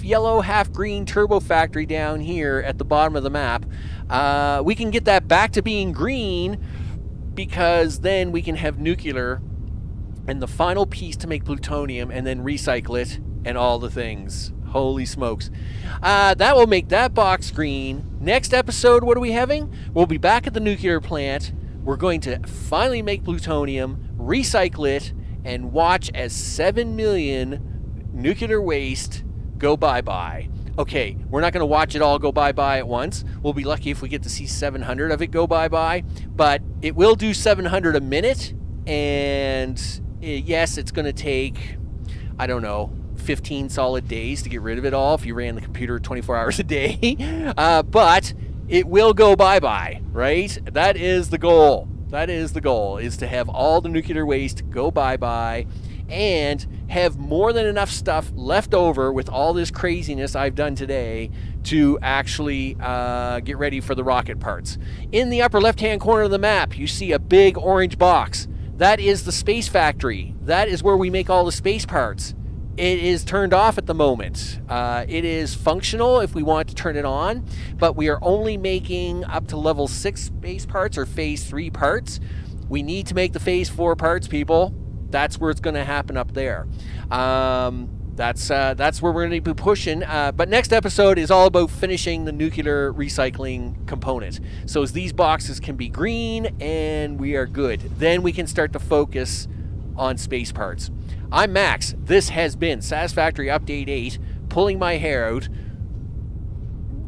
yellow, half green turbo factory down here at the bottom of the map, we can get that back to being green, because then we can have nuclear and the final piece to make plutonium and then recycle it and all the things. Holy smokes. That will make that box green. Next episode, what are we having? We'll be back at the nuclear plant. We're going to finally make plutonium, recycle it, and watch as 7 million nuclear waste go bye-bye. Okay, we're not going to watch it all go bye-bye at once. We'll be lucky if we get to see 700 of it go bye-bye. But it will do 700 a minute. And yes, it's going to take, I don't know, 15 solid days to get rid of it all if you ran the computer 24 hours a day. But it will go bye-bye, right? That is the goal. That is the goal, is to have all the nuclear waste go bye-bye and have more than enough stuff left over with all this craziness I've done today to actually get ready for the rocket parts. In the upper left-hand corner of the map, you see a big orange box. That is the space factory. That is where we make all the space parts. it is turned off at the moment. It is functional if we want to turn it on, but we are only making up to level 6 base parts or phase 3 parts. We need to make the phase 4 parts, people. That's where it's going to happen up there. That's where we're going to be pushing. But next episode is all about finishing the nuclear recycling component. So as these boxes can be green and we are good, then we can start to focus on space parts. I'm Max. This has been Satisfactory Update 8, pulling my hair out.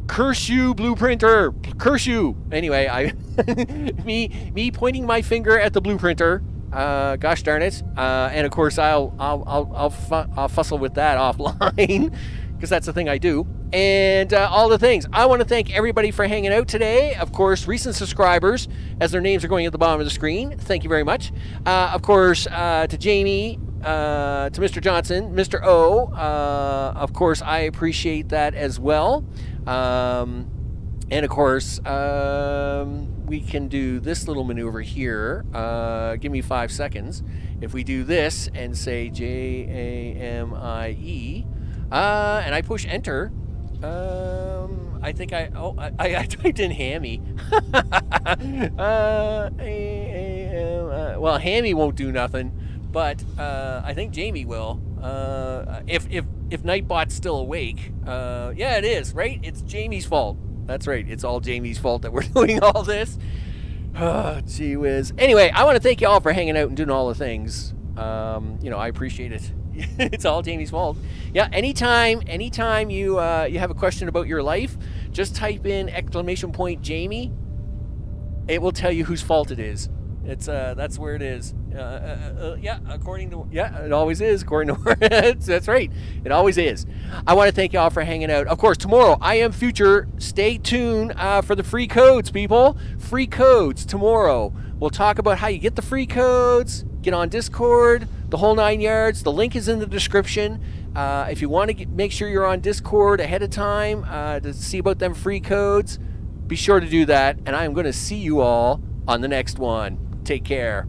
Curse you, Blueprinter! Curse you! Anyway, me pointing my finger at the Blueprinter. Gosh darn it! And of course, I'll fussle with that offline because that's the thing I do. And all the things. I want to thank everybody for hanging out today. Of course, recent subscribers, as their names are going at the bottom of the screen. Thank you very much. Of course, to Jamie, to Mr. Johnson, Mr. O. Of course, I appreciate that as well. And of course, we can do this little maneuver here. Give me 5 seconds. If we do this and say JAMIE, and I push enter, I think I typed in hammy. Well, hammy won't do nothing, but I think Jamie will. If Nightbot's still awake, yeah, it is, right? It's Jamie's fault. That's right. It's all Jamie's fault that we're doing all this. Oh, gee whiz. Anyway, I want to thank you all for hanging out and doing all the things. I appreciate it. It's all Jamie's fault. Yeah, anytime you have a question about your life, just type in !Jamie. It will tell you whose fault it is. It's that's where it is. Yeah, it always is. According to where that's right. It always is. I want to thank you all for hanging out. Of course, tomorrow I am Future. Stay tuned for the free codes, people. Free codes tomorrow. We'll talk about how you get the free codes, get on Discord, the whole 9 yards. The link is in the description. If you want to make sure you're on Discord ahead of time to see about them free codes, be sure to do that. And I'm going to see you all on the next one. Take care.